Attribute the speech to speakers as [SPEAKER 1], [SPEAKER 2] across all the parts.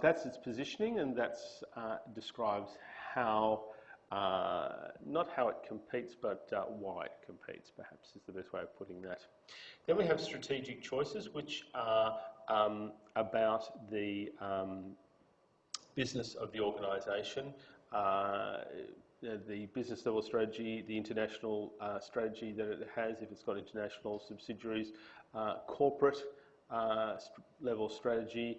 [SPEAKER 1] That's its positioning, and that describes how, not how it competes, but why it competes, perhaps is the best way of putting that. Then we have strategic choices, which are about the business of the organisation, the business level strategy, the international strategy that it has if it's got international subsidiaries, corporate level strategy,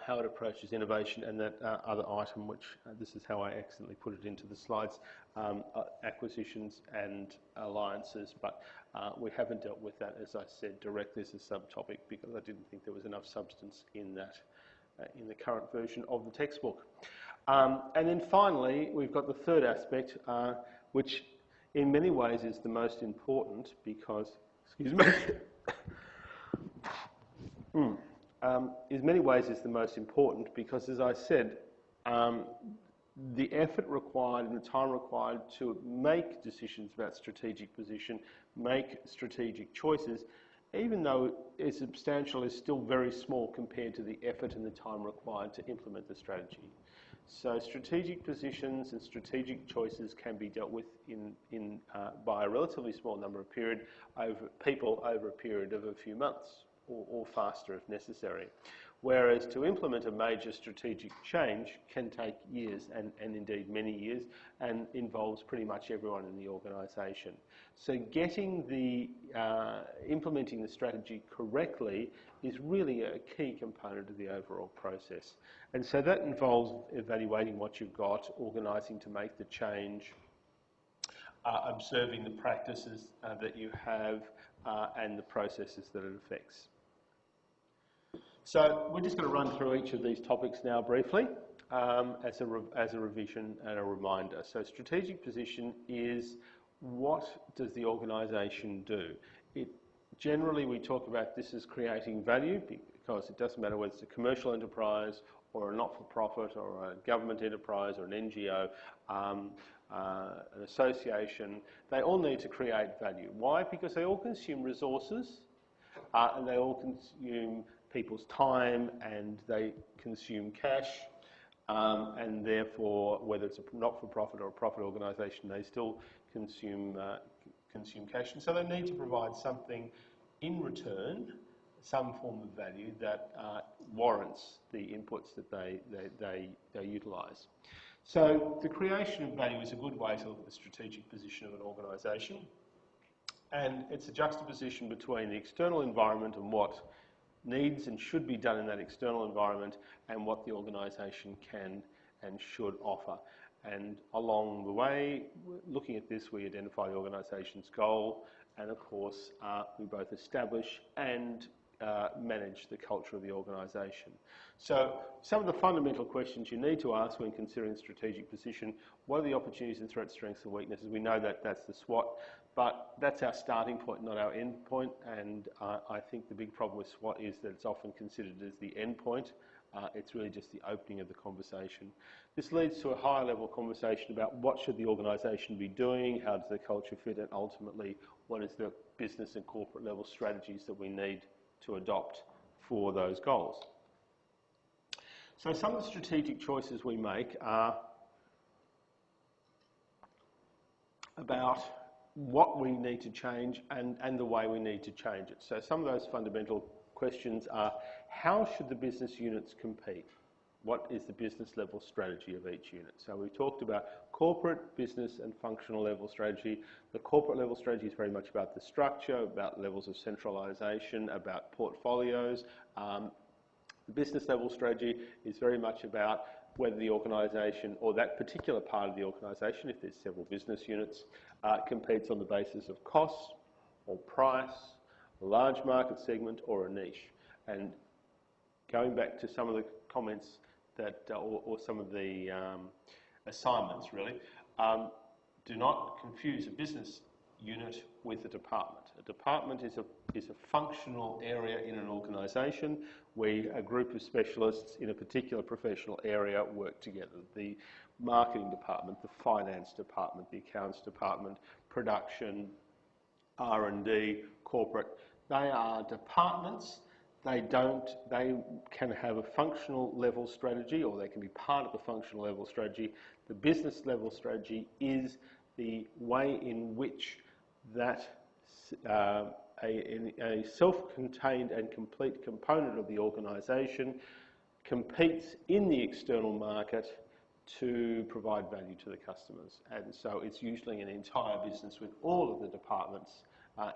[SPEAKER 1] how it approaches innovation, and that other item, which this is how I accidentally put it into the slides, acquisitions and alliances, but we haven't dealt with that, as I said, directly as a subtopic because I didn't think there was enough substance in that in the current version of the textbook. And then finally, we've got the third aspect, which in many ways is the most important because, excuse me, in many ways is the most important because, as I said, the effort required and the time required to make decisions about strategic position, make strategic choices, even though it's substantial, is still very small compared to the effort and the time required to implement the strategy. So strategic positions and strategic choices can be dealt with by a relatively small number of people over a period of a few months, or faster if necessary. Whereas to implement a major strategic change can take years and indeed many years and involves pretty much everyone in the organisation. So getting implementing the strategy correctly is really a key component of the overall process. And so that involves evaluating what you've got, organising to make the change, observing the practices that you have and the processes that it affects. So we're just going to run through each of these topics now briefly as a revision and a reminder. So strategic position is what does the organisation do? Generally we talk about this as creating value because it doesn't matter whether it's a commercial enterprise or a not-for-profit or a government enterprise or an NGO, an association, they all need to create value. Why? Because they all consume resources and they all consume people's time and they consume cash and therefore whether it's a not-for-profit or a profit organisation they still consume cash, and so they need to provide something in return, some form of value that warrants the inputs that they utilise. So the creation of value is a good way to look at the strategic position of an organisation, and it's a juxtaposition between the external environment and what needs and should be done in that external environment and what the organisation can and should offer. And along the way, looking at this, we identify the organisation's goal and of course we both establish and manage the culture of the organisation. So some of the fundamental questions you need to ask when considering strategic position: what are the opportunities and threats, strengths and weaknesses? We know that that's the SWOT, but that's our starting point, not our end point, and I think the big problem with SWOT is that it's often considered as the end point. It's really just the opening of the conversation. This leads to a higher level conversation about what should the organisation be doing, how does the culture fit, and ultimately what is the business and corporate level strategies that we need to adopt for those goals. So some of the strategic choices we make are about what we need to change and the way we need to change it. So some of those fundamental questions are: how should the business units compete? What is the business level strategy of each unit? So we talked about corporate, business and functional level strategy. The corporate level strategy is very much about the structure, about levels of centralisation, about portfolios. The business level strategy is very much about whether the organisation or that particular part of the organisation, if there's several business units, competes on the basis of cost or price, a large market segment or a niche. And going back to some of the comments that, or some of the assignments really, do not confuse a business unit with a department. A department is a functional area in an organisation where a group of specialists in a particular professional area work together. The marketing department, the finance department, the accounts department, production, R&D, corporate, they are departments They can have a functional level strategy, or they can be part of the functional level strategy. The business level strategy is the way in which that a self-contained and complete component of the organisation competes in the external market to provide value to the customers. And so it's usually an entire business with all of the departments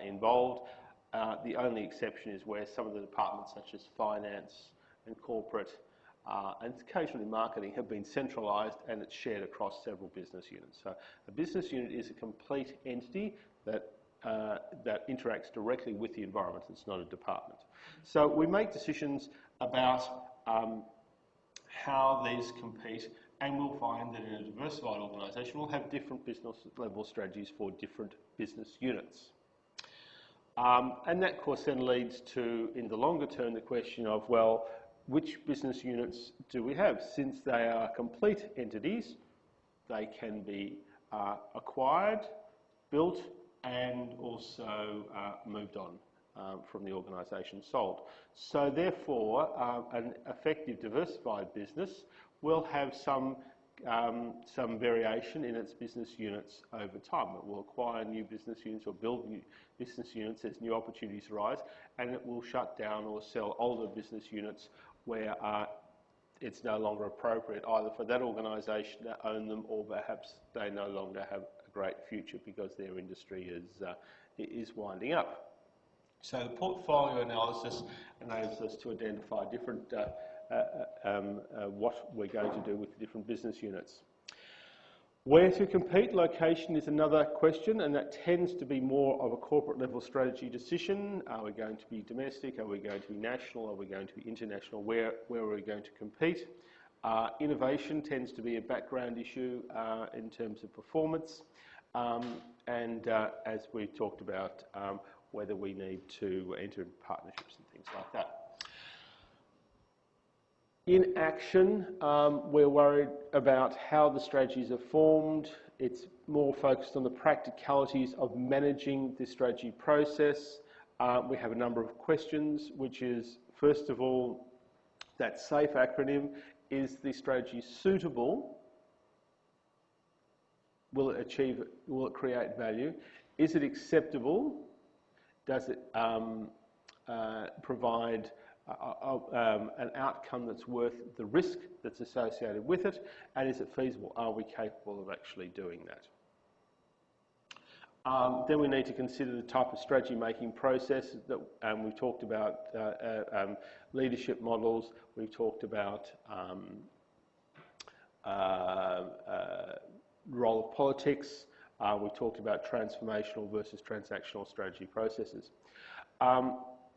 [SPEAKER 1] involved. The only exception is where some of the departments such as finance and corporate and occasionally marketing have been centralised, and it's shared across several business units. So a business unit is a complete entity that interacts directly with the environment. It's not a department. So we make decisions about how these compete, and we'll find that in a diversified organisation we'll have different business level strategies for different business units. And that, of course, then leads to, in the longer term, the question of, well, which business units do we have? Since they are complete entities, they can be acquired, built, and also moved on from the organisation, sold. So therefore, an effective diversified business will have some variation in its business units over time. It will acquire new business units or build new business units as new opportunities arise, and it will shut down or sell older business units where it's no longer appropriate either for that organisation to own them, or perhaps they no longer have a great future because their industry is winding up. So the portfolio analysis enables us to identify different what we're going to do with the different business units. Where to compete? Location is another question, and that tends to be more of a corporate level strategy decision. Are we going to be domestic? Are we going to be national? Are we going to be international? Where are we going to compete? Innovation tends to be a background issue in terms of performance, and as we talked about, whether we need to enter into partnerships and things like that. In action, we're worried about how the strategies are formed. It's more focused on the practicalities of managing the strategy process. We have a number of questions, which is, first of all, that SAFE acronym. Is the strategy suitable? Will it create value? Is it acceptable? Does it provide an outcome that's worth the risk that's associated with it? And is it feasible? Are we capable of actually doing that? Then we need to consider the type of strategy making process that we've talked about, leadership models. We've talked about role of politics. We've talked about transformational versus transactional strategy processes.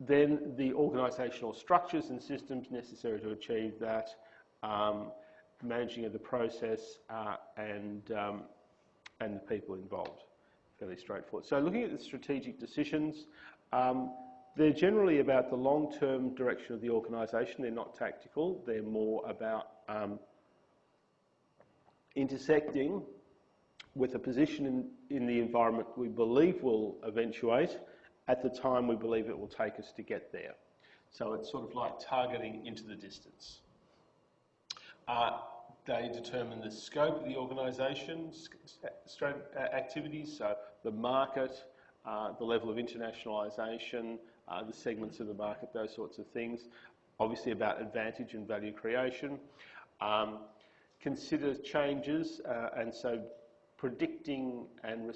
[SPEAKER 1] Then the organisational structures and systems necessary to achieve that, managing of the process, and the people involved. Fairly straightforward. So looking at the strategic decisions, they're generally about the long-term direction of the organisation. They're not tactical. They're more about intersecting with a position in the environment we believe will eventuate at the time we believe it will take us to get there. So it's sort of like targeting into the distance. They determine the scope of the organisation's activities, so the market, the level of internationalisation, the segments of the market, those sorts of things. Obviously about advantage and value creation. Consider changes, and so predicting and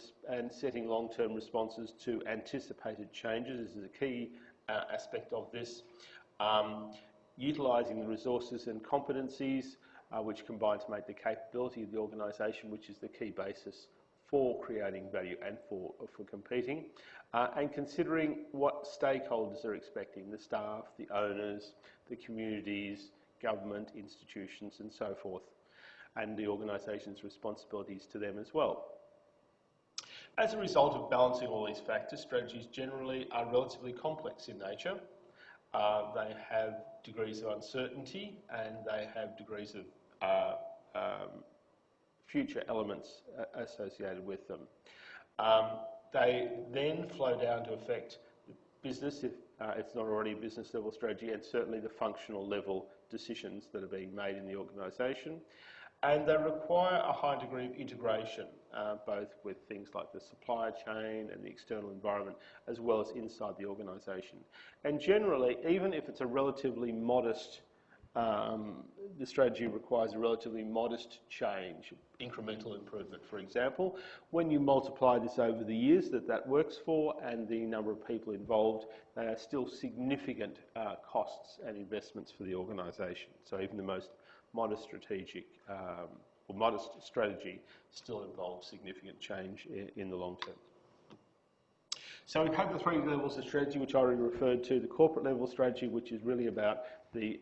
[SPEAKER 1] setting long-term responses to anticipated changes is a key aspect of this. Utilising the resources and competencies which combine to make the capability of the organisation, which is the key basis for creating value and for competing. And considering what stakeholders are expecting, the staff, the owners, the communities, government, institutions and so forth, and the organisation's responsibilities to them as well. As a result of balancing all these factors, strategies generally are relatively complex in nature. They have degrees of uncertainty and they have degrees of future elements associated with them. They then flow down to affect business if it's not already a business level strategy, and certainly the functional level decisions that are being made in the organisation. And they require a high degree of integration, both with things like the supply chain and the external environment, as well as inside the organisation. And generally, even if it's a relatively modest, the strategy requires a relatively modest change, incremental improvement, for example. When you multiply this over the years that works for and the number of people involved, they are still significant costs and investments for the organisation. So even the most modest strategic or modest strategy still involves significant change in the long term. So we've had the three levels of strategy which I already referred to, the corporate level strategy, which is really about the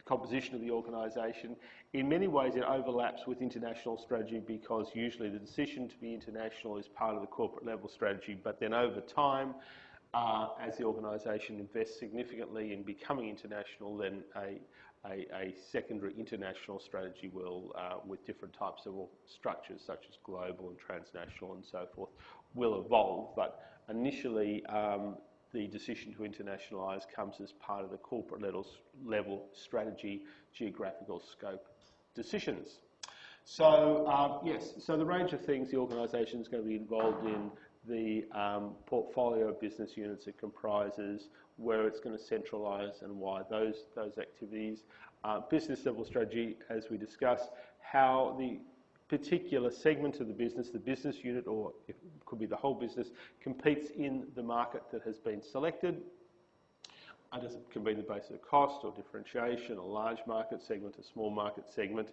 [SPEAKER 1] composition of the organisation. In many ways it overlaps with international strategy because usually the decision to be international is part of the corporate level strategy, but then over time, as the organisation invests significantly in becoming international, then a secondary international strategy will, with different types of structures such as global and transnational and so forth, will evolve. But initially, the decision to internationalise comes as part of the corporate level strategy, geographical scope decisions. So yes, so the range of things the organisation is going to be involved in, the portfolio of business units it comprises, where it's going to centralise and why those activities. Business level strategy, as we discussed, how the particular segment of the business unit, or it could be the whole business, competes in the market that has been selected. It can be the basis of cost or differentiation, a large market segment, a small market segment.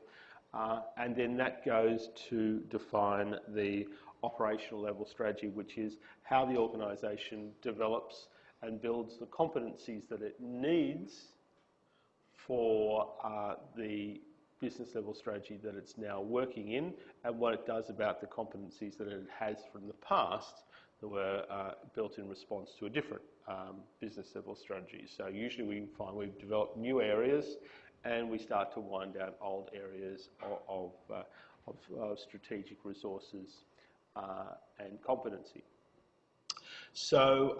[SPEAKER 1] And then that goes to define the operational level strategy, which is how the organisation develops and builds the competencies that it needs for the business level strategy that it's now working in, and what it does about the competencies that it has from the past that were built in response to a different business level strategy. So usually we find we've developed new areas and we start to wind down old areas of strategic resources and competency. So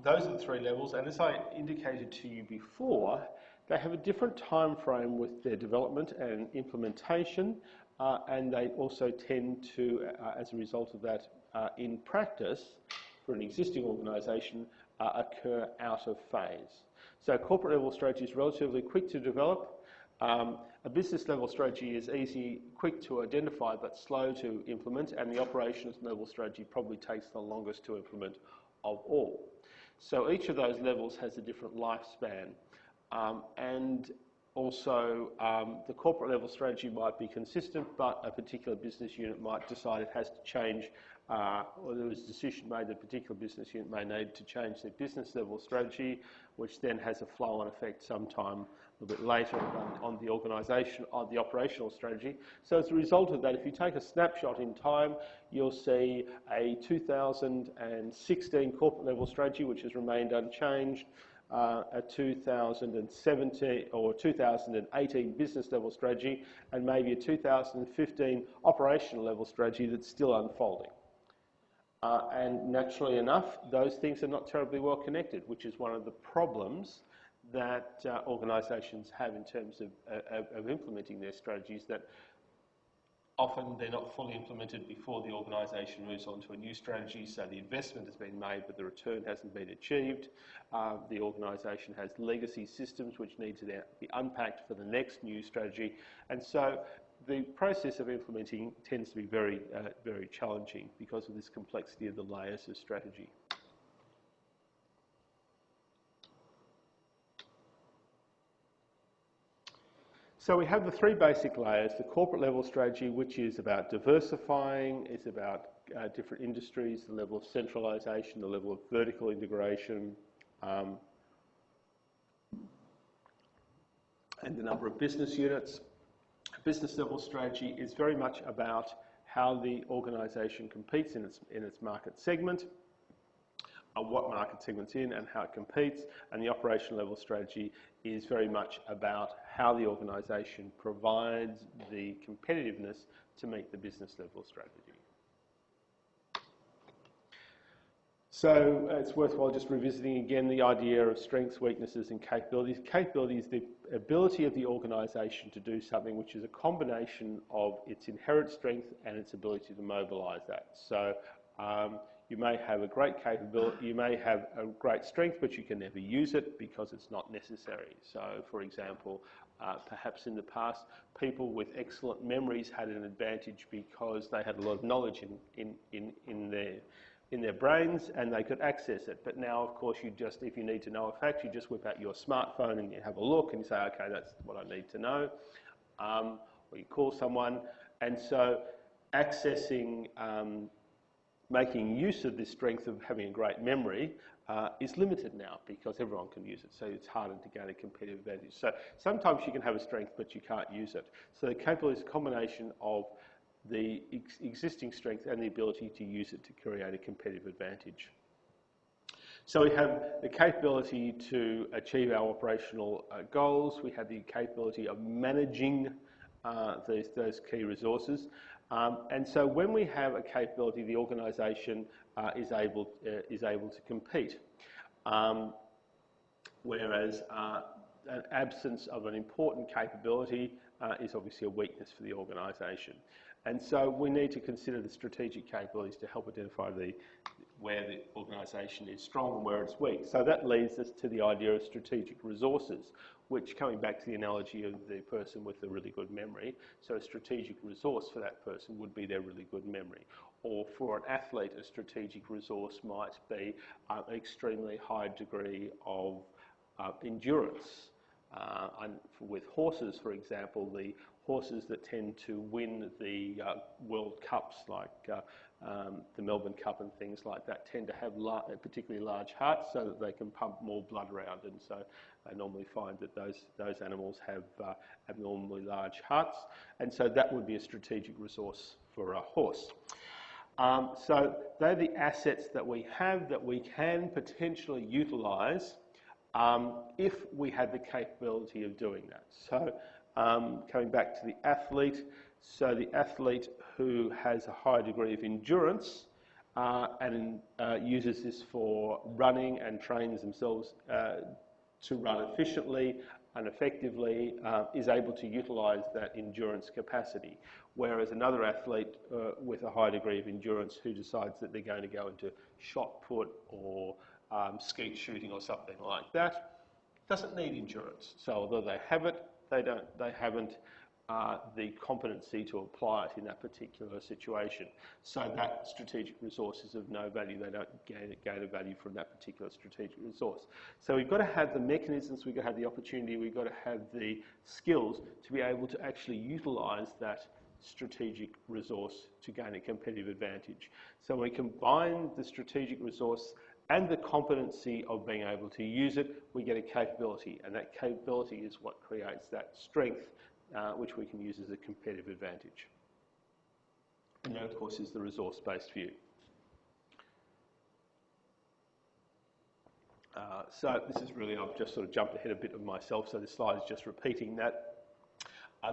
[SPEAKER 1] those are the three levels, and as I indicated to you before, they have a different time frame with their development and implementation, and they also tend to, as a result of that, in practice, for an existing organisation, occur out of phase. So corporate level strategy is relatively quick to develop. A business level strategy is easy, quick to identify, but slow to implement, and the operations level strategy probably takes the longest to implement of all. So each of those levels has a different lifespan, and also the corporate level strategy might be consistent, but a particular business unit might decide it has to change, or there was a decision made that a particular business unit may need to change their business level strategy, which then has a flow-on effect sometime a little bit later on the organisation, on the operational strategy. So as a result of that, if you take a snapshot in time, you'll see a 2016 corporate level strategy which has remained unchanged, a 2017 or 2018 business level strategy, and maybe a 2015 operational level strategy that's still unfolding. And naturally enough, those things are not terribly well connected, which is one of the problems that organisations have in terms of implementing their strategies, that often they're not fully implemented before the organisation moves on to a new strategy, so the investment has been made but the return hasn't been achieved. The organisation has legacy systems which need to be unpacked for the next new strategy, and so the process of implementing tends to be very, very challenging because of this complexity of the layers of strategy. So we have the three basic layers: the corporate level strategy, which is about diversifying, it's about different industries, the level of centralisation, the level of vertical integration, and the number of business units. Business level strategy is very much about how the organisation competes in its market segment, what market segment's in and how it competes, and the operational level strategy is very much about how the organisation provides the competitiveness to meet the business level strategy. So it's worthwhile just revisiting again the idea of strengths, weaknesses and capabilities. Capability is the ability of the organisation to do something which is a combination of its inherent strength and its ability to mobilise that. So you may have a great capability, you may have a great strength, but you can never use it because it's not necessary. So for example, perhaps in the past, people with excellent memories had an advantage because they had a lot of knowledge in their brains and they could access it. But now, of course, if you need to know a fact, you just whip out your smartphone and you have a look and you say, okay, that's what I need to know. Or you call someone. And so accessing, making use of this strength of having a great memory is limited now because everyone can use it. So it's harder to gain a competitive advantage. So sometimes you can have a strength, but you can't use it. So the capability is a combination of the existing strength and the ability to use it to create a competitive advantage. So we have the capability to achieve our operational goals. We have the capability of managing those key resources. And so when we have a capability, the organisation is able to compete. Whereas an absence of an important capability is obviously a weakness for the organisation. And so we need to consider the strategic capabilities to help identify where the organisation is strong and where it's weak. So that leads us to the idea of strategic resources, which, coming back to the analogy of the person with a really good memory, so a strategic resource for that person would be their really good memory. Or for an athlete, a strategic resource might be an extremely high degree of endurance. And with horses, for example, the horses that tend to win the World Cups, like the Melbourne Cup and things like that, tend to have particularly large hearts so that they can pump more blood around. And so I normally find that those animals have abnormally large hearts. And so that would be a strategic resource for a horse. So they're the assets that we have that we can potentially utilise if we had the capability of doing that. So coming back to the athlete, so the athlete who has a high degree of endurance and uses this for running and trains themselves to run efficiently and effectively is able to utilise that endurance capacity. Whereas another athlete with a high degree of endurance who decides that they're going to go into shot put or skeet shooting or something like that doesn't need endurance. So although they have it, they haven't the competency to apply it in that particular situation. So that strategic resource is of no value. They don't gain a value from that particular strategic resource. So we've got to have the mechanisms, we've got to have the opportunity, we've got to have the skills to be able to actually utilise that strategic resource to gain a competitive advantage. So we combine the strategic resource and the competency of being able to use it, we get a capability, and that capability is what creates that strength which we can use as a competitive advantage. And that, of course, is the resource-based view. So this is really, I've just sort of jumped ahead a bit of myself, so this slide is just repeating that.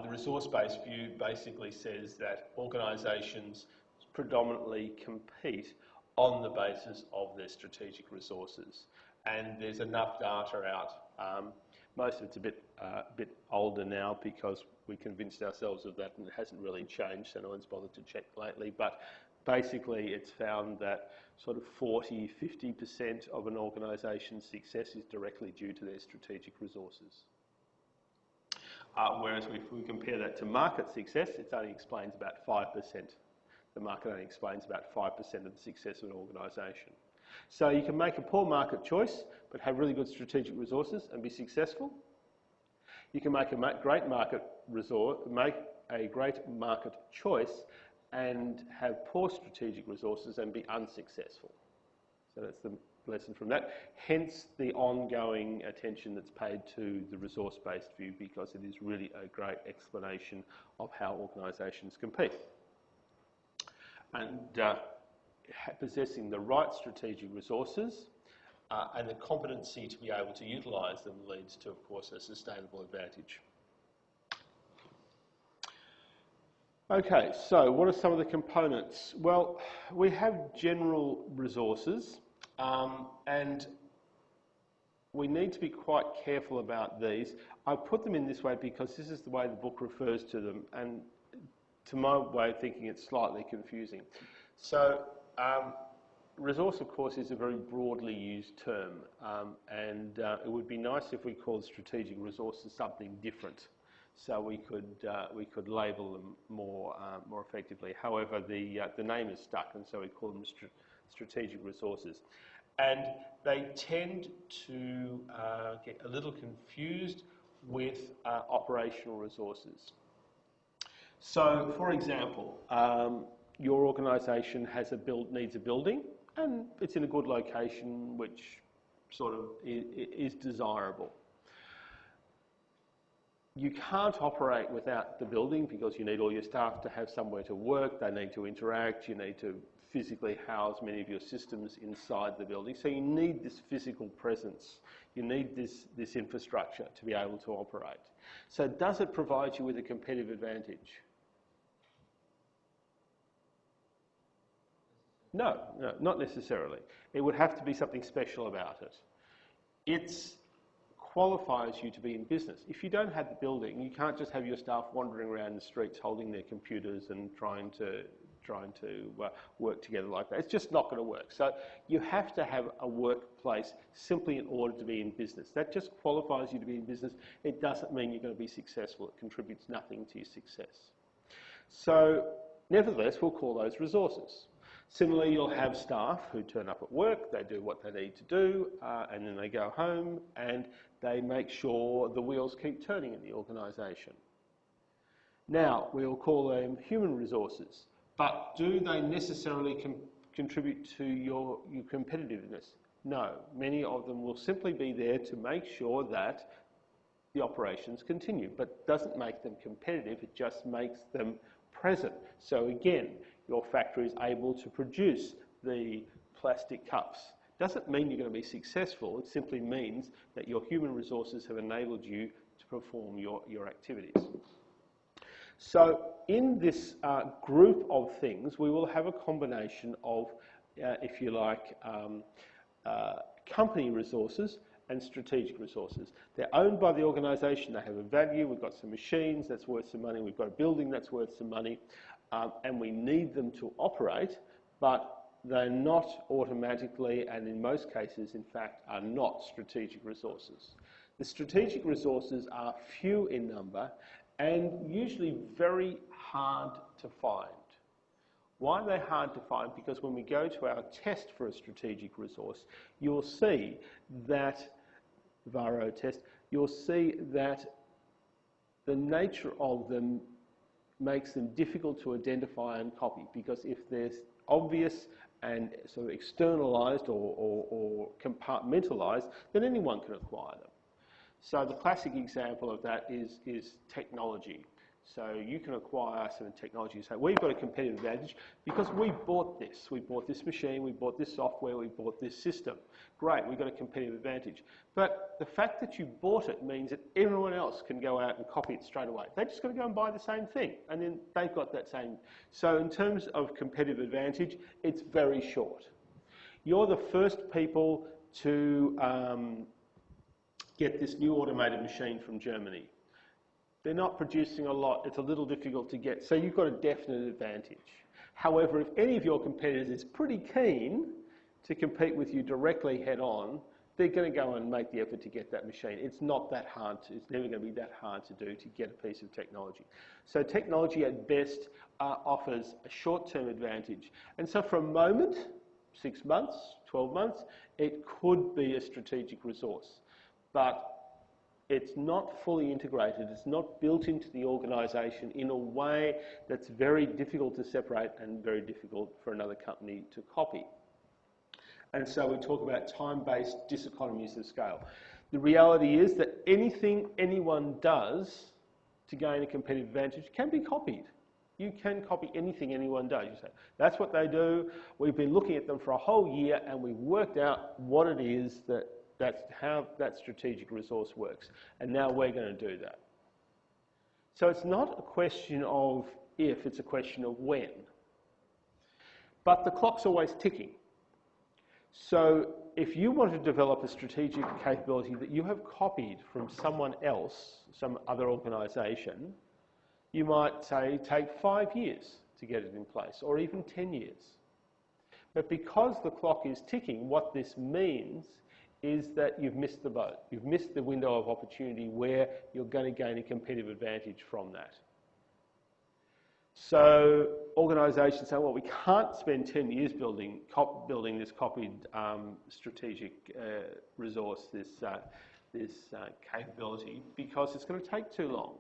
[SPEAKER 1] The resource-based view basically says that organisations predominantly compete on the basis of their strategic resources. And there's enough data out. Most of it's a bit older now because we convinced ourselves of that and it hasn't really changed, so no one's bothered to check lately. But basically it's found that sort of 40–50% of an organisation's success is directly due to their strategic resources. Whereas if we compare that to market success, it only explains about 5%. The market only explains about 5% of the success of an organisation. So you can make a poor market choice, but have really good strategic resources and be successful. You can make a great market choice and have poor strategic resources and be unsuccessful. So that's the lesson from that. Hence the ongoing attention that's paid to the resource-based view, because it is really a great explanation of how organisations compete. And possessing the right strategic resources and the competency to be able to utilise them leads to, of course, a sustainable advantage. Okay, so what are some of the components? Well, we have general resources And we need to be quite careful about these. I put them in this way because this is the way the book refers to them, and to my way of thinking, it's slightly confusing. So, resource, of course, is a very broadly used term, and it would be nice if we called strategic resources something different, so we could label them more effectively. However, the name is stuck, and so we call them strategic resources, and they tend to get a little confused with operational resources. So, for example, your organisation needs a building, and it's in a good location, which sort of is desirable. You can't operate without the building because you need all your staff to have somewhere to work, they need to interact, you need to physically house many of your systems inside the building. So you need this physical presence, you need this infrastructure to be able to operate. So does it provide you with a competitive advantage? No, not necessarily. It would have to be something special about it. It qualifies you to be in business. If you don't have the building, you can't just have your staff wandering around the streets holding their computers and trying to work together like that. It's just not going to work. So you have to have a workplace simply in order to be in business. That just qualifies you to be in business. It doesn't mean you're going to be successful. It contributes nothing to your success. So nevertheless, we'll call those resources. Similarly, you'll have staff who turn up at work, they do what they need to do, and then they go home and they make sure the wheels keep turning in the organisation. Now, we'll call them human resources, but do they necessarily contribute to your competitiveness? No, many of them will simply be there to make sure that the operations continue, but doesn't make them competitive, it just makes them present. So again, your factory is able to produce the plastic cups. Doesn't mean you're going to be successful, it simply means that your human resources have enabled you to perform your activities. So in this group of things, we will have a combination of, if you like, company resources and strategic resources. They're owned by the organisation, they have a value, we've got some machines, that's worth some money, we've got a building, that's worth some money, and we need them to operate, but they're not automatically, and in most cases, in fact, are not strategic resources. The strategic resources are few in number and usually very hard to find. Why are they hard to find? Because when we go to our test for a strategic resource, you'll see that, Varro test, you'll see that the nature of them makes them difficult to identify and copy, because if they're obvious and sort of externalised or compartmentalised, then anyone can acquire them. So the classic example of that is technology. So you can acquire some technology and say, we've got a competitive advantage because we bought this. We bought this machine, we bought this software, we bought this system. Great, we've got a competitive advantage. But the fact that you bought it means that everyone else can go out and copy it straight away. They're just going to go and buy the same thing, and then they've got that same. So in terms of competitive advantage, it's very short. You're the first people to get this new automated machine from Germany. They're not producing a lot, it's a little difficult to get, so you've got a definite advantage. However, if any of your competitors is pretty keen to compete with you directly head on, they're going to go and make the effort to get that machine. It's not that hard, it's never going to be that hard to do to get a piece of technology. So technology at best offers a short-term advantage. And so for a moment, 6 months, 12 months, it could be a strategic resource. But it's not fully integrated, it's not built into the organisation in a way that's very difficult to separate and very difficult for another company to copy. And so we talk about time-based diseconomies of scale. The reality is that anything anyone does to gain a competitive advantage can be copied. You can copy anything anyone does. You say, that's what they do, we've been looking at them for a whole year and we've worked out what it is that's how that strategic resource works. And now we're going to do that. So it's not a question of if, it's a question of when. But the clock's always ticking. So if you want to develop a strategic capability that you have copied from someone else, some other organisation, you might say take 5 years to get it in place, or even 10 years. But because the clock is ticking, what this means is that you've missed the boat. You've missed the window of opportunity where you're going to gain a competitive advantage from that. So organisations say, well, we can't spend 10 years building this copied strategic resource, this capability, because it's going to take too long.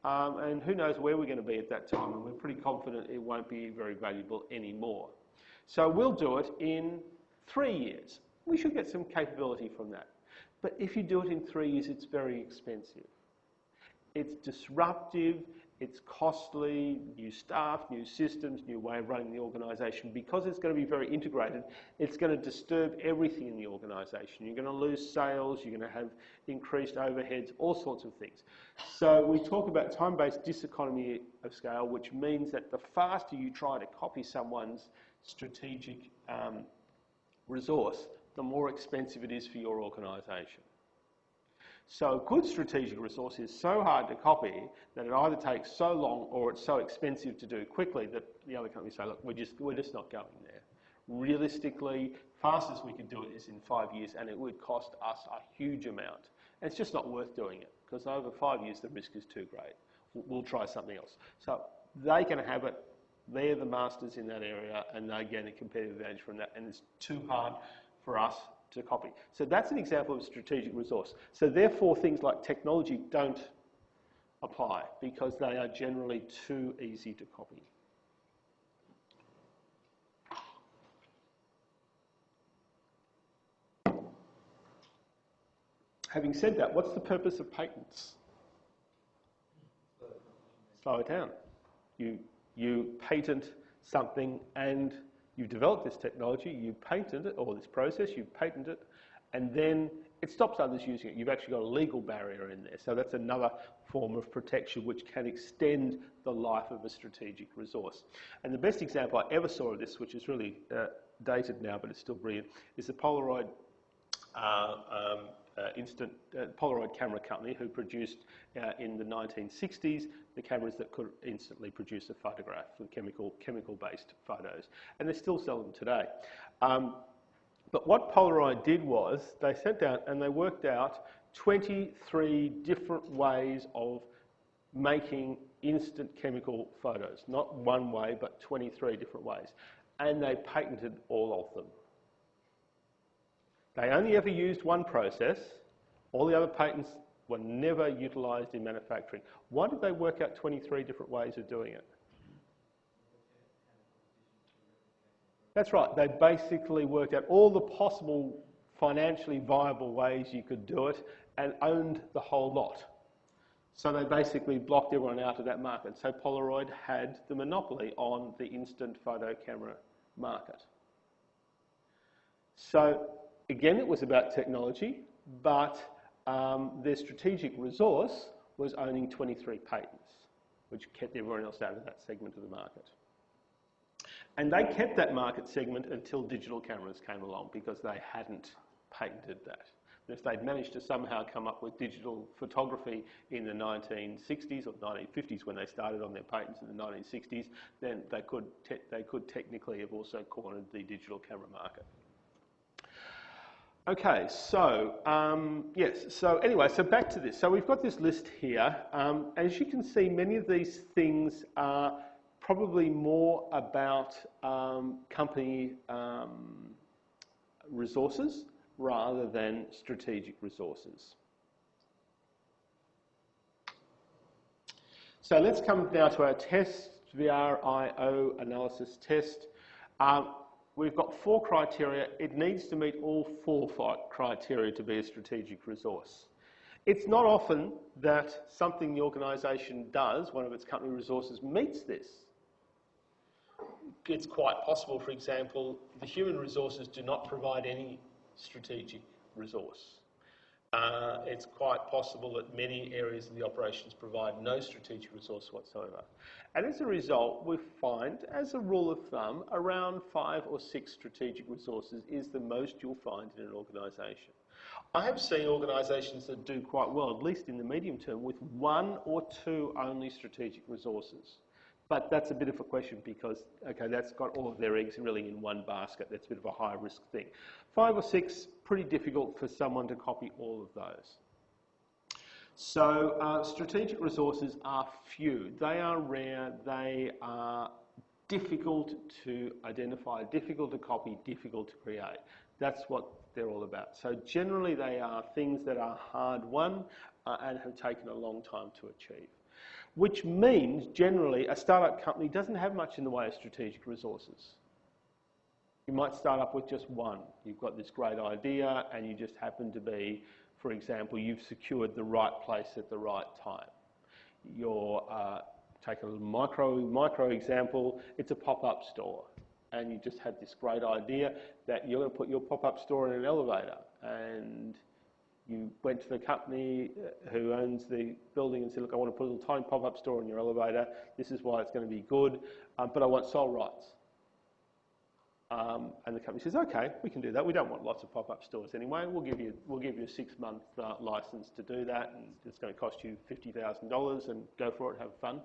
[SPEAKER 1] And who knows where we're going to be at that time, and we're pretty confident it won't be very valuable anymore. So we'll do it in 3 years. We should get some capability from that. But if you do it in 3 years, it's very expensive. It's disruptive, it's costly, new staff, new systems, new way of running the organisation. Because it's going to be very integrated, it's going to disturb everything in the organisation. You're going to lose sales, you're going to have increased overheads, all sorts of things. So we talk about time-based diseconomy of scale, which means that the faster you try to copy someone's strategic resource, the more expensive it is for your organisation. So a good strategic resource is so hard to copy that it either takes so long or it's so expensive to do quickly that the other companies say, look, we're just not going there. Realistically, fastest we could do it is in 5 years, and it would cost us a huge amount. And it's just not worth doing it, because over 5 years the risk is too great. We'll try something else. So they can have it. They're the masters in that area, and they gain a competitive advantage from that, and it's too hard for us to copy. So that's an example of a strategic resource. So therefore things like technology don't apply, because they are generally too easy to copy. Having said that, what's the purpose of patents? Slow it down. You patent something and you develop this technology, you patent it, or this process, you patent it, and then it stops others using it. You've actually got a legal barrier in there. So that's another form of protection which can extend the life of a strategic resource. And the best example I ever saw of this, which is really dated now, but it's still brilliant, is the Polaroid Polaroid camera company, who produced in the 1960s the cameras that could instantly produce a photograph with chemical-based photos, and they still sell them today. But what Polaroid did was they sat down and they worked out 23 different ways of making instant chemical photos. Not one way, but 23 different ways, and they patented all of them. They only ever used one process. All the other patents were never utilised in manufacturing. Why did they work out 23 different ways of doing it? That's right. They basically worked out all the possible financially viable ways you could do it and owned the whole lot. So they basically blocked everyone out of that market. So Polaroid had the monopoly on the instant photo camera market. So again, it was about technology, but their strategic resource was owning 23 patents, which kept everyone else out of that segment of the market. And they kept that market segment until digital cameras came along, because they hadn't patented that. And if they'd managed to somehow come up with digital photography in the 1960s or 1950s, when they started on their patents in the 1960s, then they could technically have also cornered the digital camera market. Okay, so yes, so anyway, so back to this. So we've got this list here. As you can see, many of these things are probably more about company resources rather than strategic resources. So let's come now to our test, VRIO analysis test. We've got 4 criteria. It needs to meet all 4 criteria to be a strategic resource. It's not often that something the organisation does, one of its company resources, meets this. It's quite possible, for example, the human resources do not provide any strategic resource. it's quite possible that many areas of the operations provide no strategic resource whatsoever. And as a result, we find, as a rule of thumb, around 5 or 6 strategic resources is the most you'll find in an organisation. I have seen organisations that do quite well, at least in the medium term, with 1 or 2 only strategic resources. But that's a bit of a question because, okay, that's got all of their eggs really in one basket. That's a bit of a high risk thing. 5 or 6, pretty difficult for someone to copy all of those. So strategic resources are few. They are rare. They are difficult to identify, difficult to copy, difficult to create. That's what they're all about. So generally they are things that are hard won and have taken a long time to achieve. Which means, generally, a startup company doesn't have much in the way of strategic resources. You might start up with just one. You've got this great idea and you just happen to be, for example, you've secured the right place at the right time. You're, take a little micro example, it's a pop-up store. And you just had this great idea that you're going to put your pop-up store in an elevator. And you went to the company who owns the building and said, look, I want to put a little tiny pop-up store in your elevator. This is why it's going to be good, but I want sole rights. And the company says, okay, we can do that. We don't want lots of pop-up stores anyway. We'll give you a 6-month license to do that, and it's going to cost you $50,000, and go for it, have fun.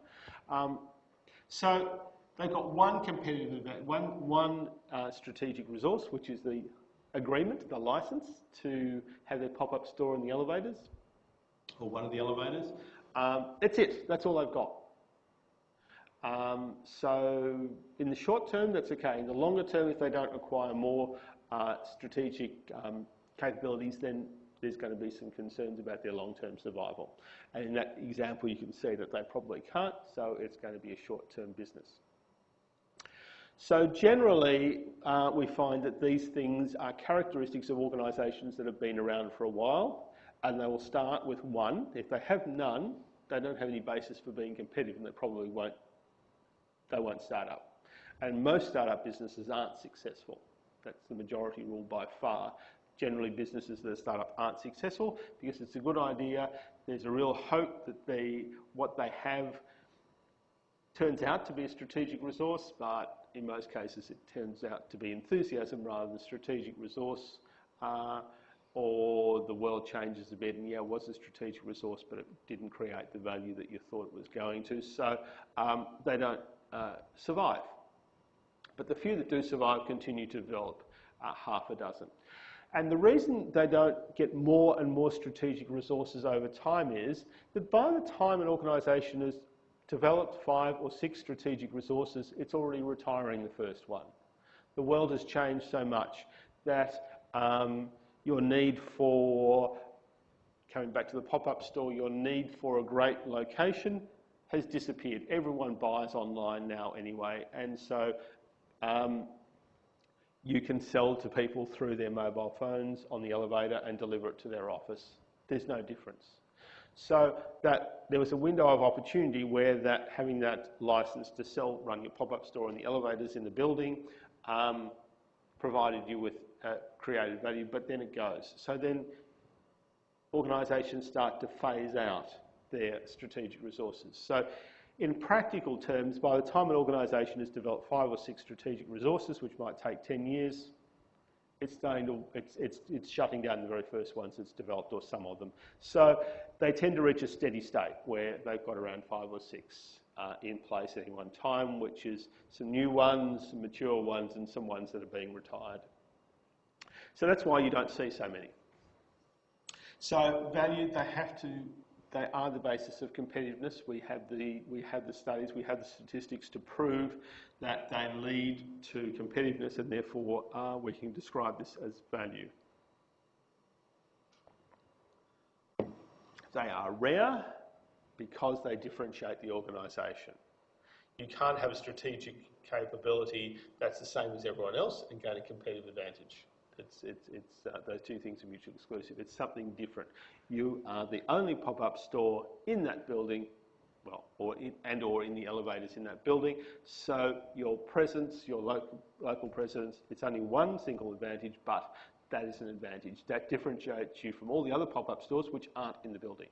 [SPEAKER 1] So they've got one competitive advantage, one strategic resource, which is the agreement, the license to have their pop-up store in the elevators, or one of the elevators. That's it. That's all they've got. So in the short term, that's okay. In the longer term, if they don't acquire more strategic capabilities, then there's going to be some concerns about their long-term survival. And in that example, you can see that they probably can't, so it's going to be a short-term business. So generally, we find that these things are characteristics of organisations that have been around for a while, and they will start with one. If they have none, they don't have any basis for being competitive, and they probably won't start up. And most startup businesses aren't successful. That's the majority rule by far. Generally, businesses that start up aren't successful because it's a good idea. There's a real hope that what they have turns out to be a strategic resource, but in most cases it turns out to be enthusiasm rather than strategic resource, or the world changes a bit and yeah, it was a strategic resource, but it didn't create the value that you thought it was going to, so they don't survive. But the few that do survive continue to develop, half a dozen. And the reason they don't get more and more strategic resources over time is that by the time an organisation has developed 5 or 6 strategic resources, it's already retiring the first one. The world has changed so much that your need for, coming back to the pop-up store, your need for a great location has disappeared. Everyone buys online now anyway, and so you can sell to people through their mobile phones on the elevator and deliver it to their office. There's no difference. So that there was a window of opportunity where having that license to run your pop-up store in the elevators in the building provided you with created value, but then it goes. So then organisations start to phase out their strategic resources. So in practical terms, by the time an organisation has developed 5 or 6 strategic resources, which might take 10 years, it's shutting down the very first ones it's developed, or some of them. So they tend to reach a steady state where they've got around 5 or 6 in place at any one time, which is some new ones, some mature ones, and some ones that are being retired. So that's why you don't see so many. So value, they are the basis of competitiveness. We have the studies, we have the statistics to prove that they lead to competitiveness, and therefore we can describe this as value. They are rare because they differentiate the organisation. You can't have a strategic capability that's the same as everyone else and gain a competitive advantage. Those two things are mutually exclusive. It's something different. You are the only pop-up store in that building, well, or in the elevators in that building. So your presence, your local presence, it's only one single advantage, but that is an advantage. That differentiates you from all the other pop-up stores which aren't in the building.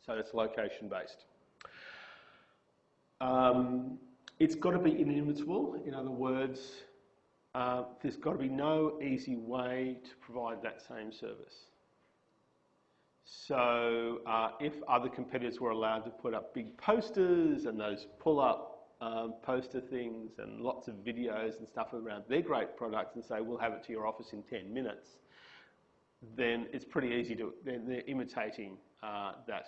[SPEAKER 1] So it's location-based. It's got to be inimitable. In other words, there's got to be no easy way to provide that same service. So if other competitors were allowed to put up big posters and those pull-up poster things and lots of videos and stuff around their great products and say, we'll have it to your office in 10 minutes, then it's pretty easy to, they're imitating that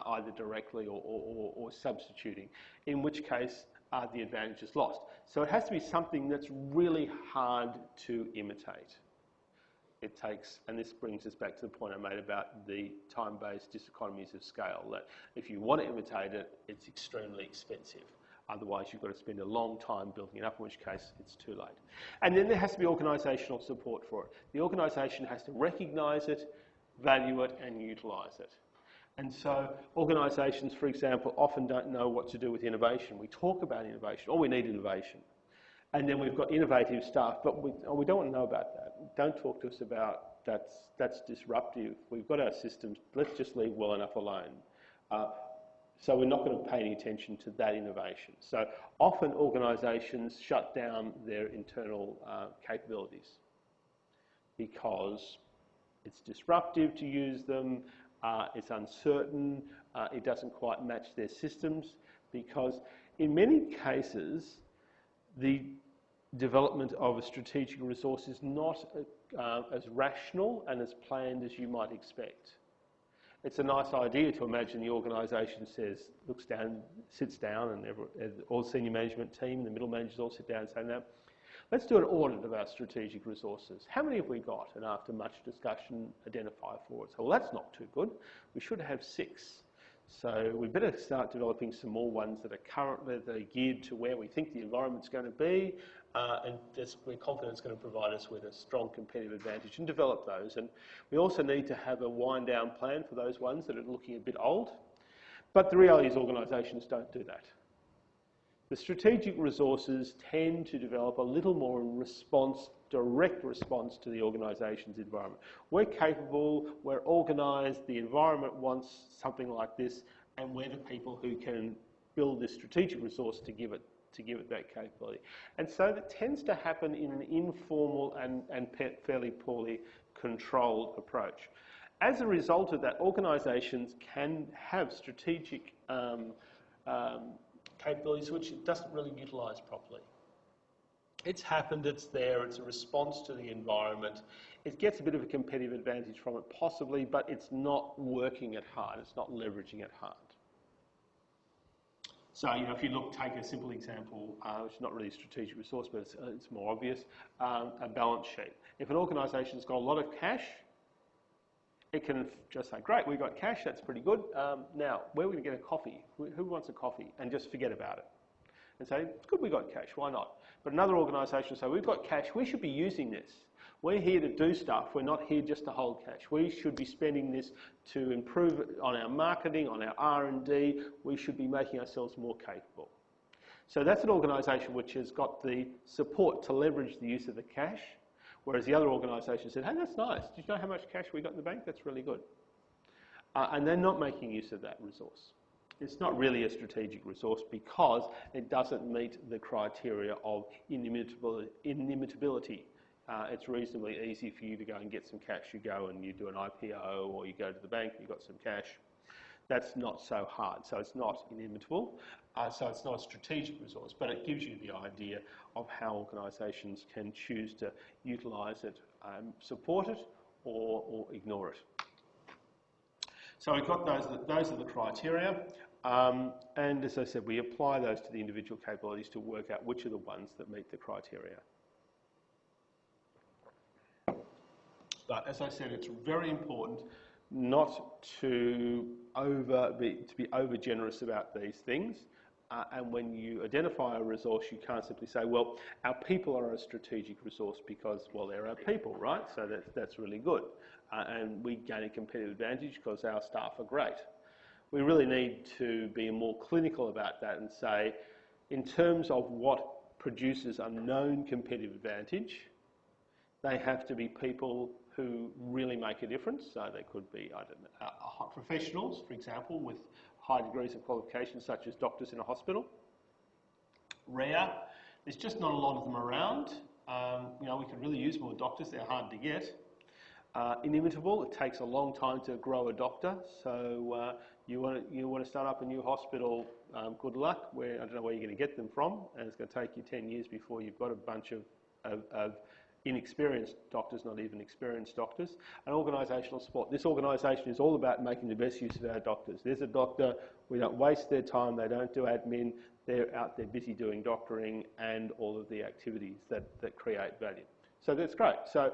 [SPEAKER 1] either directly or substituting, in which case the advantage is lost. So it has to be something that's really hard to imitate. It takes, and this brings us back to the point I made about the time-based diseconomies of scale, that if you want to imitate it, it's extremely expensive. Otherwise, you've got to spend a long time building it up, in which case it's too late. And then there has to be organisational support for it. The organisation has to recognise it, value it, and utilise it. And so organisations, for example, often don't know what to do with innovation. We talk about innovation, oh, we need innovation. And then we've got innovative stuff, but we don't want to know about that. Don't talk to us about that's disruptive. We've got our systems, let's just leave well enough alone. So we're not going to pay any attention to that innovation. So often organisations shut down their internal capabilities because it's disruptive to use them, it's uncertain, it doesn't quite match their systems, because in many cases the development of a strategic resource is not as rational and as planned as you might expect. It's a nice idea to imagine the organisation sits down, and all senior management team, the middle managers all sit down and say, now, let's do an audit of our strategic resources. How many have we got? And after much discussion, identify 4. So, well, that's not too good. We should have 6. So we better start developing some more ones that are currently geared to where we think the environment's going to be, and we're confident it's going to provide us with a strong competitive advantage, and develop those. And we also need to have a wind-down plan for those ones that are looking a bit old. But the reality is organisations don't do that. The strategic resources tend to develop a little more in direct response to the organisation's environment. We're capable, we're organised, the environment wants something like this, and we're the people who can build this strategic resource to give it that capability. And so that tends to happen in an informal and fairly poorly controlled approach. As a result of that, organisations can have strategic capabilities which it doesn't really utilise properly. It's happened, it's there, it's a response to the environment. It gets a bit of a competitive advantage from it possibly, but it's not working at heart, it's not leveraging at heart. So, you know, if you take a simple example, which is not really a strategic resource, but it's more obvious, a balance sheet. If an organisation's got a lot of cash, it can just say, great, we've got cash, that's pretty good. Now, where are we going to get a coffee? Who wants a coffee? And just forget about it. And say, it's good we've got cash, why not? But another organisation will say, we've got cash, we should be using this. We're here to do stuff, we're not here just to hold cash. We should be spending this to improve on our marketing, on our R&D. We should be making ourselves more capable. So that's an organisation which has got the support to leverage the use of the cash, whereas the other organisation said, hey, that's nice. Did you know how much cash we got in the bank? That's really good. And they're not making use of that resource. It's not really a strategic resource because it doesn't meet the criteria of inimitability. It's reasonably easy for you to go and get some cash. You go and you do an IPO, or you go to the bank and you've got some cash. That's not so hard. So it's not inimitable. So it's not a strategic resource, but it gives you the idea of how organisations can choose to utilise it, support it, or ignore it. So we've got those are the criteria. And as I said, we apply those to the individual capabilities to work out which are the ones that meet the criteria. But as I said, it's very important not to be over generous about these things. And when you identify a resource, you can't simply say, well, our people are a strategic resource because, well, they're our people, right? So that's really good. And we gain a competitive advantage because our staff are great. We really need to be more clinical about that and say, in terms of what produces a known competitive advantage, They have to be people who really make a difference. So they could be, I don't know, professionals, for example, with high degrees of qualification, such as doctors in a hospital. Rare, there's just not a lot of them around. You know, we could really use more doctors. They're hard to get. Inimitable, it takes a long time to grow a doctor. So you want to start up a new hospital, good luck. I don't know where you're going to get them from, and it's going to take you 10 years before you've got a bunch of inexperienced doctors, not even experienced doctors. And organisational support. This organisation is all about making the best use of our doctors. There's a doctor, we don't waste their time, they don't do admin, they're out there busy doing doctoring and all of the activities that create value. So that's great. So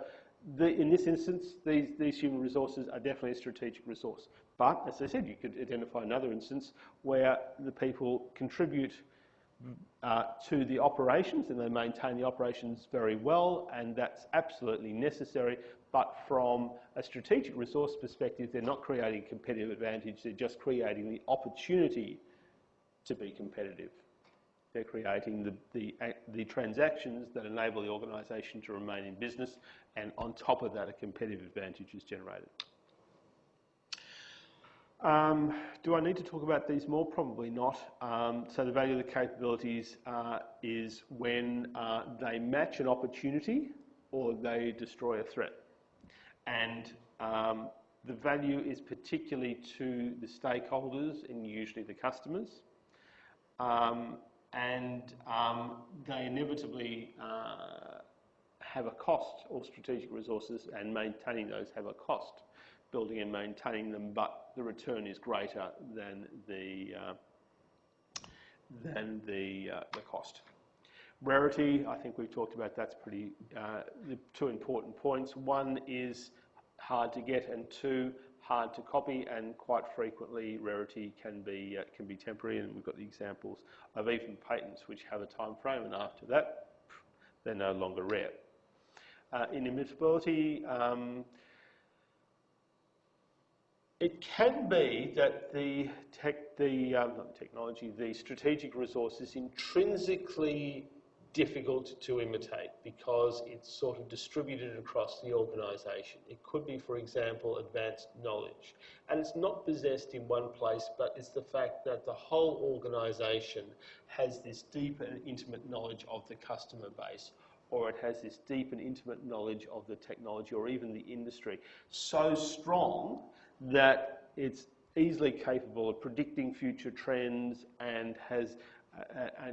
[SPEAKER 1] in this instance, these human resources are definitely a strategic resource. But as I said, you could identify another instance where the people contribute to the operations and they maintain the operations very well, and that's absolutely necessary. But from a strategic resource perspective, they're not creating competitive advantage, they're just creating the opportunity to be competitive. They're creating the transactions that enable the organisation to remain in business, and on top of that, a competitive advantage is generated. Do I need to talk about these more? Probably not. So the value of the capabilities is when they match an opportunity or they destroy a threat. And the value is particularly to the stakeholders and usually the customers. And they inevitably have a cost, or strategic resources and maintaining those have a cost, building and maintaining them, but the return is greater than the cost. Rarity, I think we've talked about, that's pretty, the two important points. One is hard to get, and two, hard to copy, and quite frequently rarity can be temporary, and we've got the examples of even patents which have a time frame, and after that they're no longer rare. Inimitability, it can be that the strategic resource is intrinsically difficult to imitate because it's sort of distributed across the organisation. It could be, for example, advanced knowledge. And it's not possessed in one place, but it's the fact that the whole organisation has this deep and intimate knowledge of the customer base, or it has this deep and intimate knowledge of the technology or even the industry, so strong that it's easily capable of predicting future trends and has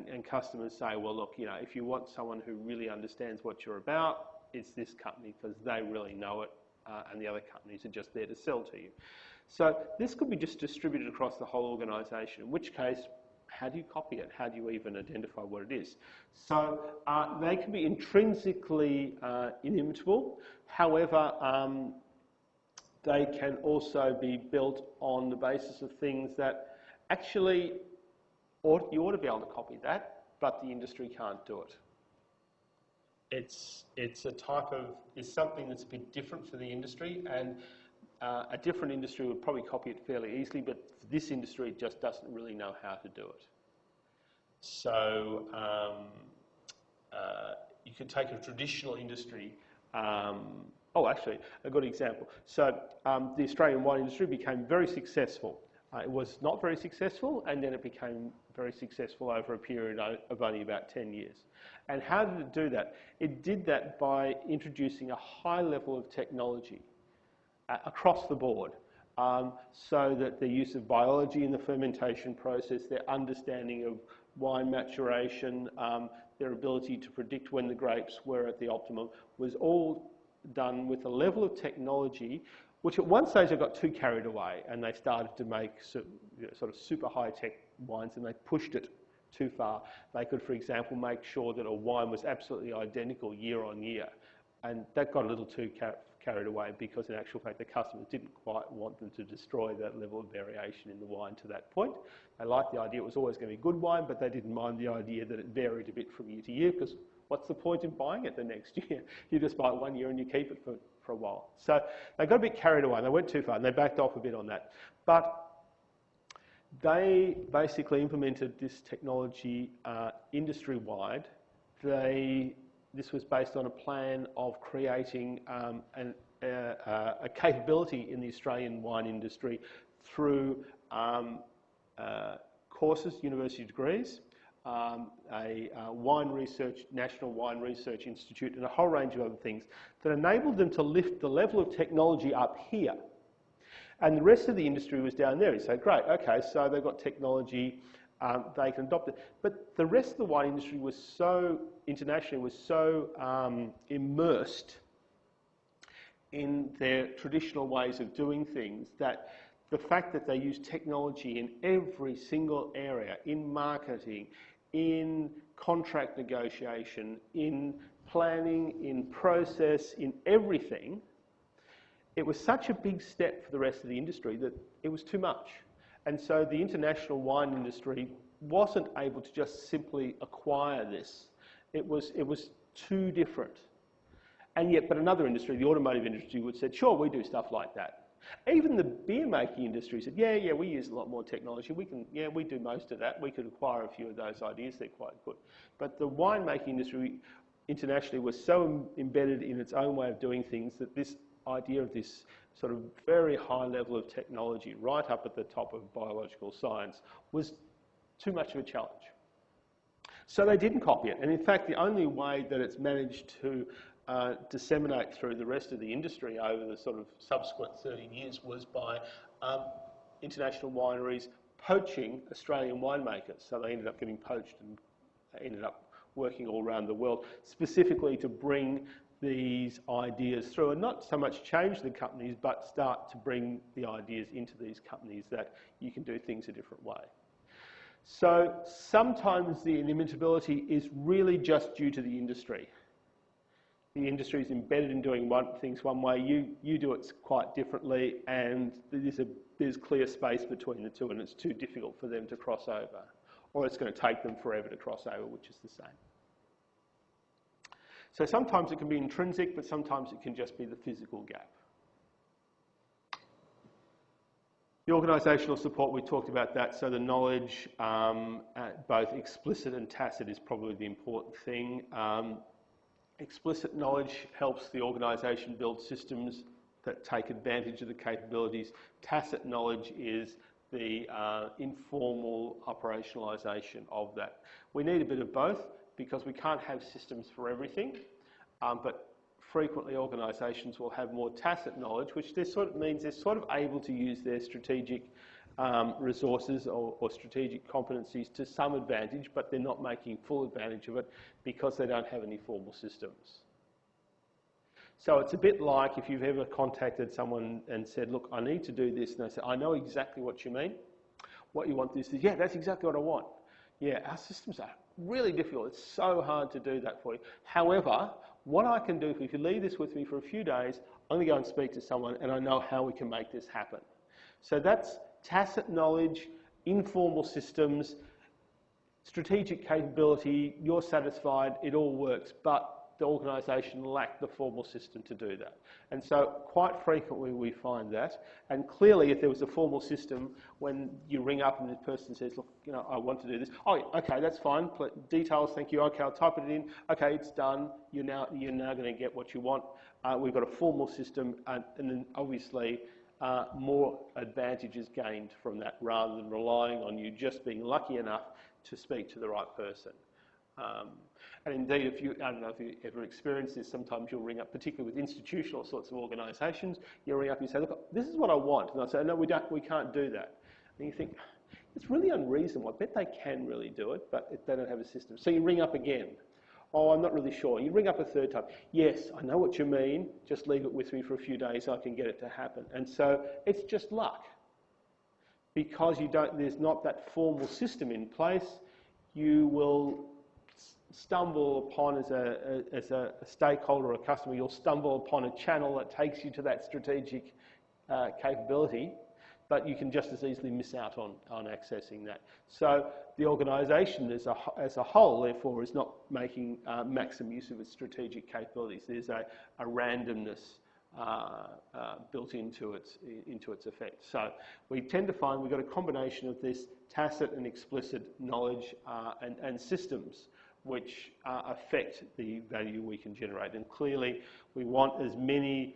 [SPEAKER 1] and customers say, well, look, you know, if you want someone who really understands what you're about, it's this company because they really know it, and the other companies are just there to sell to you. So this could be just distributed across the whole organisation, in which case, how do you copy it? How do you even identify what it is? So they can be intrinsically inimitable. However, they can also be built on the basis of things that actually you ought to be able to copy that, but the industry can't do it. It's something that's a bit different for the industry, and a different industry would probably copy it fairly easily, but for this industry it just doesn't really know how to do it. So you could take a traditional industry. Actually, a good example. So the Australian wine industry became very successful. It was not very successful, and then it became very successful over a period of only about 10 years. And how did it do that? It did that by introducing a high level of technology across the board, so that the use of biology in the fermentation process, their understanding of wine maturation, their ability to predict when the grapes were at the optimum, was all done with a level of technology which at one stage they got too carried away and they started to make sort of super high-tech wines, and they pushed it too far. They could, for example, make sure that a wine was absolutely identical year on year, and that got a little too carried away because in actual fact the customers didn't quite want them to destroy that level of variation in the wine to that point. They liked the idea it was always going to be good wine, but they didn't mind the idea that it varied a bit from year to year, because what's the point in buying it the next year? You just buy it one year and you keep it for a while. So they got a bit carried away, they went too far, and they backed off a bit on that. But they basically implemented this technology industry-wide. They this was based on a plan of creating a capability in the Australian wine industry through courses, university degrees, a National Wine Research Institute, and a whole range of other things that enabled them to lift the level of technology up here. And the rest of the industry was down there. You say, great, okay, so they've got technology, they can adopt it. But the rest of the wine industry was so, internationally, was so immersed in their traditional ways of doing things that the fact that they use technology in every single area, in marketing, in contract negotiation, in planning, in process, in everything, it was such a big step for the rest of the industry that it was too much. And so the international wine industry wasn't able to just simply acquire this. It was too different. And yet, but another industry, the automotive industry, would say, sure, we do stuff like that. Even the beer making industry said, yeah, we use a lot more technology. We do most of that. We could acquire a few of those ideas. They're quite good. But the wine making industry internationally was so embedded in its own way of doing things that this idea of this sort of very high level of technology right up at the top of biological science was too much of a challenge. So they didn't copy it. And in fact, the only way that it's managed to disseminate through the rest of the industry over the sort of subsequent 30 years was by international wineries poaching Australian winemakers. So they ended up getting poached and ended up working all around the world, specifically to bring these ideas through and not so much change the companies, but start to bring the ideas into these companies that you can do things a different way. So sometimes the inimitability is really just due to the industry. The industry is embedded in doing things one way, you do it quite differently, and there's clear space between the two, and it's too difficult for them to cross over. Or it's going to take them forever to cross over, which is the same. So sometimes it can be intrinsic, but sometimes it can just be the physical gap. The organisational support, we talked about that, so the knowledge, both explicit and tacit, is probably the important thing. Explicit knowledge helps the organisation build systems that take advantage of the capabilities. Tacit knowledge is the informal operationalisation of that. We need a bit of both because we can't have systems for everything, but frequently organisations will have more tacit knowledge, which means they're sort of able to use their strategic resources or strategic competencies to some advantage, but they're not making full advantage of it because they don't have any formal systems. So it's a bit like if you've ever contacted someone and said, look, I need to do this, and they say, I know exactly what you mean. What you want this is, yeah, that's exactly what I want. Yeah, our systems are really difficult. It's so hard to do that for you. However, what I can do, if you leave this with me for a few days, I'm going to go and speak to someone and I know how we can make this happen. So that's tacit knowledge, informal systems, strategic capability, you're satisfied, it all works, but the organisation lacked the formal system to do that. And so quite frequently we find that, and clearly if there was a formal system, when you ring up and the person says, look, you know, I want to do this, oh, okay, that's fine, details, thank you, okay, I'll type it in, okay, it's done, you're now going to get what you want. We've got a formal system, and then obviously more advantages gained from that rather than relying on you just being lucky enough to speak to the right person. And indeed, I don't know if you ever experienced this, sometimes you'll ring up, particularly with institutional sorts of organisations, you'll ring up and you say, look, this is what I want. And they'll say, no, we can't do that. And you think, it's really unreasonable. I bet they can really do it, but they don't have a system. So you ring up again. Oh, I'm not really sure. You ring up a third time. Yes, I know what you mean. Just leave it with me for a few days. I can get it to happen. And so it's just luck. Because there's not that formal system in place, you will stumble upon, as a stakeholder or a customer, you'll stumble upon a channel that takes you to that strategic capability, but you can just as easily miss out on accessing that. So the organisation as a whole, therefore, is not making maximum use of its strategic capabilities. There's a randomness built into its effect. So we tend to find we've got a combination of this tacit and explicit knowledge and systems which affect the value we can generate. And clearly, we want as many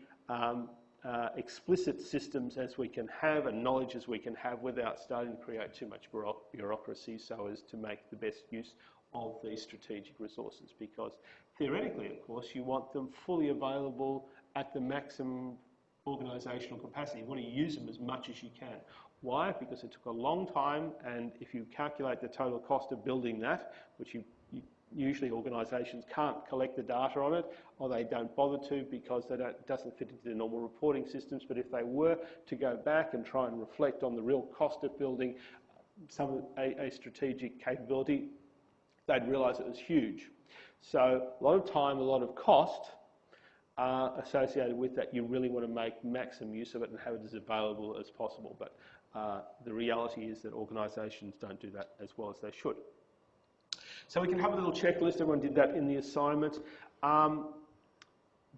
[SPEAKER 1] explicit systems as we can have and knowledge as we can have without starting to create too much bureaucracy, so as to make the best use of these strategic resources. Because theoretically, of course, you want them fully available at the maximum organisational capacity. You want to use them as much as you can. Why? Because it took a long time, and if you calculate the total cost of building that, which usually organisations can't collect the data on it, or they don't bother to because it doesn't fit into their normal reporting systems. But if they were to go back and try and reflect on the real cost of building a strategic capability, they'd realise it was huge. So a lot of time, a lot of cost associated with that. You really want to make maximum use of it and have it as available as possible. But the reality is that organisations don't do that as well as they should. So we can have a little checklist. Everyone did that in the assignment.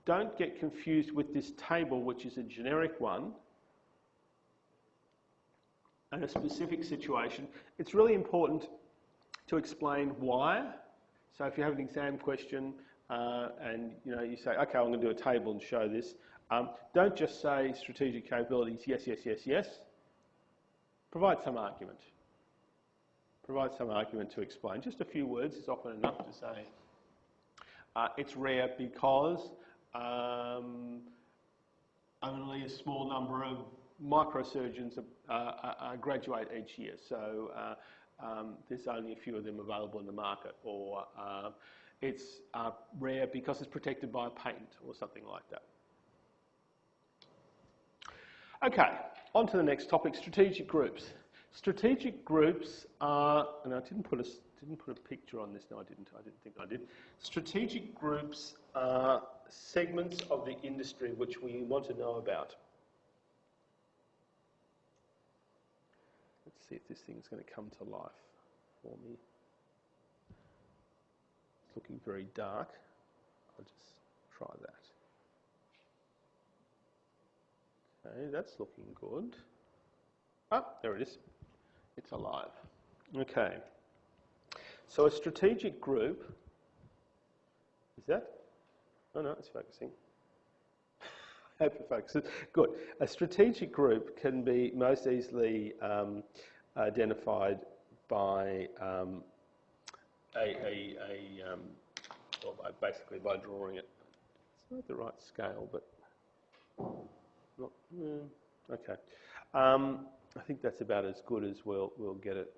[SPEAKER 1] Don't get confused with this table, which is a generic one, and a specific situation. It's really important to explain why. So if you have an exam question and you say, okay, I'm going to do a table and show this, don't just say strategic capabilities, yes, yes, yes, yes. Provide some argument. Provide some argument to explain. Just a few words is often enough to say it's rare because only a small number of microsurgeons graduate each year, so there's only a few of them available in the market, or it's rare because it's protected by a patent or something like that. Okay, on to the next topic, strategic groups. Strategic groups are, and I didn't put a picture on this. No, I didn't think I did. Strategic groups are segments of the industry which we want to know about. Let's see if this thing's going to come to life for me. It's looking very dark. I'll just try that. Okay, that's looking good. Ah, there it is. It's alive. Okay. So a strategic group, is that? Oh no, it's focusing. I hope it focuses. Good. A strategic group can be most easily identified by basically by drawing it. It's not the right scale, but not, okay. I think that's about as good as we'll get it.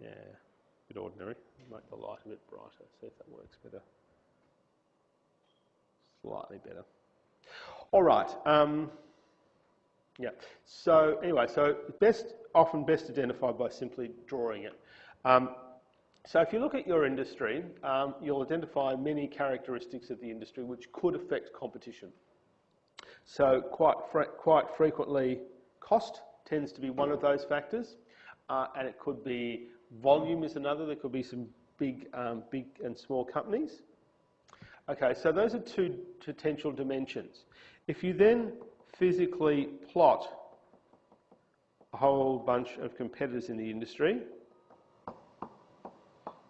[SPEAKER 1] Yeah, a bit ordinary. Make the light a bit brighter, see if that works better. Slightly better. All right. Yeah. So anyway, so often best identified by simply drawing it. So if you look at your industry, you'll identify many characteristics of the industry which could affect competition. So quite frequently, cost tends to be one of those factors, and it could be volume is another. There could be some big and small companies. Okay, so those are two potential dimensions. If you then physically plot a whole bunch of competitors in the industry,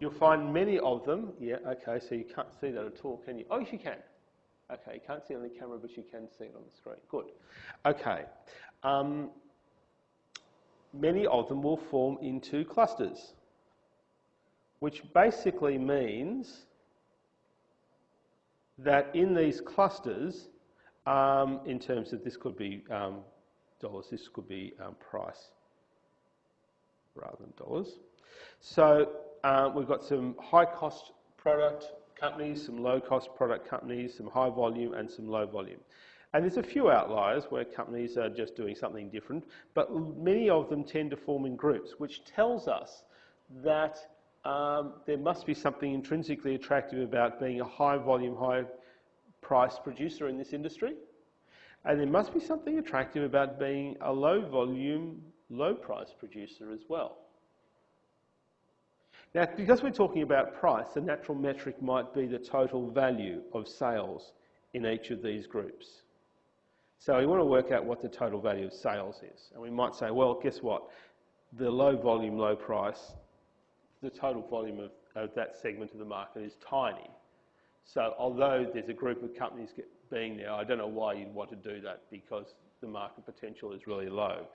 [SPEAKER 1] you'll find many of them. Yeah, okay, so you can't see that at all, can you? Oh, yes, you can. Okay, you can't see it on the camera, but you can see it on the screen. Good. Okay. Many of them will form into clusters, which basically means that in these clusters, in terms of this could be dollars, this could be price rather than dollars. So we've got some high-cost product companies, some low-cost product companies, some high volume and some low volume. And there's a few outliers where companies are just doing something different, but many of them tend to form in groups, which tells us that there must be something intrinsically attractive about being a high volume, high price producer in this industry. And there must be something attractive about being a low volume, low price producer as well. Now, because we're talking about price, the natural metric might be the total value of sales in each of these groups. So we want to work out what the total value of sales is. And we might say, well, guess what? The low volume, low price the total volume of that segment of the market is tiny. So although there's a group of companies being there, I don't know why you'd want to do that, because the market potential is really low.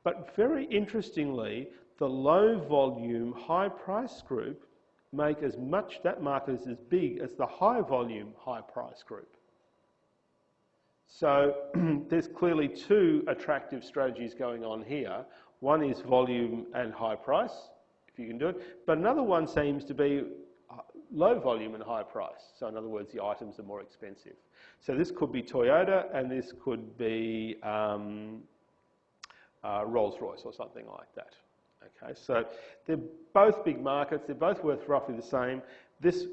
[SPEAKER 1] But very interestingly, the low volume, high price group make that market is as big as the high volume, high price group. So there's clearly two attractive strategies going on here. One is volume and high price, if you can do it. But another one seems to be low volume and high price. So in other words, the items are more expensive. So this could be Toyota, and this could be Rolls-Royce or something like that. Okay, so they're both big markets. They're both worth roughly the same. This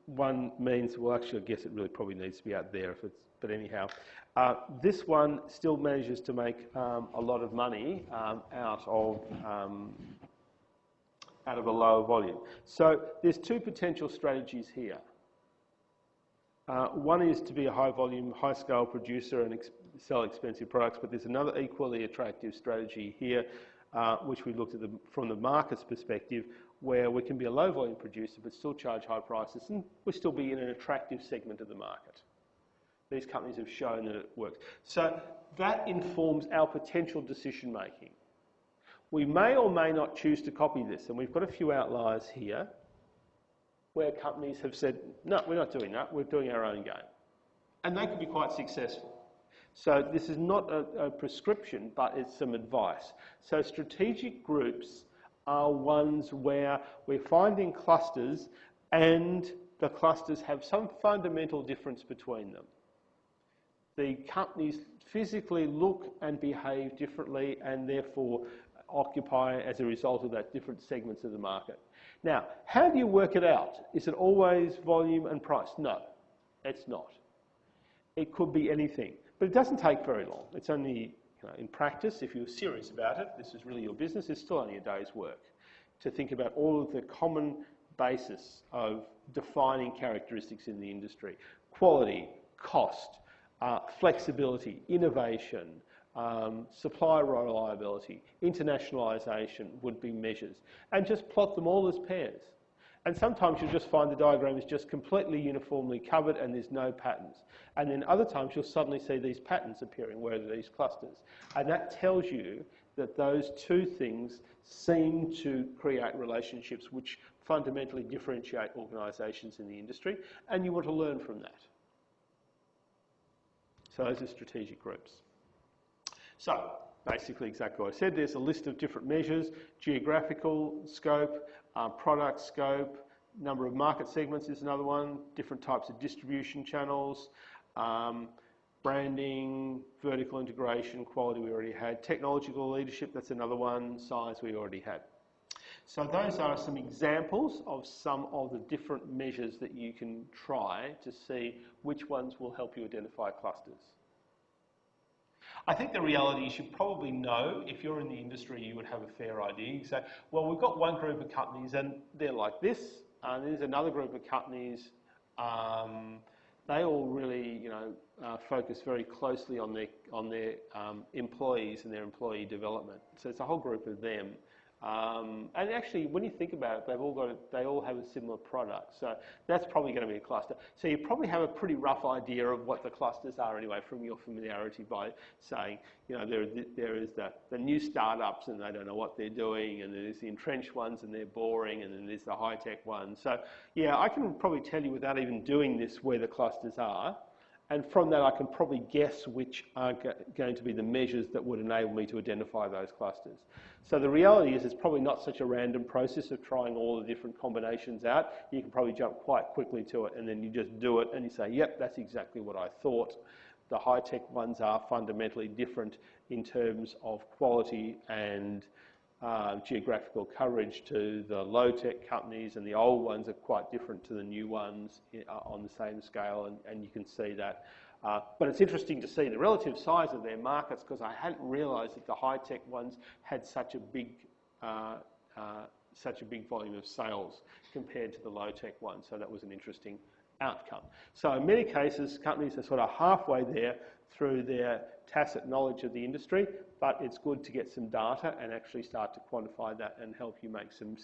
[SPEAKER 1] one means, well, actually, I guess it really probably needs to be out there. But anyhow, this one still manages to make a lot of money out of a lower volume. So there's two potential strategies here. One is to be a high volume, high scale producer and sell expensive products, but there's another equally attractive strategy here, which we looked at from the market's perspective, where we can be a low volume producer but still charge high prices, and we'll still be in an attractive segment of the market. These companies have shown that it works. So that informs our potential decision making. We may or may not choose to copy this, and we've got a few outliers here where companies have said, no, we're not doing that, we're doing our own game. And they could be quite successful. So this is not a prescription, but it's some advice. So strategic groups are ones where we're finding clusters, and the clusters have some fundamental difference between them. The companies physically look and behave differently, and therefore occupy, as a result of that, different segments of the market. Now, how do you work it out? Is it always volume and price? No, it's not. It could be anything, but it doesn't take very long. It's only, in practice, if you're serious about it, this is really your business, it's still only a day's work to think about all of the common basis of defining characteristics in the industry. Quality, cost, flexibility, innovation, supply reliability, internationalisation would be measures, and just plot them all as pairs. And sometimes you'll just find the diagram is just completely uniformly covered and there's no patterns. And then other times you'll suddenly see these patterns appearing where are these clusters. And that tells you that those two things seem to create relationships which fundamentally differentiate organisations in the industry, and you want to learn from that. So those are strategic groups. So basically exactly what I said, there's a list of different measures: geographical scope, product scope, number of market segments is another one, different types of distribution channels, branding, vertical integration, quality we already had, technological leadership, that's another one, size we already had. So those are some examples of some of the different measures that you can try to see which ones will help you identify clusters. I think the reality is you probably know, if you're in the industry, you would have a fair idea. You say, well, we've got one group of companies and they're like this, and there's another group of companies, they all really, focus very closely on their employees and their employee development. So it's a whole group of them. And actually, when you think about it, they all have a similar product. So that's probably going to be a cluster. So you probably have a pretty rough idea of what the clusters are anyway from your familiarity by saying, there is the new startups and they don't know what they're doing, and there's the entrenched ones and they're boring, and then there's the high-tech ones. So yeah, I can probably tell you without even doing this where the clusters are. And from that, I can probably guess which are going to be the measures that would enable me to identify those clusters. So the reality is it's probably not such a random process of trying all the different combinations out. You can probably jump quite quickly to it, and then you just do it and you say, yep, that's exactly what I thought. The high-tech ones are fundamentally different in terms of quality and geographical coverage to the low-tech companies, and the old ones are quite different to the new ones on the same scale, and you can see that. But it's interesting to see the relative size of their markets, because I hadn't realised that the high-tech ones had such a big volume of sales compared to the low-tech ones. So that was an interesting outcome. So in many cases, companies are sort of halfway there through their tacit knowledge of the industry, but it's good to get some data and actually start to quantify that and help you make some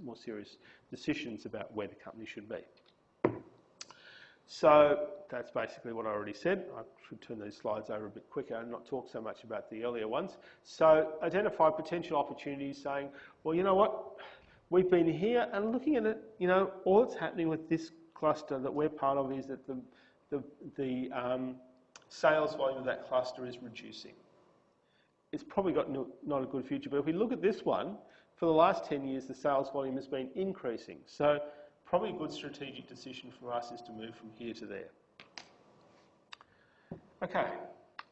[SPEAKER 1] more serious decisions about where the company should be. So that's basically what I already said. I should turn these slides over a bit quicker and not talk so much about the earlier ones. So identify potential opportunities, saying, well, you know what, we've been here and looking at it, you know, all that's happening with this cluster that we're part of is that the sales volume of that cluster is reducing. It's probably got not a good future, but if we look at this one, for the last 10 years, the sales volume has been increasing. So probably a good strategic decision for us is to move from here to there. Okay,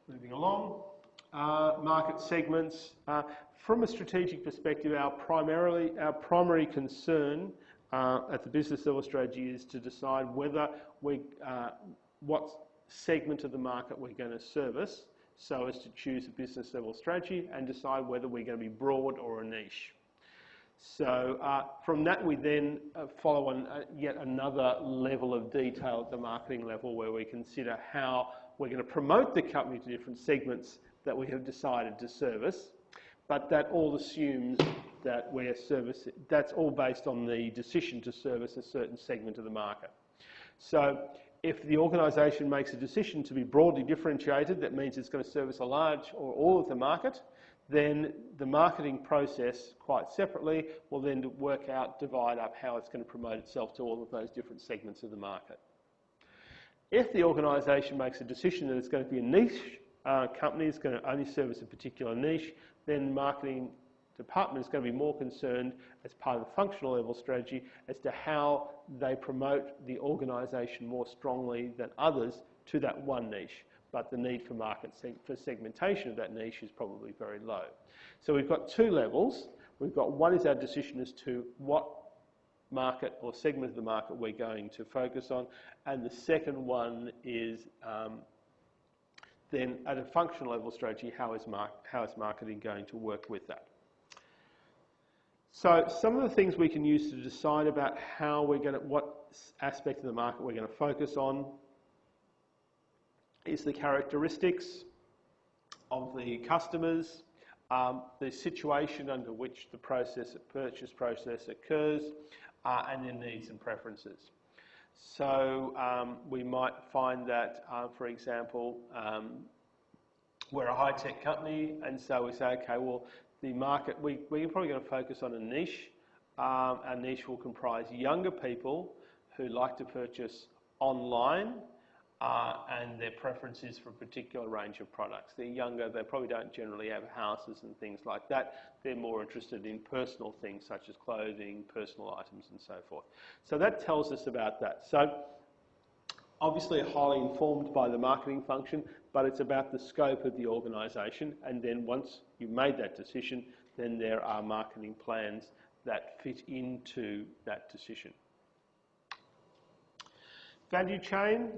[SPEAKER 1] moving along. Market segments. From a strategic perspective, our primary concern at the business level strategy is to decide whether what segment of the market we're going to service, so as to choose a business level strategy and decide whether we're going to be broad or a niche. So from that we then follow on yet another level of detail at the marketing level where we consider how we're going to promote the company to different segments that we have decided to service, but that all assumes that that's all based on the decision to service a certain segment of the market. So if the organisation makes a decision to be broadly differentiated, that means it's going to service a large or all of the market, then the marketing process, quite separately, will then divide up how it's going to promote itself to all of those different segments of the market. If the organisation makes a decision that it's going to be a niche company, it's going to only service a particular niche, then the marketing department is going to be more concerned as part of the functional level strategy as to how they promote the organisation more strongly than others to that one niche. But the need for segmentation of that niche is probably very low. So we've got two levels. We've got one is our decision as to what market or segment of the market we're going to focus on, and the second one is then at a functional level strategy, how is marketing going to work with that? So some of the things we can use to decide about what aspect of the market we're going to focus on is the characteristics of the customers, the situation under which the purchase process occurs, and their needs and preferences. So we might find that, for example, we're a high-tech company, and so we say, okay, well, the market, we're probably going to focus on a niche. Our niche will comprise younger people who like to purchase online, and their preference is for a particular range of products. They're younger, they probably don't generally have houses and things like that. They're more interested in personal things such as clothing, personal items and so forth. So that tells us about that. So obviously highly informed by the marketing function, but it's about the scope of the organisation, and then once you've made that decision, then there are marketing plans that fit into that decision. Value chain,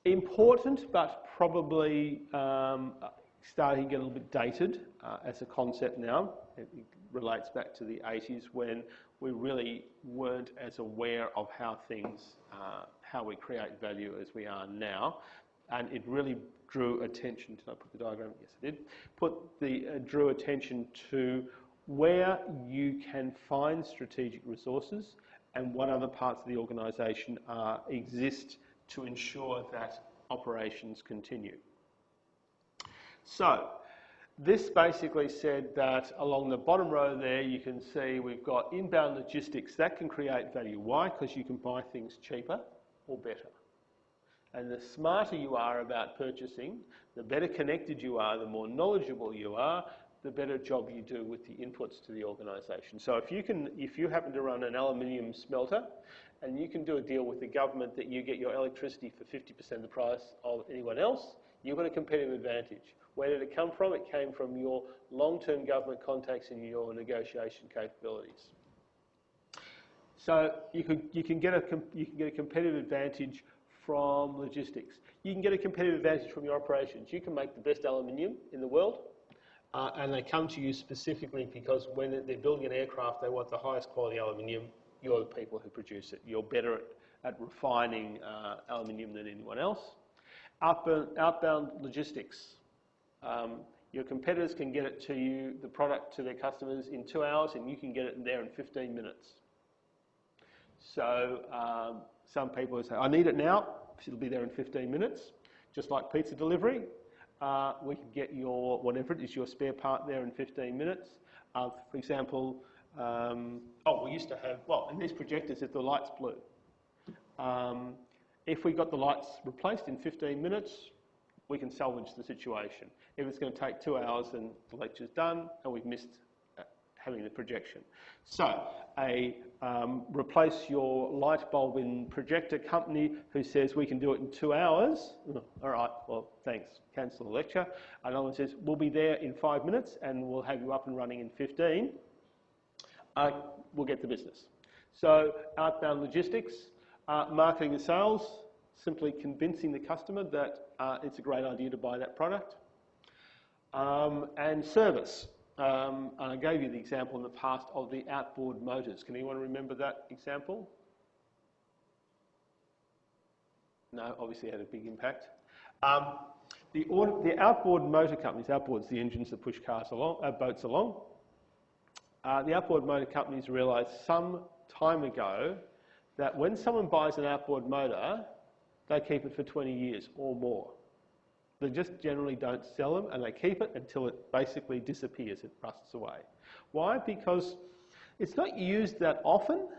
[SPEAKER 1] important, but probably starting to get a little bit dated as a concept now. It relates back to the 80s when we really weren't as aware of how we create value as we are now, and it really drew attention. Did I put the diagram? Yes, I did. Drew attention to where you can find strategic resources and what other parts of the organisation exist to ensure that operations continue. So this basically said that along the bottom row there you can see we've got inbound logistics. That can create value. Why? Because you can buy things cheaper or better. And the smarter you are about purchasing, the better connected you are, the more knowledgeable you are, the better job you do with the inputs to the organisation. So if you happen to run an aluminium smelter and you can do a deal with the government that you get your electricity for 50% of the price of anyone else, you've got a competitive advantage. Where did it come from? It came from your long-term government contacts and your negotiation capabilities. So you can get a competitive advantage from logistics. You can get a competitive advantage from your operations. You can make the best aluminium in the world, and they come to you specifically because when they're building an aircraft, they want the highest quality aluminium you're the people who produce it. You're better at refining aluminium than anyone else. Outbound logistics. Your competitors can get it to you, the product to their customers in 2 hours, and you can get it there in 15 minutes. So some people will say, I need it now, it'll be there in 15 minutes, just like pizza delivery. We can get your, whatever it is, your spare part there in 15 minutes. For example, we used to have, in these projectors, if the light's blue, if we got the lights replaced in 15 minutes, we can salvage the situation. If it's going to take 2 hours, then the lecture's done and we've missed having the projection. So, replace your light bulb in projector company who says we can do it in 2 hours. All right, well, thanks, cancel the lecture. Another one says we'll be there in 5 minutes and we'll have you up and running in 15. We'll get the business. So, outbound logistics, marketing and sales, simply convincing the customer that it's a great idea to buy that product. And service. And I gave you the example in the past of the outboard motors. Can anyone remember that example? No, obviously it had a big impact. The outboard motor companies, outboard's the engines that push cars along, boats along. The outboard motor companies realised some time ago that when someone buys an outboard motor, they keep it for 20 years or more. They just generally don't sell them and they keep it until it basically disappears, it rusts away. Why? Because it's not used that often.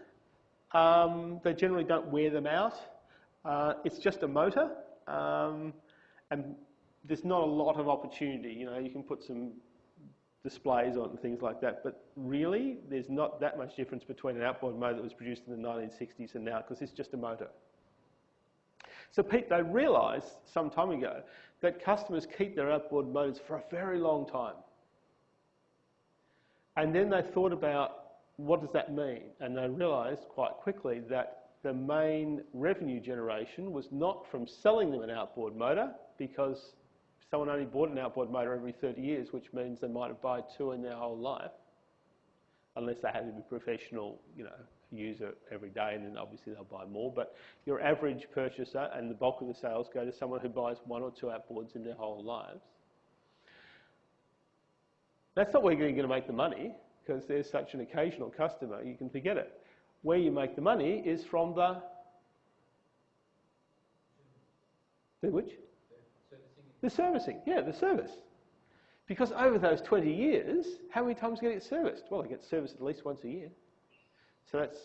[SPEAKER 1] They generally don't wear them out. It's just a motor and there's not a lot of opportunity. You know, you can put some displays on and things like that, but really there's not that much difference between an outboard motor that was produced in the 1960s and now, because it's just a motor. So they realised some time ago that customers keep their outboard motors for a very long time. And then they thought about what does that mean? And they realised quite quickly that the main revenue generation was not from selling them an outboard motor, because someone only bought an outboard motor every 30 years, which means they might have bought 2 in their whole life, unless they had to be professional, user every day, and then obviously they'll buy more. But your average purchaser and the bulk of the sales go to someone who buys 1 or 2 outboards in their whole lives. That's not where you're going to make the money, because there's such an occasional customer, you can forget it. Where you make the money is from the which? The servicing, yeah, the service. Because over those 20 years, how many times do you get it serviced? Well, they get serviced at least once a year. So that's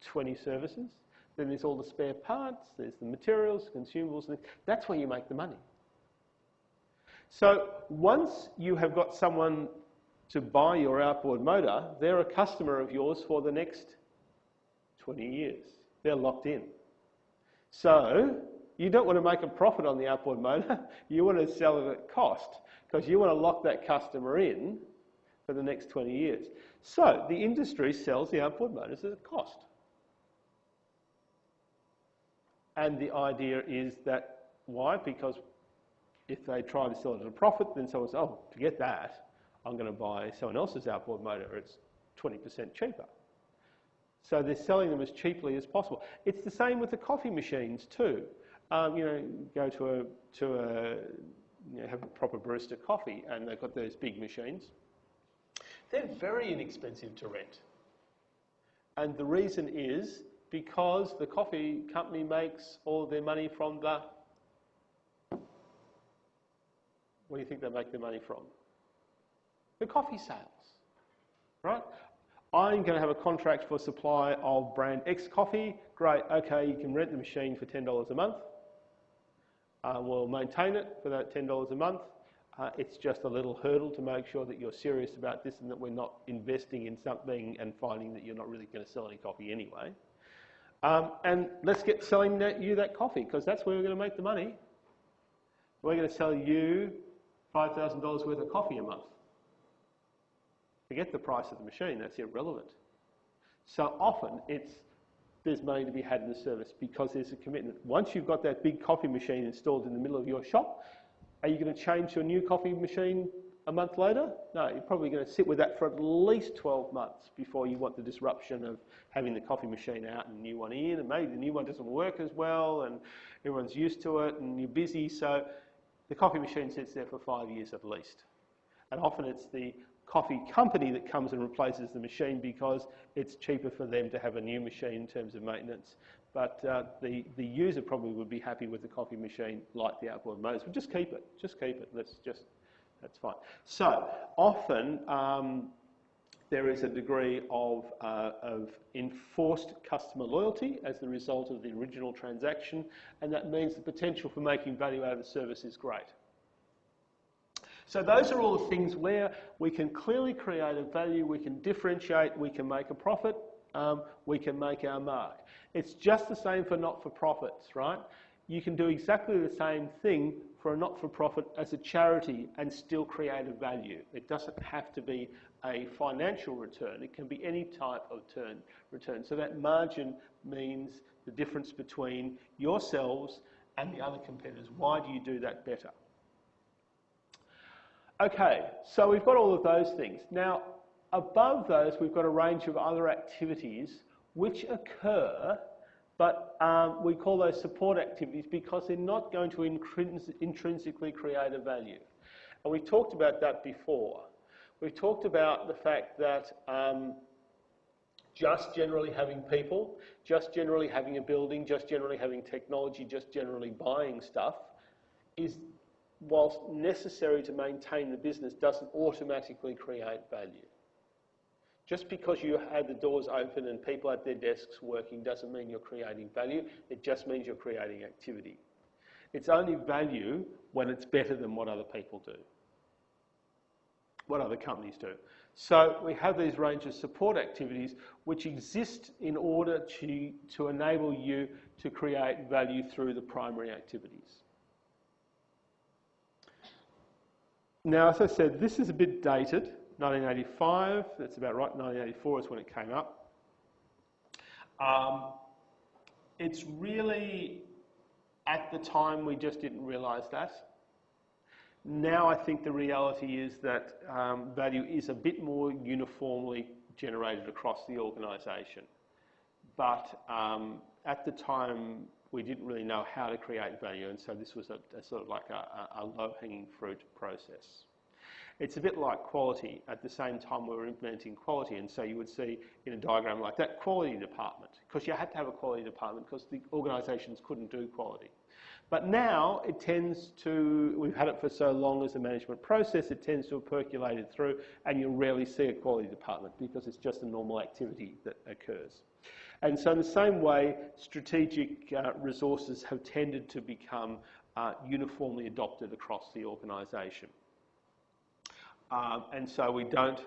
[SPEAKER 1] 20 services. Then there's all the spare parts, there's the materials, consumables, and that's where you make the money. So once you have got someone to buy your outboard motor, they're a customer of yours for the next 20 years. They're locked in. So you don't want to make a profit on the outboard motor, you want to sell it at cost, because you want to lock that customer in for the next 20 years. So the industry sells the outboard motors at a cost. And the idea is that, why? Because if they try to sell it at a profit, then someone says, oh, forget that, I'm going to buy someone else's outboard motor, it's 20% cheaper. So they're selling them as cheaply as possible. It's the same with the coffee machines too. Go have a proper barista coffee, and they've got those big machines. They're very inexpensive to rent. And the reason is because the coffee company makes all their money from the... What do you think they make their money from? The coffee sales, right? I'm going to have a contract for supply of brand X coffee. Great, okay, you can rent the machine for $10 a month. We'll maintain it for that $10 a month. It's just a little hurdle to make sure that you're serious about this and that we're not investing in something and finding that you're not really going to sell any coffee anyway. And let's get selling you that coffee, because that's where we're going to make the money. We're going to sell you $5,000 worth of coffee a month. Forget the price of the machine, that's irrelevant. So often there's money to be had in the service because there's a commitment. Once you've got that big coffee machine installed in the middle of your shop, are you going to change to a new coffee machine a month later? No, you're probably going to sit with that for at least 12 months before you want the disruption of having the coffee machine out and a new one in, and maybe the new one doesn't work as well and everyone's used to it and you're busy. So the coffee machine sits there for 5 years at least. And often it's the coffee company that comes and replaces the machine because it's cheaper for them to have a new machine in terms of maintenance. But the user probably would be happy with the coffee machine like the outboard motors. But just keep it. That's fine. So often there is a degree of enforced customer loyalty as the result of the original transaction, and that means the potential for making value out of the service is great. So those are all the things where we can clearly create a value, we can differentiate, we can make a profit, we can make our mark. It's just the same for not-for-profits, right? You can do exactly the same thing for a not-for-profit as a charity and still create a value. It doesn't have to be a financial return. It can be any type of return. So that margin means the difference between yourselves and the other competitors. Why do you do that better? Okay, so we've got all of those things. Now, above those, we've got a range of other activities which occur, but we call those support activities because they're not going to intrinsically create a value. And we talked about that before. We've talked about the fact that just generally having people, just generally having a building, just generally having technology, just generally buying stuff is, whilst necessary to maintain the business, doesn't automatically create value. Just because you had the doors open and people at their desks working doesn't mean you're creating value. It just means you're creating activity. It's only value when it's better than what other people do, what other companies do. So we have these range of support activities which exist in order to enable you to create value through the primary activities. Now, as I said, this is a bit dated. 1985, that's about right, 1984 is when it came up. It's really, at the time, we just didn't realise that. Now I think the reality is that value is a bit more uniformly generated across the organisation. But at the time, we didn't really know how to create value, and so this was a sort of like a low-hanging fruit process. It's a bit like quality. At the same time, we were implementing quality, and so you would see in a diagram like that, quality department, because you had to have a quality department because the organisations couldn't do quality. But now it tends to, we've had it for so long as a management process, it tends to have percolated through, and you'll rarely see a quality department because it's just a normal activity that occurs. And so in the same way, strategic resources have tended to become uniformly adopted across the organisation. And so we don't,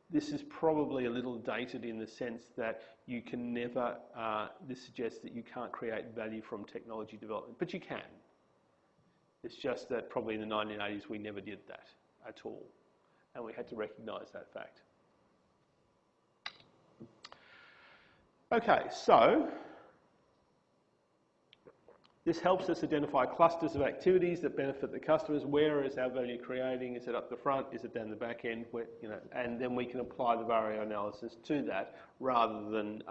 [SPEAKER 1] this is probably a little dated in the sense that you can never, this suggests that you can't create value from technology development, but you can. It's just that probably in the 1980s we never did that at all, and we had to recognise that fact. Okay, so this helps us identify clusters of activities that benefit the customers. Where is our value creating? Is it up the front? Is it down the back end? Where, you know, and then we can apply the Vario analysis to that rather than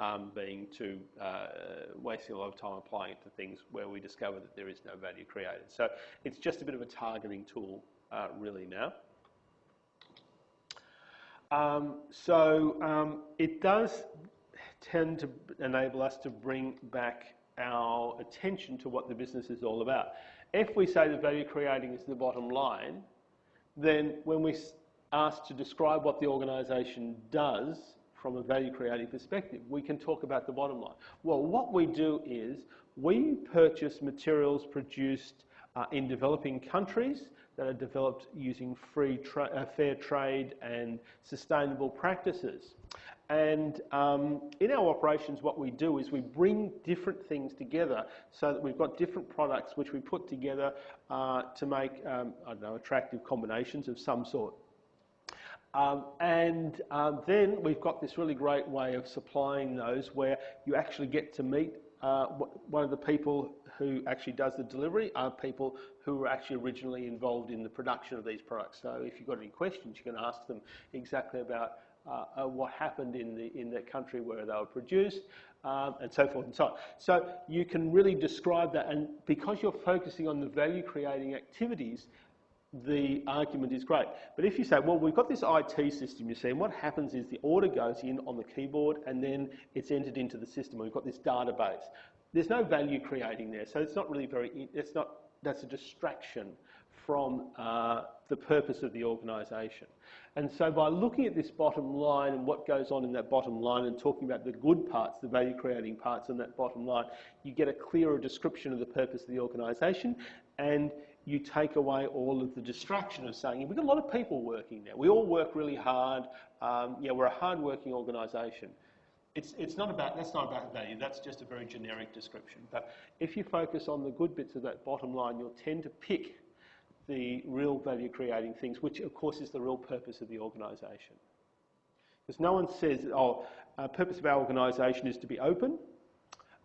[SPEAKER 1] wasting a lot of time applying it to things where we discover that there is no value created. So it's just a bit of a targeting tool really now. It does tend to enable us to bring back our attention to what the business is all about. If we say that value creating is the bottom line, then when we asked to describe what the organisation does from a value creating perspective, we can talk about the bottom line. Well, what we do is we purchase materials produced in developing countries that are developed using fair trade and sustainable practices. And in our operations, what we do is we bring different things together so that we've got different products which we put together to make, attractive combinations of some sort. Then we've got this really great way of supplying those where you actually get to meet one of the people who actually does the delivery are people who were actually originally involved in the production of these products. So if you've got any questions, you can ask them exactly about what happened in the country where they were produced, and so forth and so on. So you can really describe that, and because you're focusing on the value creating activities, the argument is great. But if you say, well, we've got this IT system, you see, and what happens is the order goes in on the keyboard and then it's entered into the system. We've got this database. There's no value creating there, so it's not really that's a distraction from the purpose of the organisation. And so by looking at this bottom line and what goes on in that bottom line and talking about the good parts, the value creating parts in that bottom line, you get a clearer description of the purpose of the organisation, and you take away all of the distraction of saying, we've got a lot of people working there. We all work really hard. We're a hard-working organisation. That's not about value. That's just a very generic description. But if you focus on the good bits of that bottom line, you'll tend to pick the real value-creating things, which, of course, is the real purpose of the organisation. Because no one says, purpose of our organisation is to be open.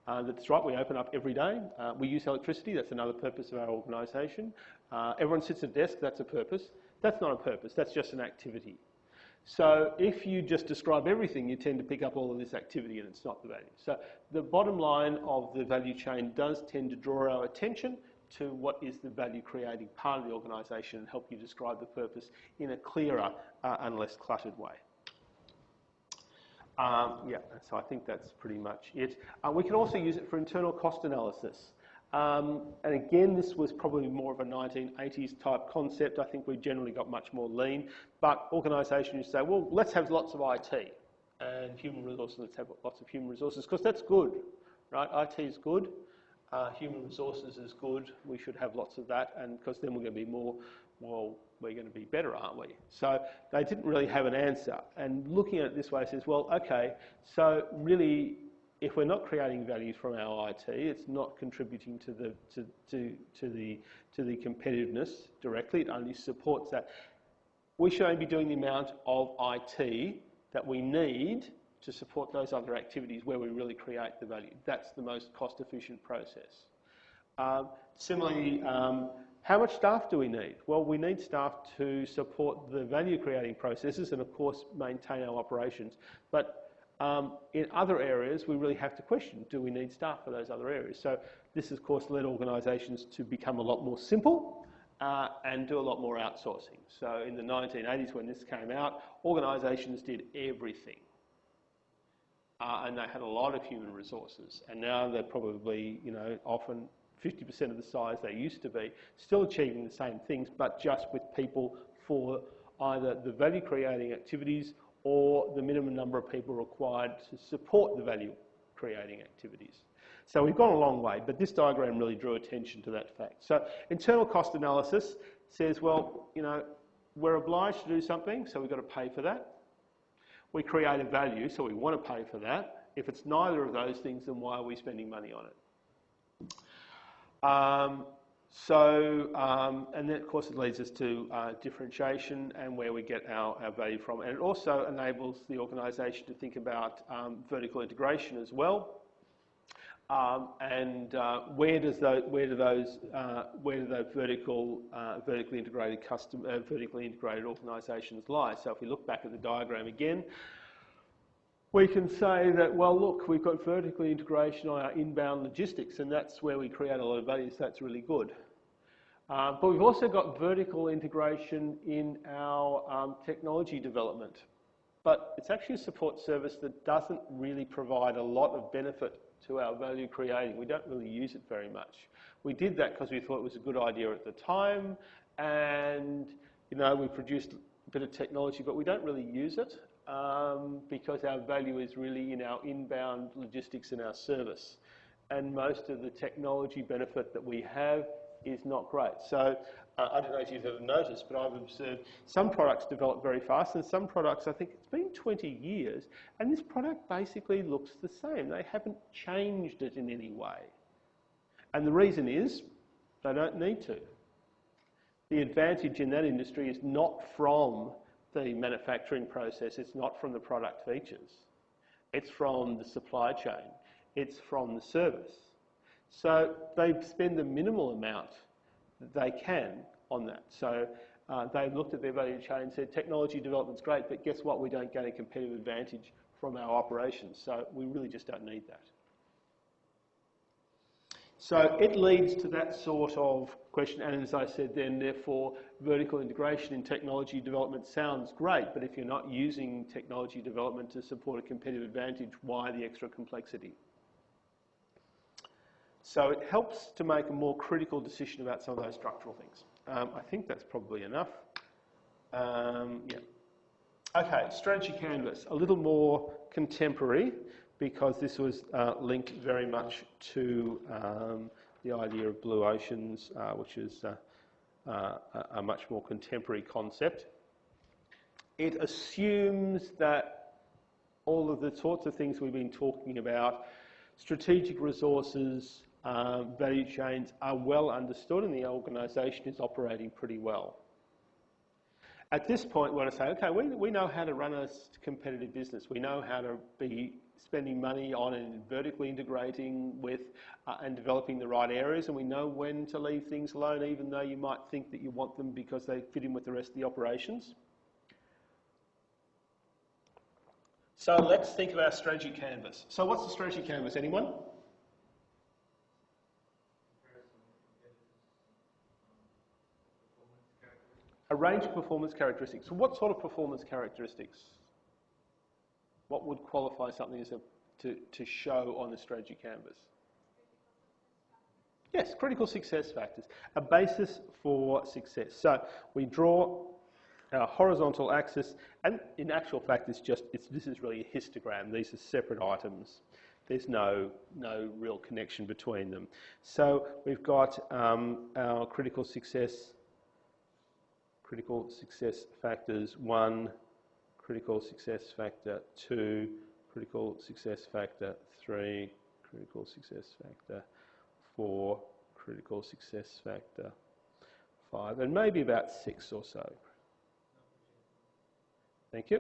[SPEAKER 1] That's right, we open up every day. We use electricity, that's another purpose of our organisation. Everyone sits at a desk, that's a purpose. That's not a purpose, that's just an activity. So if you just describe everything, you tend to pick up all of this activity and it's not the value. So the bottom line of the value chain does tend to draw our attention to what is the value creating part of the organisation and help you describe the purpose in a clearer and less cluttered way. So I think that's pretty much it. We can also use it for internal cost analysis. And again, this was probably more of a 1980s type concept. I think we generally got much more lean. But organisations say, well, let's have lots of IT and human resources. Let's have lots of human resources because that's good, right? IT is good. Human resources is good. We should have lots of that, and because then we're going to be more, well, we're going to be better, aren't we? So they didn't really have an answer. And looking at it this way says, well, okay, so really, if we're not creating value from our IT, it's not contributing to the competitiveness directly. It only supports that. We should only be doing the amount of IT that we need to support those other activities where we really create the value. That's the most cost-efficient process. Similarly, how much staff do we need? Well, we need staff to support the value-creating processes and, of course, maintain our operations. But in other areas, we really have to question, do we need staff for those other areas? So this, of course, led organisations to become a lot more simple and do a lot more outsourcing. So in the 1980s, when this came out, organisations did everything. And they had a lot of human resources. And now they're probably, often 50% of the size they used to be, still achieving the same things, but just with people for either the value-creating activities or the minimum number of people required to support the value-creating activities. So we've gone a long way, but this diagram really drew attention to that fact. So internal cost analysis says, well, we're obliged to do something, so we've got to pay for that. We create a value, so we want to pay for that. If it's neither of those things, then why are we spending money on it? And then, of course, it leads us to differentiation and where we get our value from. And it also enables the organisation to think about vertical integration as well. Where do those vertically integrated organisations lie? So if we look back at the diagram again, we can say that, well, look, we've got vertical integration on our inbound logistics, and that's where we create a lot of value, so that's really good. But we've also got vertical integration in our technology development. But it's actually a support service that doesn't really provide a lot of benefit to our value creating. We don't really use it very much. We did that because we thought it was a good idea at the time, and we produced a bit of technology, but we don't really use it because our value is really in our inbound logistics and our service. And most of the technology benefit that we have is not great. So I don't know if you've ever noticed, but I've observed some products develop very fast, and some products, I think it's been 20 years, and this product basically looks the same. They haven't changed it in any way. And the reason is they don't need to. The advantage in that industry is not from the manufacturing process, it's not from the product features. It's from the supply chain. It's from the service. So they spend the minimal amount that they can on that. So they looked at their value chain and said, technology development's great, but guess what? We don't gain a competitive advantage from our operations. So we really just don't need that. So it leads to that sort of question, and as I said then, therefore, vertical integration in technology development sounds great, but if you're not using technology development to support a competitive advantage, why the extra complexity? So it helps to make a more critical decision about some of those structural things. I think that's probably enough. Yeah. Okay, strategy canvas, a little more contemporary, because this was linked very much to the idea of blue oceans, which is a much more contemporary concept. It assumes that all of the sorts of things we've been talking about, strategic resources, value chains, are well understood and the organisation is operating pretty well. At this point, we want to say, okay, we know how to run a competitive business. We know how to be spending money on and vertically integrating with and developing the right areas, and we know when to leave things alone, even though you might think that you want them because they fit in with the rest of the operations. So let's think of our strategy canvas. So what's the strategy canvas, anyone? A range of performance characteristics. So what sort of performance characteristics? What would qualify something as to show on the strategy canvas? Yes, critical success factors, a basis for success. So we draw our horizontal axis, and in actual fact, this is really a histogram. These are separate items. There's no real connection between them. So we've got our critical success factors 1, critical success factor 2, critical success factor 3, critical success factor 4, critical success factor 5, and maybe about 6 or so. Thank you.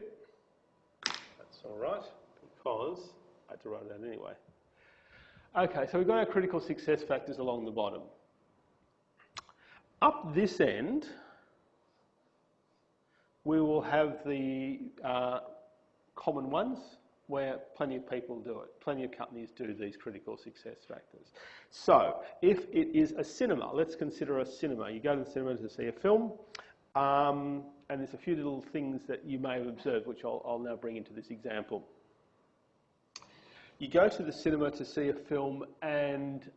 [SPEAKER 1] That's all right, because I had to write that anyway. Okay, so we've got our critical success factors along the bottom. Up this end, we will have the common ones where plenty of people do it. Plenty of companies do these critical success factors. So if it is a cinema, let's consider a cinema. You go to the cinema to see a film, and there's a few little things that you may have observed, which I'll now bring into this example. You go to the cinema to see a film and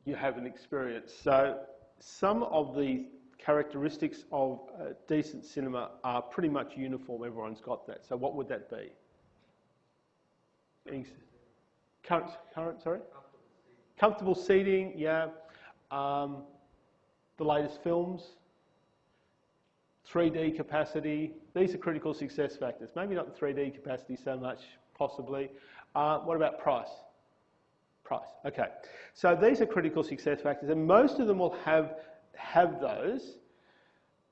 [SPEAKER 1] you have an experience. So some of the characteristics of a decent cinema are pretty much uniform. Everyone's got that. So what would that be? Current, sorry? Comfortable seating, yeah. The latest films, 3D capacity. These are critical success factors. Maybe not the 3D capacity so much, possibly. What about price? Price, okay. So these are critical success factors, and most of them will have those.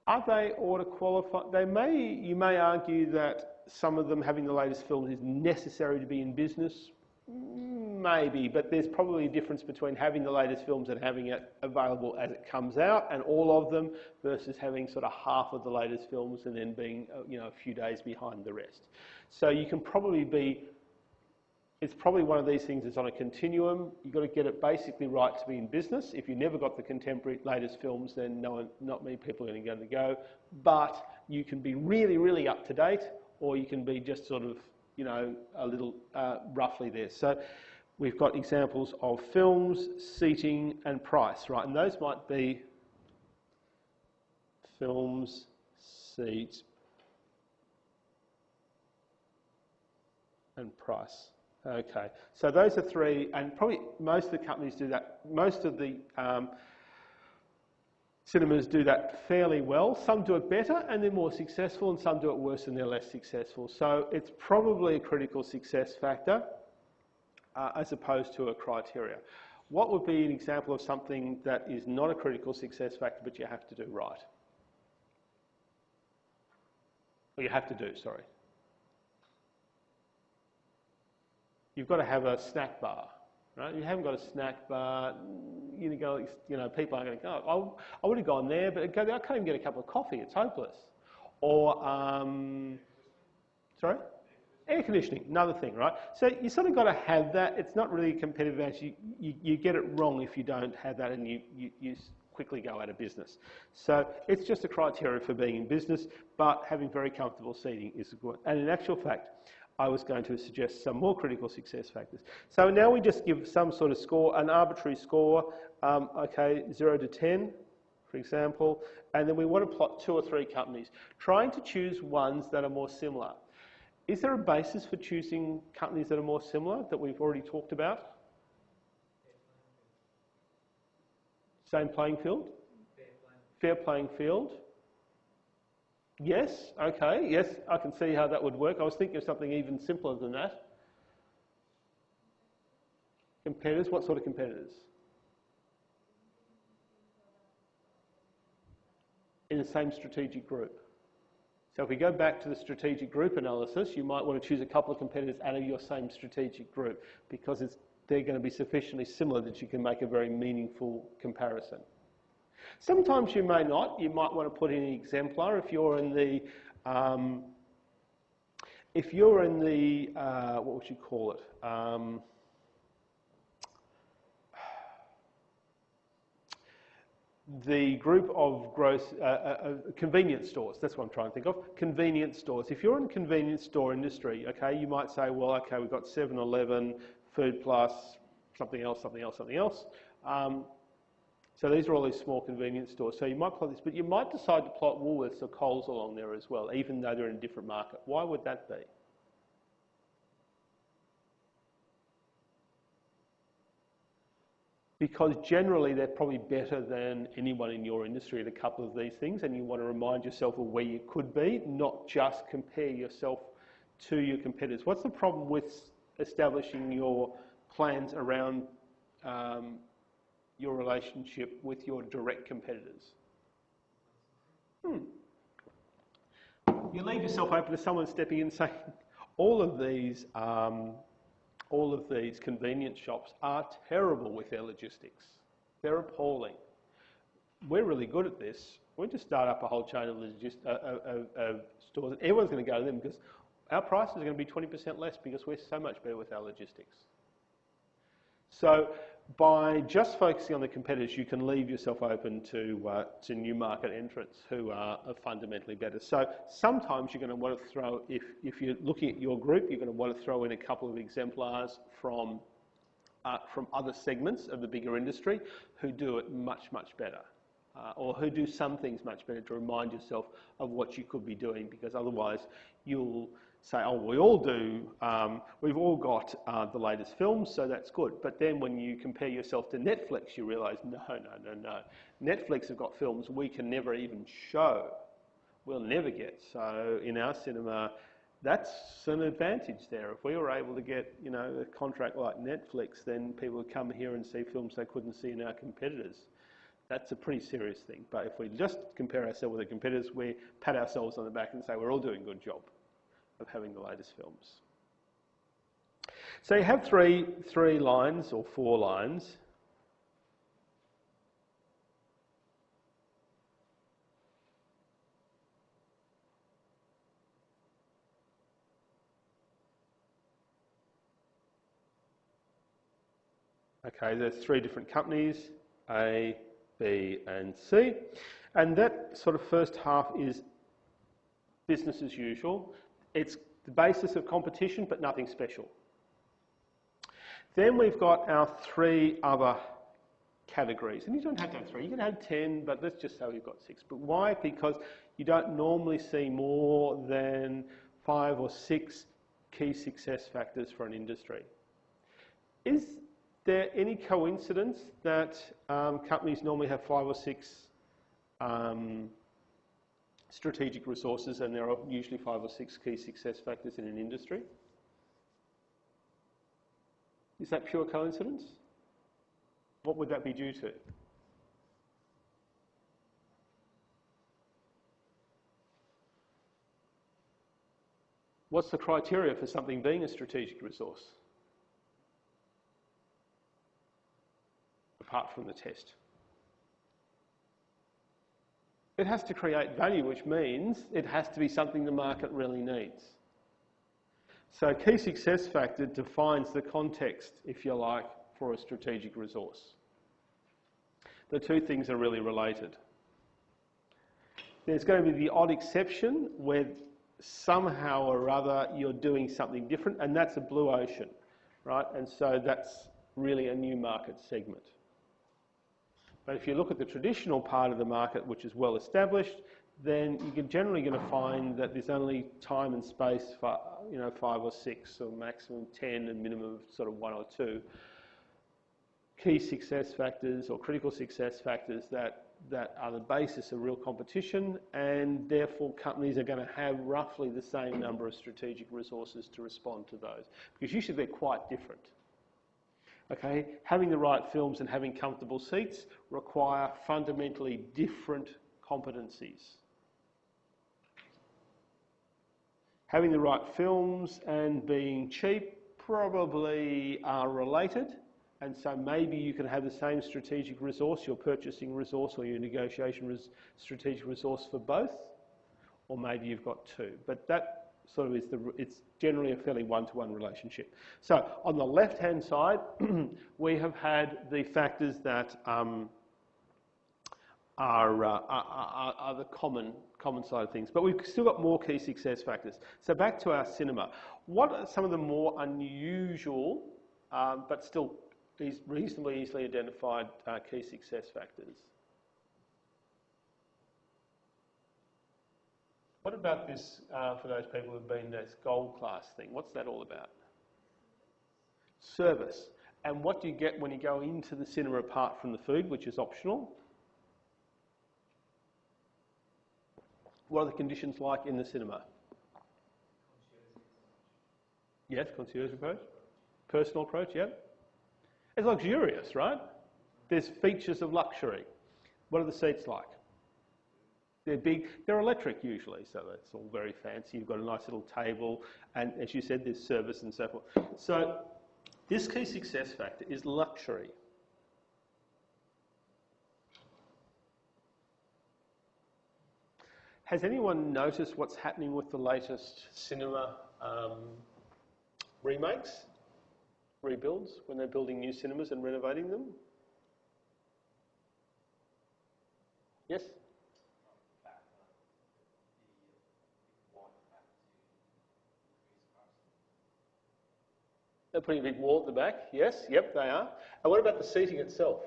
[SPEAKER 1] Are they order qualified? You may argue that some of them having the latest films is necessary to be in business. Maybe, but there's probably a difference between having the latest films and having it available as it comes out, and all of them, versus having sort of half of the latest films and then being a few days behind the rest. So you can probably be. It's probably one of these things that's on a continuum. You've got to get it basically right to be in business. If you never got the contemporary latest films, then not many people are going to go. But you can be really, really up to date, or you can be just sort of, a little roughly there. So we've got examples of films, seating, and price, right? And those might be films, seat, and price. Okay, so those are three, and probably most of the companies do that. Most of the cinemas do that fairly well. Some do it better and they're more successful, and some do it worse and they're less successful. So it's probably a critical success factor as opposed to a criteria. What would be an example of something that is not a critical success factor but you have to do right? Or you have to do, sorry. You've got to have a snack bar. right? You haven't got a snack bar. People aren't going to go, oh, I would have gone there, but I can't even get a cup of coffee. It's hopeless. Or, sorry? Air conditioning, another thing, right? So you sort of got to have that. It's not really a competitive advantage. You get it wrong if you don't have that, and you quickly go out of business. So it's just a criteria for being in business, but having very comfortable seating is good. And in actual fact, I was going to suggest some more critical success factors. So now we just give some sort of score, an arbitrary score, 0 to 10, for example, and then we want to plot 2 or 3 companies, trying to choose ones that are more similar. Is there a basis for choosing companies that are more similar that we've already talked about? Same playing field? Fair playing field. Yes, okay, yes, I can see how that would work. I was thinking of something even simpler than that. Competitors, what sort of competitors? In the same strategic group. So if we go back to the strategic group analysis, you might want to choose a couple of competitors out of your same strategic group because they're going to be sufficiently similar that you can make a very meaningful comparison. Sometimes you may not. You might want to put in an exemplar if you're in the what would you call it? The group of convenience stores, that's what I'm trying to think of, convenience stores. If you're in the convenience store industry, okay, you might say, well, okay, we've got 7-Eleven, Food Plus, something else. So these are all these small convenience stores. So you might plot this, but you might decide to plot Woolworths or Coles along there as well, even though they're in a different market. Why would that be? Because generally they're probably better than anyone in your industry at a couple of these things, and you want to remind yourself of where you could be, not just compare yourself to your competitors. What's the problem with establishing your plans around your relationship with your direct competitors? You leave yourself open to someone stepping in and saying, all of these convenience shops are terrible with their logistics. They're appalling. We're really good at this. We just start up a whole chain of stores. Everyone's going to go to them because our prices are going to be 20% less because we're so much better with our logistics. So by just focusing on the competitors, you can leave yourself open to new market entrants who are fundamentally better. So sometimes you're going to want to throw, if you're looking at your group, you're going to want to throw in a couple of exemplars from other segments of the bigger industry who do it much, much better. Or who do some things much better to remind yourself of what you could be doing, because otherwise you'll say, oh, we all do, we've all got the latest films, so that's good. But then when you compare yourself to Netflix, you realise, no. Netflix have got films we can never even show. We'll never get. So in our cinema, that's an advantage there. If we were able to get, a contract like Netflix, then people would come here and see films they couldn't see in our competitors. That's a pretty serious thing. But if we just compare ourselves with the competitors, we pat ourselves on the back and say we're all doing a good job of having the latest films. So you have three lines or 4 lines. Okay, there's 3 different companies, A, B and C, and that sort of first half is business as usual. It's the basis of competition, but nothing special. Then we've got our 3 other categories, and you don't have to have 3, you can have 10, but let's just say we've got 6. But why? Because you don't normally see more than 5 or 6 key success factors for an industry. Is there any coincidence that companies normally have 5 or 6 strategic resources, and there are usually 5 or 6 key success factors in an industry? Is that pure coincidence? What would that be due to? What's the criteria for something being a strategic resource? apart from the test. It has to create value, which means it has to be something the market really needs. So key success factor defines the context, if you like, for a strategic resource. The two things are really related. There's going to be the odd exception where somehow or other you're doing something different, and that's a blue ocean, right? And so that's really a new market segment. But if you look at the traditional part of the market, which is well established, then you're generally going to find that there's only time and space for 5 or 6 or maximum 10 and minimum of sort of 1 or 2 key success factors or critical success factors that are the basis of real competition, and therefore companies are going to have roughly the same number of strategic resources to respond to those, because usually they're quite different. Okay, having the right films and having comfortable seats require fundamentally different competencies. Having the right films and being cheap probably are related, and so maybe you can have the same strategic resource, your purchasing resource or your negotiation strategic resource for both, or maybe you've got two. But that sort of is it's generally a fairly one-to-one relationship. So on the left-hand side, we have had the factors that are the common side of things, but we've still got more key success factors. So back to our cinema. What are some of the more unusual, but still reasonably easily identified key success factors? What about this, for those people who've been this gold class thing? What's that all about? Service. And what do you get when you go into the cinema apart from the food, which is optional? What are the conditions like in the cinema? Yes, concierge approach. Personal approach, yep. It's luxurious, right? There's features of luxury. What are the seats like? They're big. They're electric usually, so it's all very fancy. You've got a nice little table, and as you said, there's service and so forth. So this key success factor is luxury. Has anyone noticed what's happening with the latest cinema remakes, rebuilds, when they're building new cinemas and renovating them? Yes? They're putting a big wall at the back, yes, yep, they are. And what about the seating itself?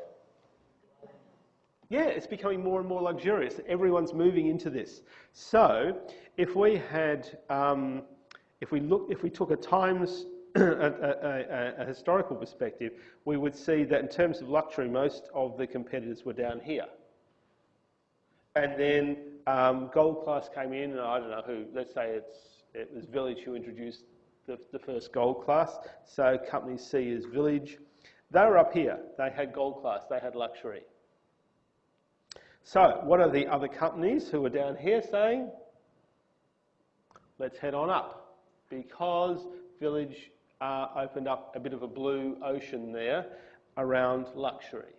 [SPEAKER 1] Yeah, it's becoming more and more luxurious. Everyone's moving into this. So, if we had, if we took a times, a historical perspective, we would see that in terms of luxury, most of the competitors were down here. And then gold class came in, and I don't know who. Let's say it was Village who introduced the first gold class. So company C is Village. They were up here. They had gold class. They had luxury. So what are the other companies who are down here saying, let's head on up? Because Village opened up a bit of a blue ocean there around luxury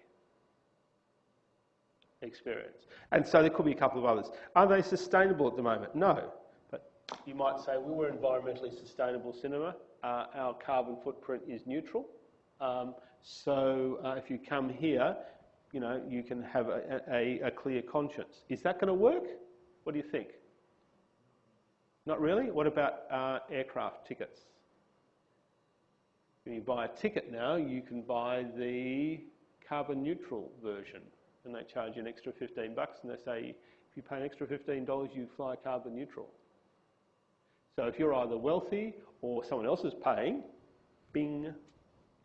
[SPEAKER 1] experience. And so there could be a couple of others. Are they sustainable at the moment? No. But you might say, well, we're environmentally sustainable cinema. Our carbon footprint is neutral. So if you come here, you know, you can have a clear conscience. Is that going to work? What do you think? Not really? What about aircraft tickets? When you buy a ticket now, you can buy the carbon neutral version, and they charge you an extra $15, and they say if you pay an extra $15, you fly carbon neutral. So if you're either wealthy or someone else is paying, bing,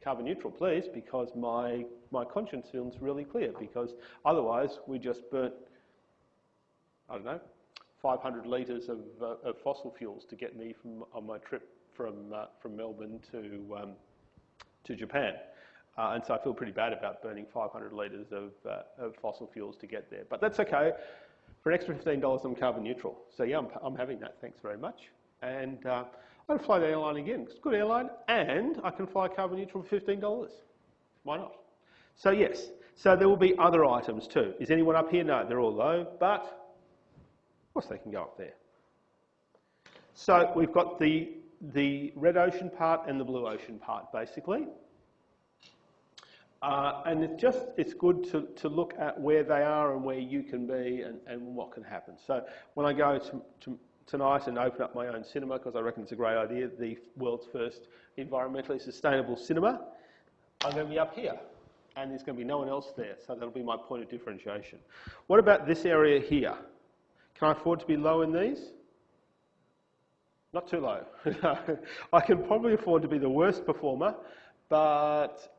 [SPEAKER 1] carbon neutral, please, because my conscience feels really clear, because otherwise we just burnt, I don't know, 500 litres of fossil fuels to get me on my trip from Melbourne to Japan. And so I feel pretty bad about burning 500 litres of fossil fuels to get there. But that's okay. For an extra $15, I'm carbon neutral. So yeah, I'm having that. Thanks very much. And I'm going to fly the airline again. It's a good airline, and I can fly carbon neutral for $15. Why not? So yes, So there will be other items too. Is anyone up here? No, they're all low, but of course they can go up there. So we've got the red ocean part and the blue ocean part, basically. And it's good to look at where they are and where you can be and what can happen. So when I go tonight and open up my own cinema, because I reckon it's a great idea, the world's first environmentally sustainable cinema, I'm going to be up here. And there's going to be no one else there, so that'll be my point of differentiation. What about this area here? Can I afford to be low in these? Not too low. I can probably afford to be the worst performer, but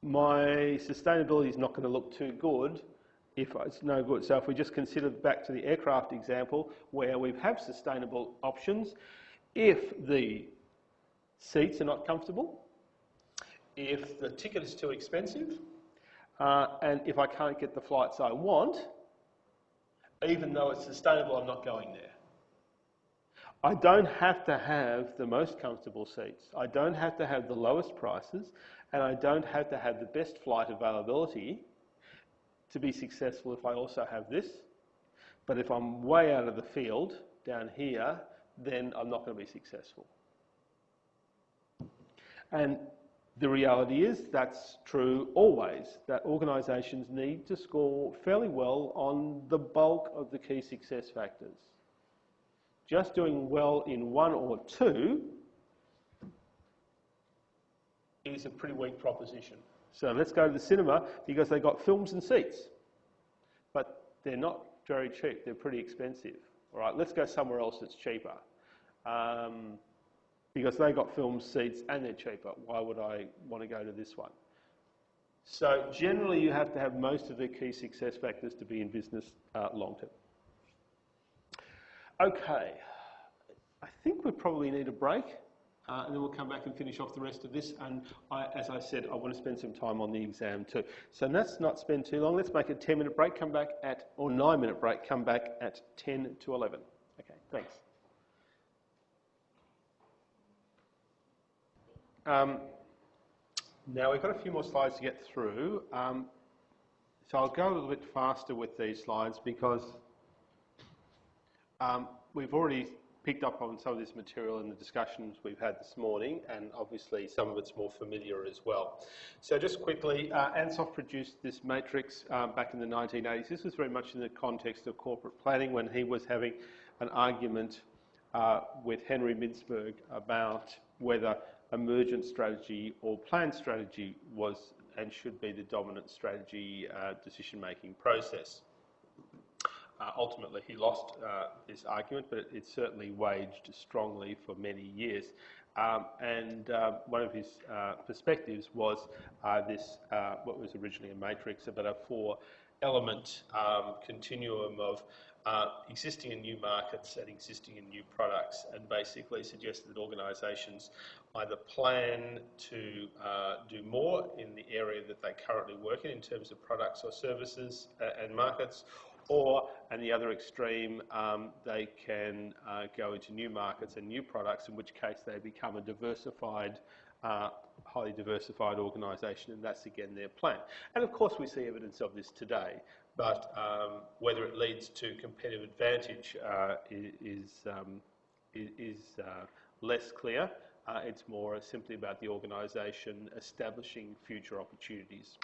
[SPEAKER 1] my sustainability is not going to look too good if it's no good. So if we just consider back to the aircraft example where we have sustainable options, if the seats are not comfortable, if the ticket is too expensive, and if I can't get the flights I want, even though it's sustainable, I'm not going there. I don't have to have the most comfortable seats. I don't have to have the lowest prices, and I don't have to have the best flight availability to be successful if I also have this. But if I'm way out of the field down here, then I'm not going to be successful. And the reality is that's true always, that organisations need to score fairly well on the bulk of the key success factors. Just doing well in one or two is a pretty weak proposition. So let's go to the cinema because they've got films and seats, but they're not very cheap, they're pretty expensive. All right, let's go somewhere else that's cheaper. Because they got film seats and they're cheaper. Why would I want to go to this one? So generally you have to have most of the key success factors to be in business long term. Okay, I think we probably need a break and then we'll come back and finish off the rest of this. And as I said, I want to spend some time on the exam too. So let's not spend too long. Let's make a 10-minute break, come back at, or 9-minute break, come back at 10 to 11. Okay, thanks. Now we've got a few more slides to get through, so I'll go a little bit faster with these slides because we've already picked up on some of this material in the discussions we've had this morning, and obviously some of it's more familiar as well. So just quickly, Ansoff produced this matrix back in the 1980s. This was very much in the context of corporate planning when he was having an argument with Henry Mintzberg about whether emergent strategy or planned strategy was and should be the dominant strategy decision-making process. Ultimately, he lost this argument, but it certainly waged strongly for many years. And one of his perspectives was this, what was originally a matrix, but a four-element continuum of existing in new markets and existing in new products, and basically suggested that organisations either plan to do more in the area that they currently work in terms of products or services and markets, or, and the other extreme, they can go into new markets and new products, in which case they become a diversified, highly diversified organisation, and that's again their plan. And of course we see evidence of this today, but whether it leads to competitive advantage is less clear. It's more simply about the organisation establishing future opportunities.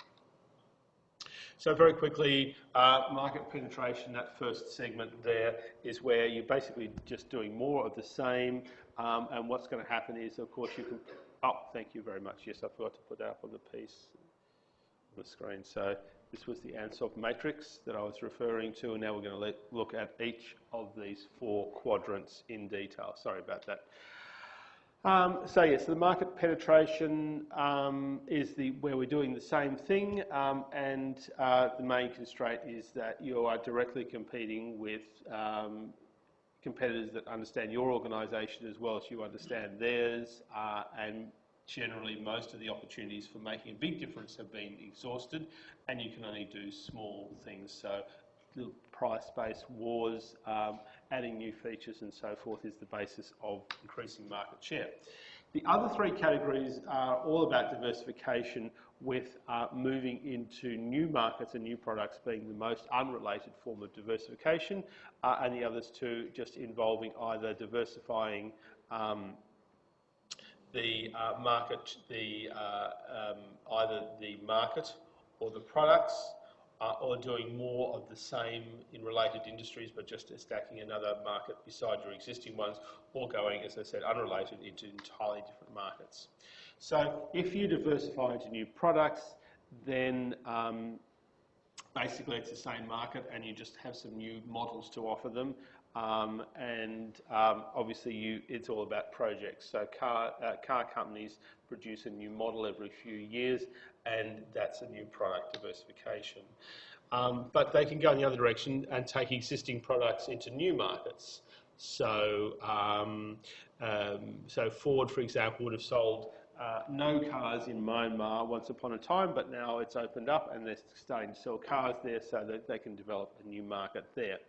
[SPEAKER 1] So very quickly, market penetration, that first segment there is where you're basically just doing more of the same, and what's going to happen is, of course, you can... Oh, thank you very much. Yes, I forgot to put that up on the piece on the screen. So this was the Ansoff matrix that I was referring to, and now we're going to look at each of these four quadrants in detail. Sorry about that. So yes, the market penetration is where we're doing the same thing, and the main constraint is that you are directly competing with competitors that understand your organisation as well as you understand theirs, and generally most of the opportunities for making a big difference have been exhausted, and you can only do small things. So the price-based wars, adding new features and so forth is the basis of increasing market share. The other three categories are all about diversification, with moving into new markets and new products being the most unrelated form of diversification, and the others two just involving either diversifying the market, either the market or the products, or doing more of the same in related industries, but just stacking another market beside your existing ones, or going, as I said, unrelated into entirely different markets. So if you diversify into new products, then basically it's the same market and you just have some new models to offer them. Obviously it's all about projects. So car companies produce a new model every few years, and that's a new product diversification. But they can go in the other direction and take existing products into new markets. So, so Ford, for example, would have sold no cars in Myanmar once upon a time, but now it's opened up and they're starting to sell cars there so that they can develop a new market there.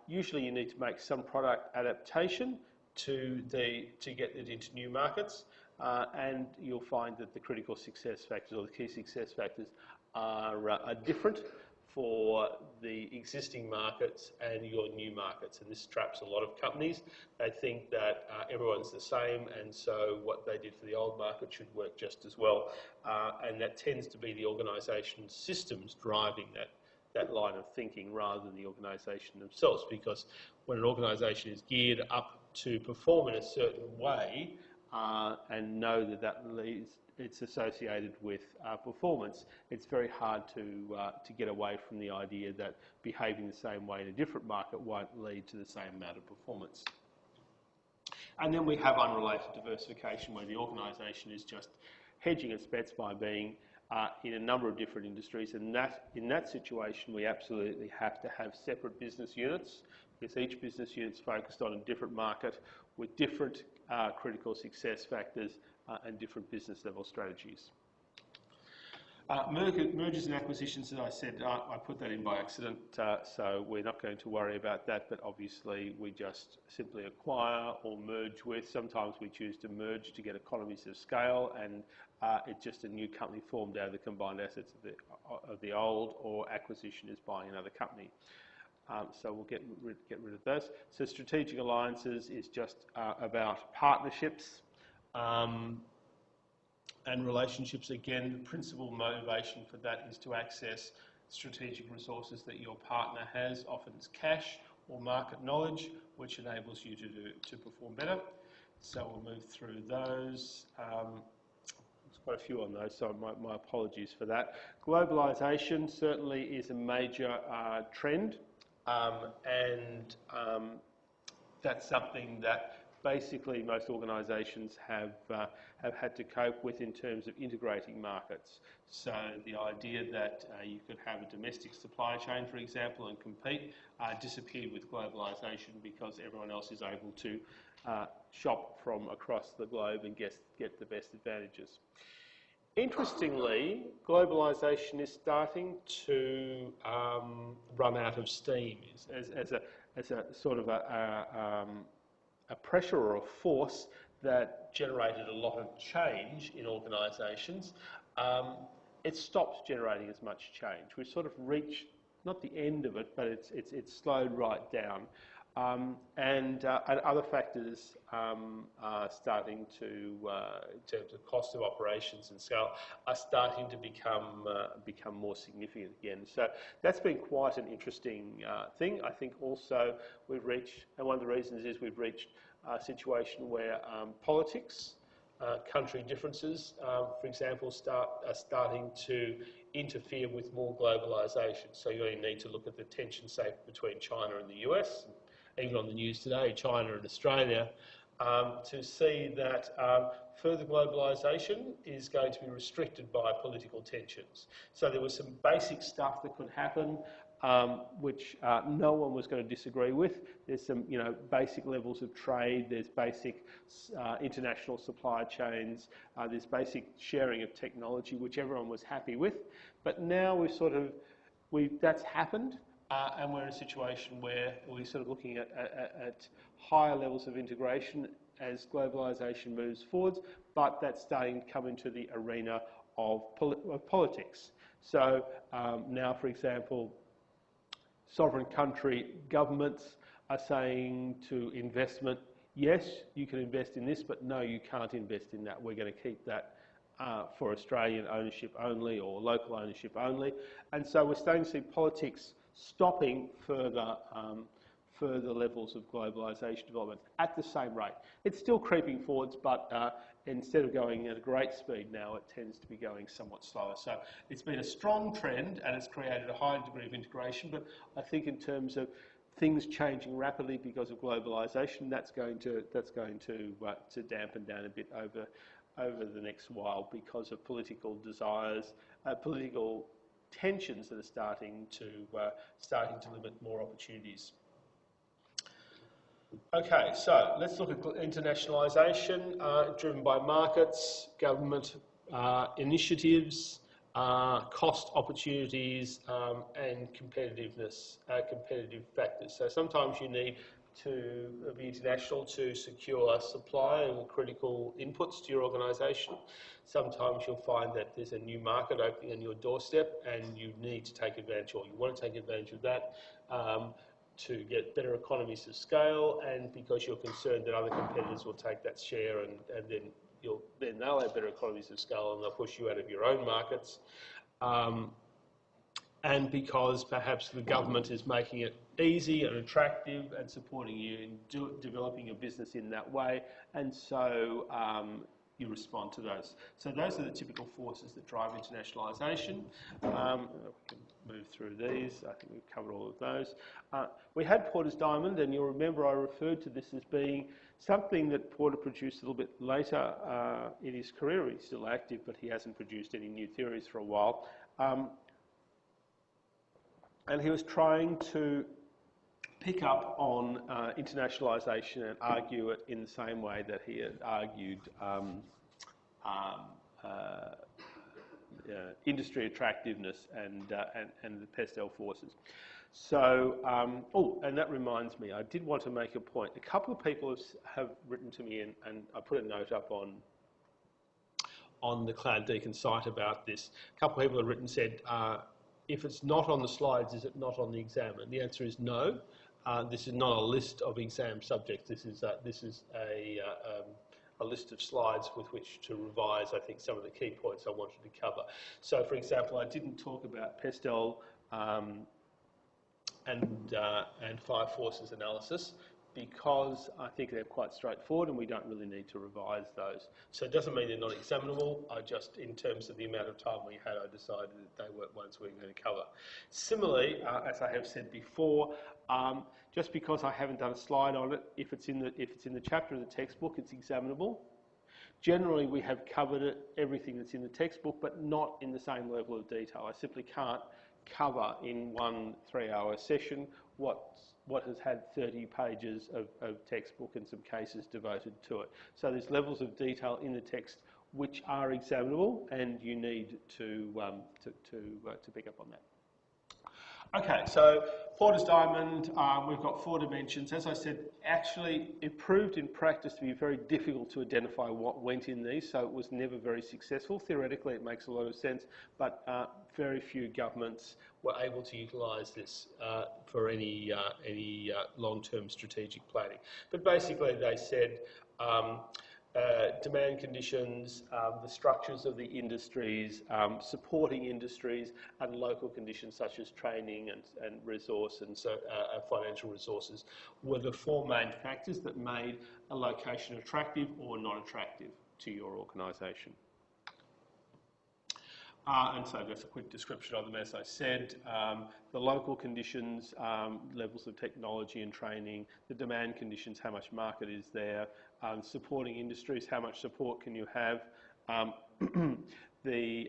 [SPEAKER 1] Usually you need to make some product adaptation to get it into new markets, and you'll find that the critical success factors, or the key success factors, are different for the existing markets and your new markets, and this traps a lot of companies. They think that everyone's the same, and so what they did for the old market should work just as well, and that tends to be the organisation's systems driving that line of thinking rather than the organisation themselves, because when an organisation is geared up to perform in a certain way and know that it's associated with performance, it's very hard to get away from the idea that behaving the same way in a different market won't lead to the same amount of performance. And then we have unrelated diversification, where the organisation is just hedging its bets by being in a number of different industries, and in that situation we absolutely have to have separate business units, because each business unit is focused on a different market with different critical success factors and different business level strategies. Mergers and acquisitions, as I said, I put that in by accident, so we're not going to worry about that, but obviously we just simply acquire or merge with. Sometimes we choose to merge to get economies of scale, and it's just a new company formed out of the combined assets of the old, or acquisition is buying another company. So we'll get rid of those. So strategic alliances is just about partnerships and relationships. Again, the principal motivation for that is to access strategic resources that your partner has. Often it's cash or market knowledge, which enables you to perform better. So we'll move through those. There's quite a few on those, so my apologies for that. Globalisation certainly is a major trend, and that's something that basically most organisations have had to cope with in terms of integrating markets. So the idea that you could have a domestic supply chain, for example, and compete disappeared with globalisation, because everyone else is able to shop from across the globe and get the best advantages. Interestingly, globalisation is starting to run out of steam as a sort of a pressure or a force that generated a lot of change in organisations. It stopped generating as much change. We've sort of reached, not the end of it, but it's slowed right down. And other factors are starting to, in terms of cost of operations and scale, are starting to become more significant again. So that's been quite an interesting thing. I think also we've reached, and one of the reasons is we've reached a situation where politics, country differences, for example, are starting to interfere with more globalisation. So you only need to look at the tension, say, between China and the US, even on the news today, China and Australia, to see that further globalisation is going to be restricted by political tensions. So there was some basic stuff that could happen, which no one was going to disagree with. There's some, basic levels of trade. There's basic international supply chains. There's basic sharing of technology, which everyone was happy with. But now that's happened. And we're in a situation where we're sort of looking at higher levels of integration as globalisation moves forwards, but that's starting to come into the arena of politics. So now, for example, sovereign country governments are saying to investment, yes, you can invest in this, but no, you can't invest in that. We're going to keep that for Australian ownership only or local ownership only. And so we're starting to see politics stopping further levels of globalisation development at the same rate. It's still creeping forwards, but instead of going at a great speed now, it tends to be going somewhat slower. So it's been a strong trend and it's created a high degree of integration, but I think in terms of things changing rapidly because of globalisation, that's going to dampen down a bit over the next while because of political desires, political tensions that are starting to limit more opportunities. Okay, so let's look at internationalisation driven by markets, government initiatives, cost opportunities, and competitiveness, competitive factors. So sometimes you need to be international to secure supply and critical inputs to your organisation. Sometimes you'll find that there's a new market opening on your doorstep and you need to take advantage, or you want to take advantage of that to get better economies of scale, and because you're concerned that other competitors will take that share and then they'll have better economies of scale and they'll push you out of your own markets. And because perhaps the government is making it easy and attractive and supporting you in developing your business in that way, and so you respond to those. So those are the typical forces that drive internationalisation. We can move through these. I think we've covered all of those. We had Porter's Diamond, and you'll remember I referred to this as being something that Porter produced a little bit later in his career. He's still active, but he hasn't produced any new theories for a while. And he was trying to pick up on internationalisation and argue it in the same way that he had argued industry attractiveness and the Pestel forces. So, and that reminds me, I did want to make a point. A couple of people have written to me, and I put a note up on the Cloud Deacon site about this. A couple of people have written and said, if it's not on the slides, is it not on the exam? And the answer is no. This is not a list of exam subjects. This is a list of slides with which to revise, I think, some of the key points I wanted to cover. So, for example, I didn't talk about Pestel and fire forces analysis because I think they're quite straightforward and we don't really need to revise those. So it doesn't mean they're not examinable. I just, in terms of the amount of time we had, I decided that they weren't ones we were going to cover. Similarly, as I have said before, just because I haven't done a slide on it, if it's in the chapter of the textbook, it's examinable. Generally, we have covered everything that's in the textbook, but not in the same level of detail. I simply can't cover in one 3-hour session what has had 30 pages of textbook and some cases devoted to it. So there's levels of detail in the text which are examinable, and you need to pick up on that. Okay, so Porter's Diamond, we've got 4 dimensions. As I said, actually it proved in practice to be very difficult to identify what went in these, so it was never very successful. Theoretically it makes a lot of sense, but very few governments were able to utilise this for any long-term strategic planning. But basically they said demand conditions, the structures of the industries, supporting industries, and local conditions such as training and resource and financial resources were the 4 main factors that made a location attractive or not attractive to your organisation. And so just a quick description of them, as I said, the local conditions, levels of technology and training, the demand conditions, how much market is there, supporting industries, how much support can you have, the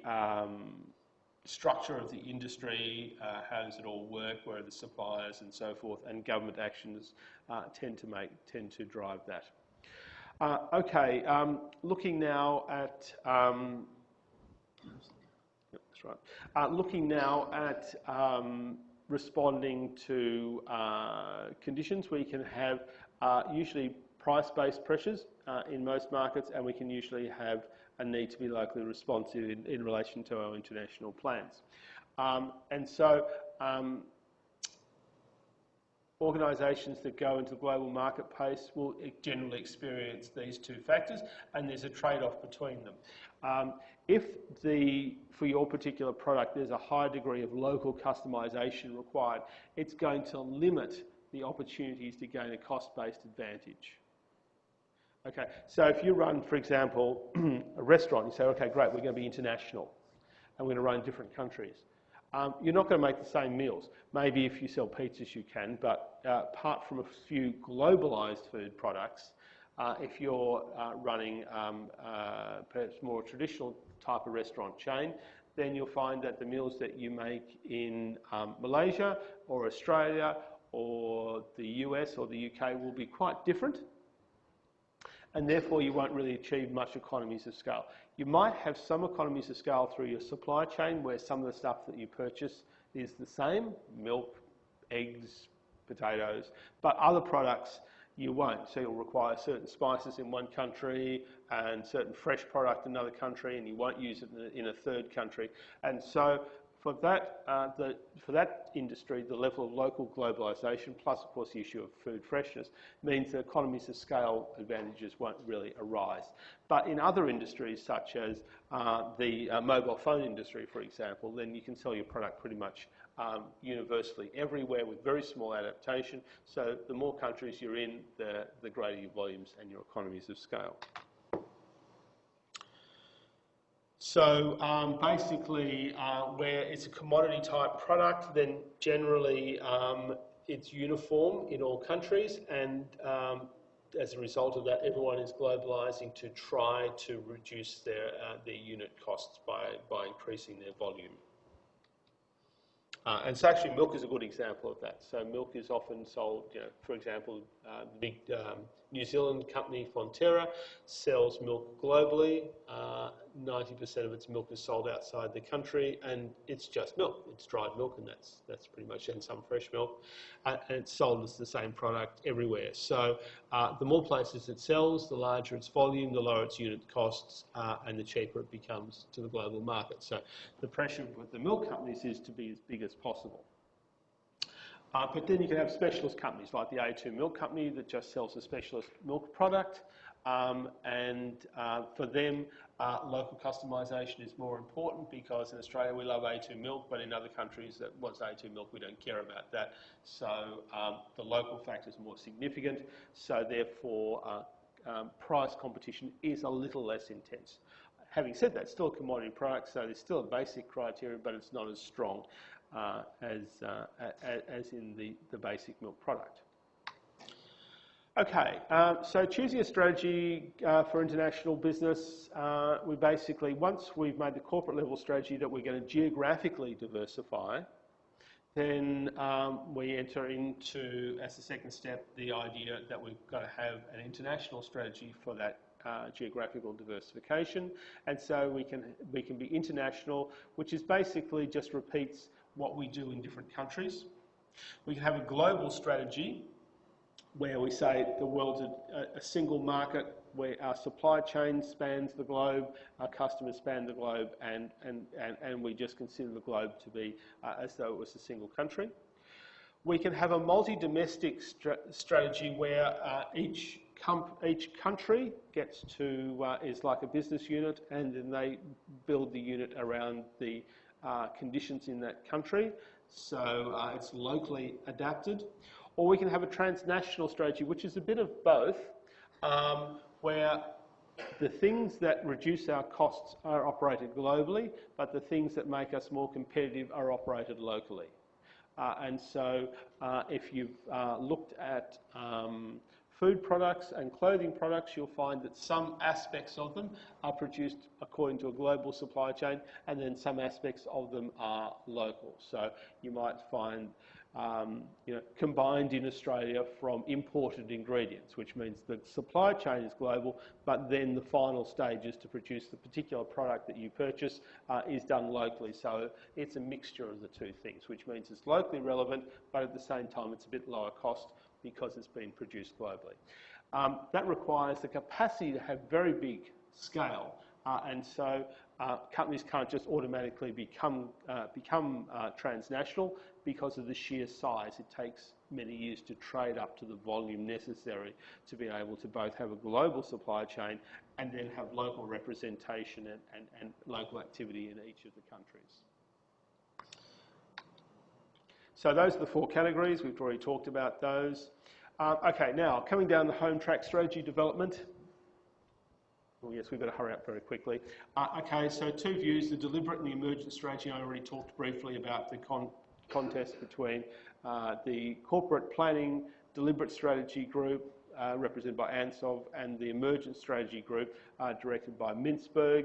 [SPEAKER 1] structure of the industry, how does it all work, where are the suppliers and so forth, and government actions tend to drive that. Okay, looking now at looking now at responding to conditions, we can have usually price-based pressures in most markets, and we can usually have a need to be locally responsive in relation to our international plans. Organisations that go into the global marketplace will generally experience these two factors, and there's a trade-off between them. If for your particular product there's a high degree of local customisation required, it's going to limit the opportunities to gain a cost-based advantage. Okay, so if you run, for example, a restaurant, you say, okay, great, we're going to be international, and we're going to run in different countries. You're not going to make the same meals. Maybe if you sell pizzas you can, but apart from a few globalised food products, if you're running perhaps more traditional type of restaurant chain, then you'll find that the meals that you make in Malaysia or Australia or the US or the UK will be quite different, and therefore you won't really achieve much economies of scale. You might have some economies of scale through your supply chain where some of the stuff that you purchase is the same, milk, eggs, potatoes, but other products you won't. So you'll require certain spices in one country and certain fresh product in another country, and you won't use it in a third country. And so for that industry, the level of local globalisation, plus of course the issue of food freshness, means that economies of scale advantages won't really arise. But in other industries, such as the mobile phone industry, for example, then you can sell your product pretty much universally everywhere with very small adaptation. So the more countries you're in, the greater your volumes and your economies of scale. So basically, where it's a commodity type product, then generally it's uniform in all countries, and as a result of that, everyone is globalising to try to reduce their unit costs by increasing their volume. And so actually milk is a good example of that. So milk is often sold, for example, the big New Zealand company Fonterra sells milk globally. 90% of its milk is sold outside the country, and it's just milk. It's dried milk, and that's pretty much, and some fresh milk. And it's sold as the same product everywhere. So the more places it sells, the larger its volume, the lower its unit costs, and the cheaper it becomes to the global market. So the pressure with the milk companies is to be as big as possible. But then you can have specialist companies like the A2 Milk Company that just sells a specialist milk product, and for them local customisation is more important, because in Australia we love A2 milk, but in other countries that what's A2 milk, we don't care about that. So the local factor is more significant, so therefore price competition is a little less intense. Having said that, it's still a commodity product, so there's still a basic criteria, but it's not as strong as in the basic milk product. Okay, so choosing a strategy for international business, we basically, once we've made the corporate level strategy that we're going to geographically diversify, then we enter into, as a second step, the idea that we've got to have an international strategy for that geographical diversification. And so we can be international, which is basically just repeats what we do in different countries. We can have a global strategy where we say the world's a single market, where our supply chain spans the globe, our customers span the globe, and we just consider the globe to be as though it was a single country. We can have a multi-domestic strategy where each country gets to is like a business unit, and then they build the unit around the conditions in that country, so it's locally adapted. Or we can have a transnational strategy, which is a bit of both, where the things that reduce our costs are operated globally, but the things that make us more competitive are operated locally. And so if you've looked at food products and clothing products, you'll find that some aspects of them are produced according to a global supply chain, and then some aspects of them are local. So you might find combined in Australia from imported ingredients, which means the supply chain is global, but then the final stages to produce the particular product that you purchase is done locally. So it's a mixture of the two things, which means it's locally relevant, but at the same time it's a bit lower cost because it's been produced globally. That requires the capacity to have very big scale, and so companies can't just automatically become transnational because of the sheer size. It takes many years to trade up to the volume necessary to be able to both have a global supply chain and then have local representation and local activity in each of the countries. So those are the 4 categories. We've already talked about those. Okay, now coming down the home track, strategy development. Well, yes, we've got to hurry up very quickly. Okay, so 2 views, the deliberate and the emergent strategy. I already talked briefly about the contest between the corporate planning deliberate strategy group, represented by ANSOV, and the emergent strategy group, directed by Mintzberg.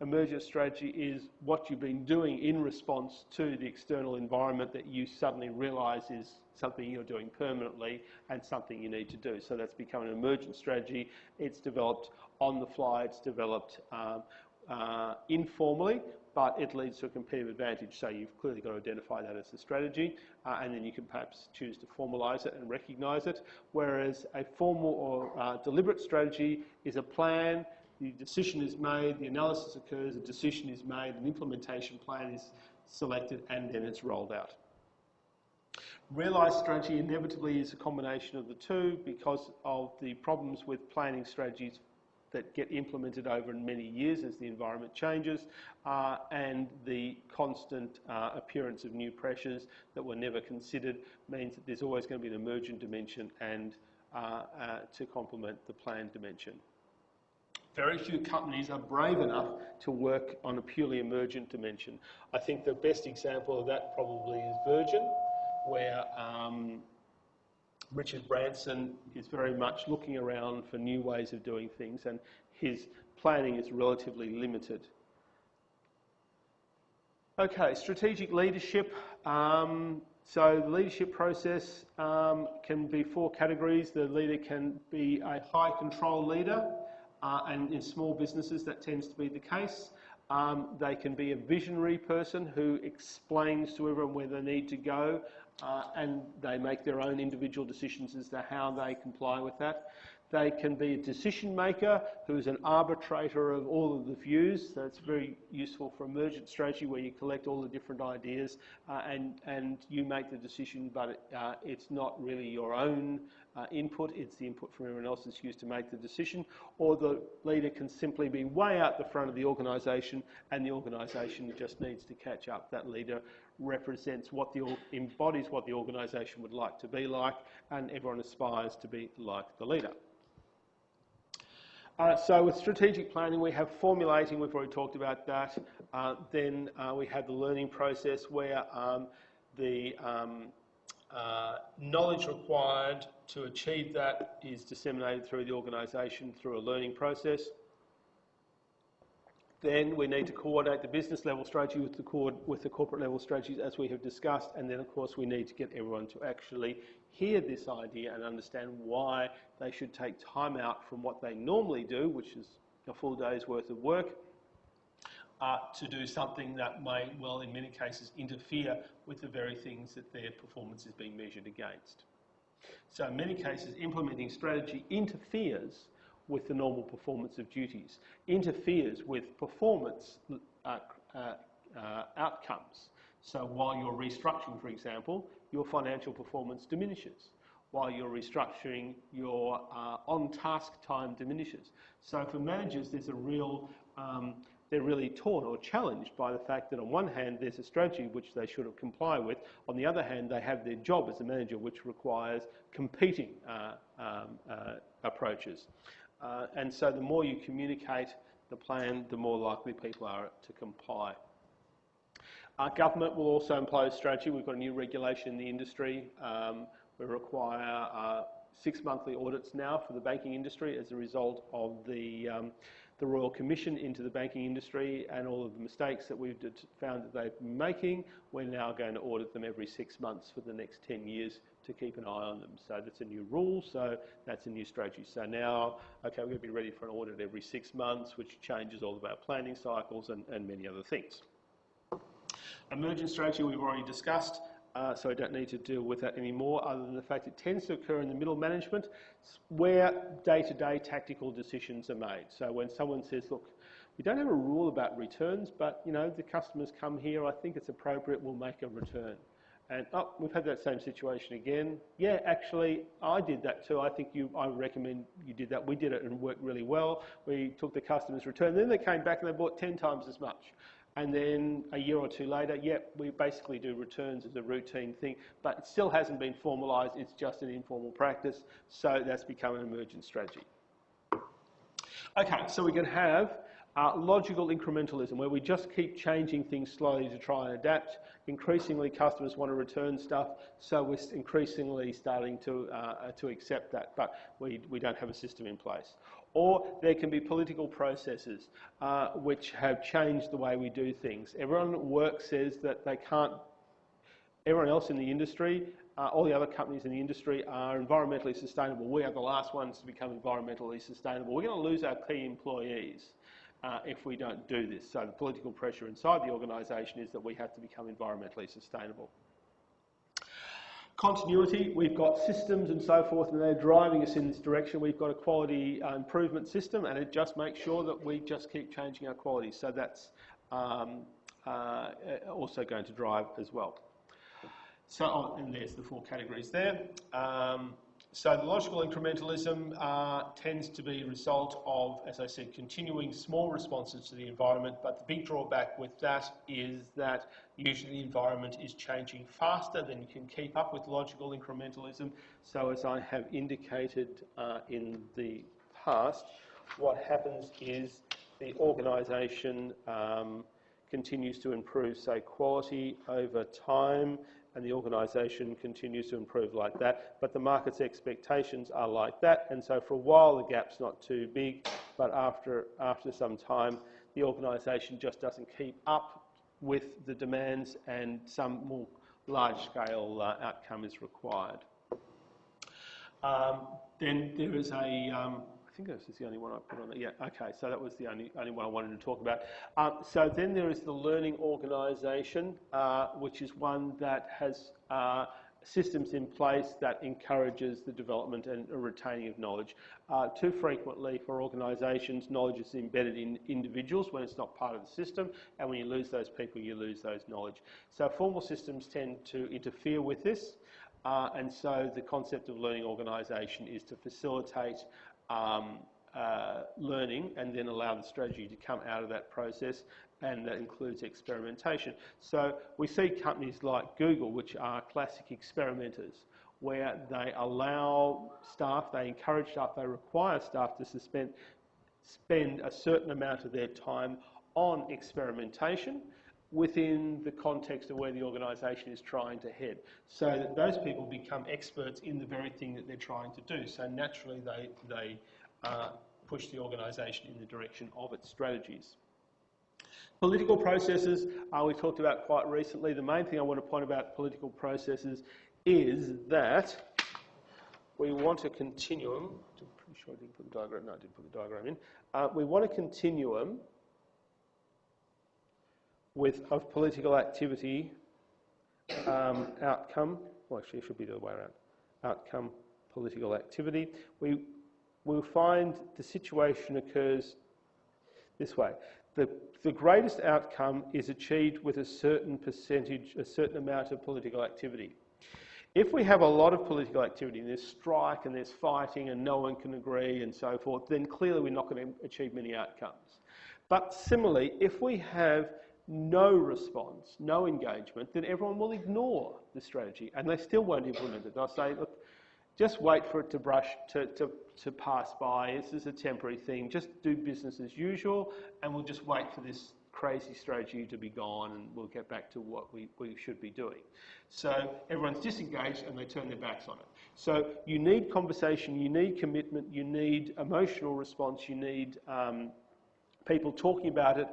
[SPEAKER 1] Emergent strategy is what you've been doing in response to the external environment that you suddenly realise is something you're doing permanently and something you need to do. So that's become an emergent strategy. It's developed on the fly, it's developed informally, but it leads to a competitive advantage. So you've clearly got to identify that as a strategy, and then you can perhaps choose to formalise it and recognise it. Whereas a formal or deliberate strategy is a plan. The decision is made, the analysis occurs, a decision is made, an implementation plan is selected, and then it's rolled out. Realised strategy inevitably is a combination of the two because of the problems with planning strategies that get implemented over many years as the environment changes, and the constant appearance of new pressures that were never considered means that there's always going to be an emergent dimension and to complement the planned dimension. Very few companies are brave enough to work on a purely emergent dimension. I think the best example of that probably is Virgin, where Richard Branson is very much looking around for new ways of doing things, and his planning is relatively limited. Okay, strategic leadership. So the leadership process can be 4 categories. The leader can be a high control leader, and in small businesses that tends to be the case. They can be a visionary person who explains to everyone where they need to go, and they make their own individual decisions as to how they comply with that. They can be a decision maker who's an arbitrator of all of the views. So it's very useful for emergent strategy where you collect all the different ideas and you make the decision, but it's not really your own input, it's the input from everyone else that's used to make the decision. Or the leader can simply be way out the front of the organisation and the organisation just needs to catch up. That leader represents embodies what the organisation would like to be like, and everyone aspires to be like the leader. So with strategic planning, we have formulating, we've already talked about that. Then we have the learning process where the knowledge required to achieve that is disseminated through the organisation through a learning process. Then we need to coordinate the business level strategy with the corporate level strategies as we have discussed, and then of course we need to get everyone to actually hear this idea and understand why they should take time out from what they normally do, which is a full day's worth of work, to do something that may, well, in many cases, interfere with the very things that their performance is being measured against. So in many cases, implementing strategy interferes with the normal performance of duties, interferes with performance outcomes. So while you're restructuring, for example, your financial performance diminishes. While you're restructuring, your on-task time diminishes. So for managers, there's a real, they're really torn or challenged by the fact that on one hand, there's a strategy which they should have complied with. On the other hand, they have their job as a manager, which requires competing approaches. And so the more you communicate the plan, the more likely people are to comply. Government will also impose strategy. We've got a new regulation in the industry. We require 6 monthly audits now for the banking industry as a result of the Royal Commission into the banking industry and all of the mistakes that we've found that they've been making. We're now going to audit them every 6 months for the next 10 years to keep an eye on them. So that's a new rule, so that's a new strategy. So now, okay, we're going to be ready for an audit every 6 months, which changes all of our planning cycles and many other things. Emergent strategy we've already discussed. so I don't need to deal with that anymore, other than the fact it tends to occur in the middle management where day-to-day tactical decisions are made. So when someone says, look, we don't have a rule about returns, but you know, the customers come here, I think it's appropriate, we'll make a return. And oh, we've had that same situation again. Yeah, actually, I did that too. I recommend you did that. We did it and it worked really well. We took the customer's return. Then they came back and they bought 10 times as much. And then a year or two later, yep, we basically do returns as a routine thing, but it still hasn't been formalised. It's just an informal practice. So that's become an emergent strategy. Okay, so we can have logical incrementalism, where we just keep changing things slowly to try and adapt. Increasingly, customers want to return stuff, so we're increasingly starting to accept that, but we don't have a system in place. Or there can be political processes which have changed the way we do things. Everyone at work says that they can't. Everyone else in the industry, all the other companies in the industry are environmentally sustainable. We are the last ones to become environmentally sustainable. We're going to lose our key employees if we don't do this. So the political pressure inside the organisation is that we have to become environmentally sustainable. Continuity, we've got systems and so forth, and they're driving us in this direction. We've got a quality improvement system, and it just makes sure that we just keep changing our quality. So that's also going to drive as well. So, and there's the 4 categories there. So the logical incrementalism tends to be a result of, as I said, continuing small responses to the environment, but the big drawback with that is that usually the environment is changing faster than you can keep up with logical incrementalism. So as I have indicated in the past, what happens is the organisation continues to improve, say, quality over time, and the organisation continues to improve like that, but the market's expectations are like that, and so for a while the gap's not too big, but after some time the organisation just doesn't keep up with the demands and some more large-scale outcome is required. Then there is a I think this is the only one I put on there. Yeah, okay, so that was the only one I wanted to talk about. So then there is the learning organisation, which is one that has systems in place that encourages the development and retaining of knowledge. Too frequently for organisations, knowledge is embedded in individuals when it's not part of the system, and when you lose those people, you lose those knowledge. So formal systems tend to interfere with this, and so the concept of learning organisation is to facilitate learning and then allow the strategy to come out of that process, and that includes experimentation. So we see companies like Google, which are classic experimenters, where they allow staff, they encourage staff, they require staff to spend a certain amount of their time on experimentation within the context of where the organisation is trying to head, so that those people become experts in the very thing that they're trying to do. So naturally they push the organisation in the direction of its strategies. Political processes we talked about quite recently. The main thing I want to point about political processes is that we want a continuum. I'm pretty sure I didn't put the diagram. No, I didn't put the diagram in. We want a continuum of political activity, outcome. Well, actually, it should be the other way around. Outcome, political activity. We'll find the situation occurs this way. The greatest outcome is achieved with a certain percentage, a certain amount of political activity. If we have a lot of political activity and there's strike and there's fighting and no one can agree and so forth, then clearly we're not going to achieve many outcomes. But similarly, if we have no response, no engagement, then everyone will ignore the strategy and they still won't implement it. They'll say, look, just wait for it to pass by. This is a temporary thing. Just do business as usual, and we'll just wait for this crazy strategy to be gone, and we'll get back to what we should be doing. So everyone's disengaged, and they turn their backs on it. So you need conversation, you need commitment, you need emotional response, you need people talking about it,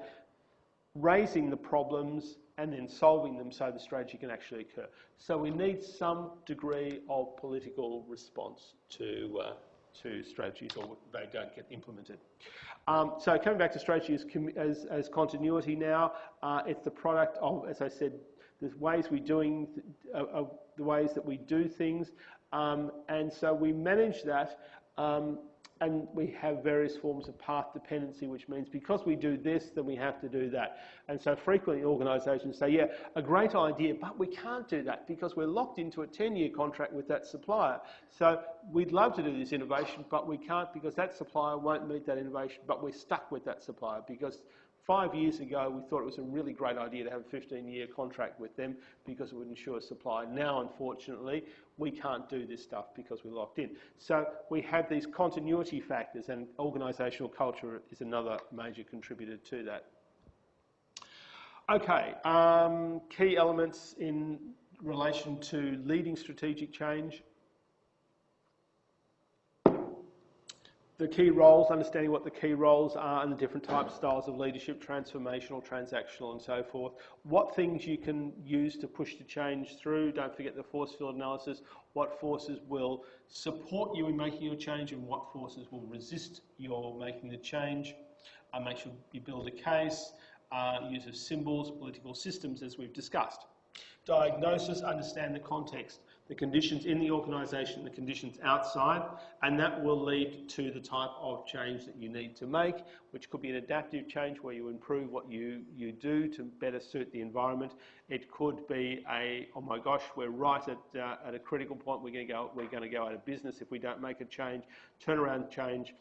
[SPEAKER 1] raising the problems, and then solving them so the strategy can actually occur. So we need some degree of political response to strategies, or they don't get implemented. So coming back to strategy as continuity now, it's the product of, as I said, the ways the ways that we do things, and so we manage that. And we have various forms of path dependency, which means because we do this, then we have to do that. And so frequently organisations say, yeah, a great idea, but we can't do that because we're locked into a 10-year contract with that supplier. So we'd love to do this innovation, but we can't because that supplier won't meet that innovation, but we're stuck with that supplier because 5 years ago, we thought it was a really great idea to have a 15-year contract with them because it would ensure supply. Now, unfortunately, we can't do this stuff because we're locked in. So we have these continuity factors, and organisational culture is another major contributor to that. Okay, key elements in relation to leading strategic change. The key roles, understanding what the key roles are and the different types, styles of leadership, transformational, transactional and so forth. What things you can use to push the change through. Don't forget the force field analysis. What forces will support you in making your change and what forces will resist your making the change. Make sure you build a case. Use of symbols, political systems as we've discussed. Diagnosis, understand the context, the conditions in the organisation, the conditions outside, and that will lead to the type of change that you need to make, which could be an adaptive change where you improve what you do to better suit the environment. It could be a, oh my gosh, we're right at a critical point, we're going to go out of business if we don't make a change, turnaround change.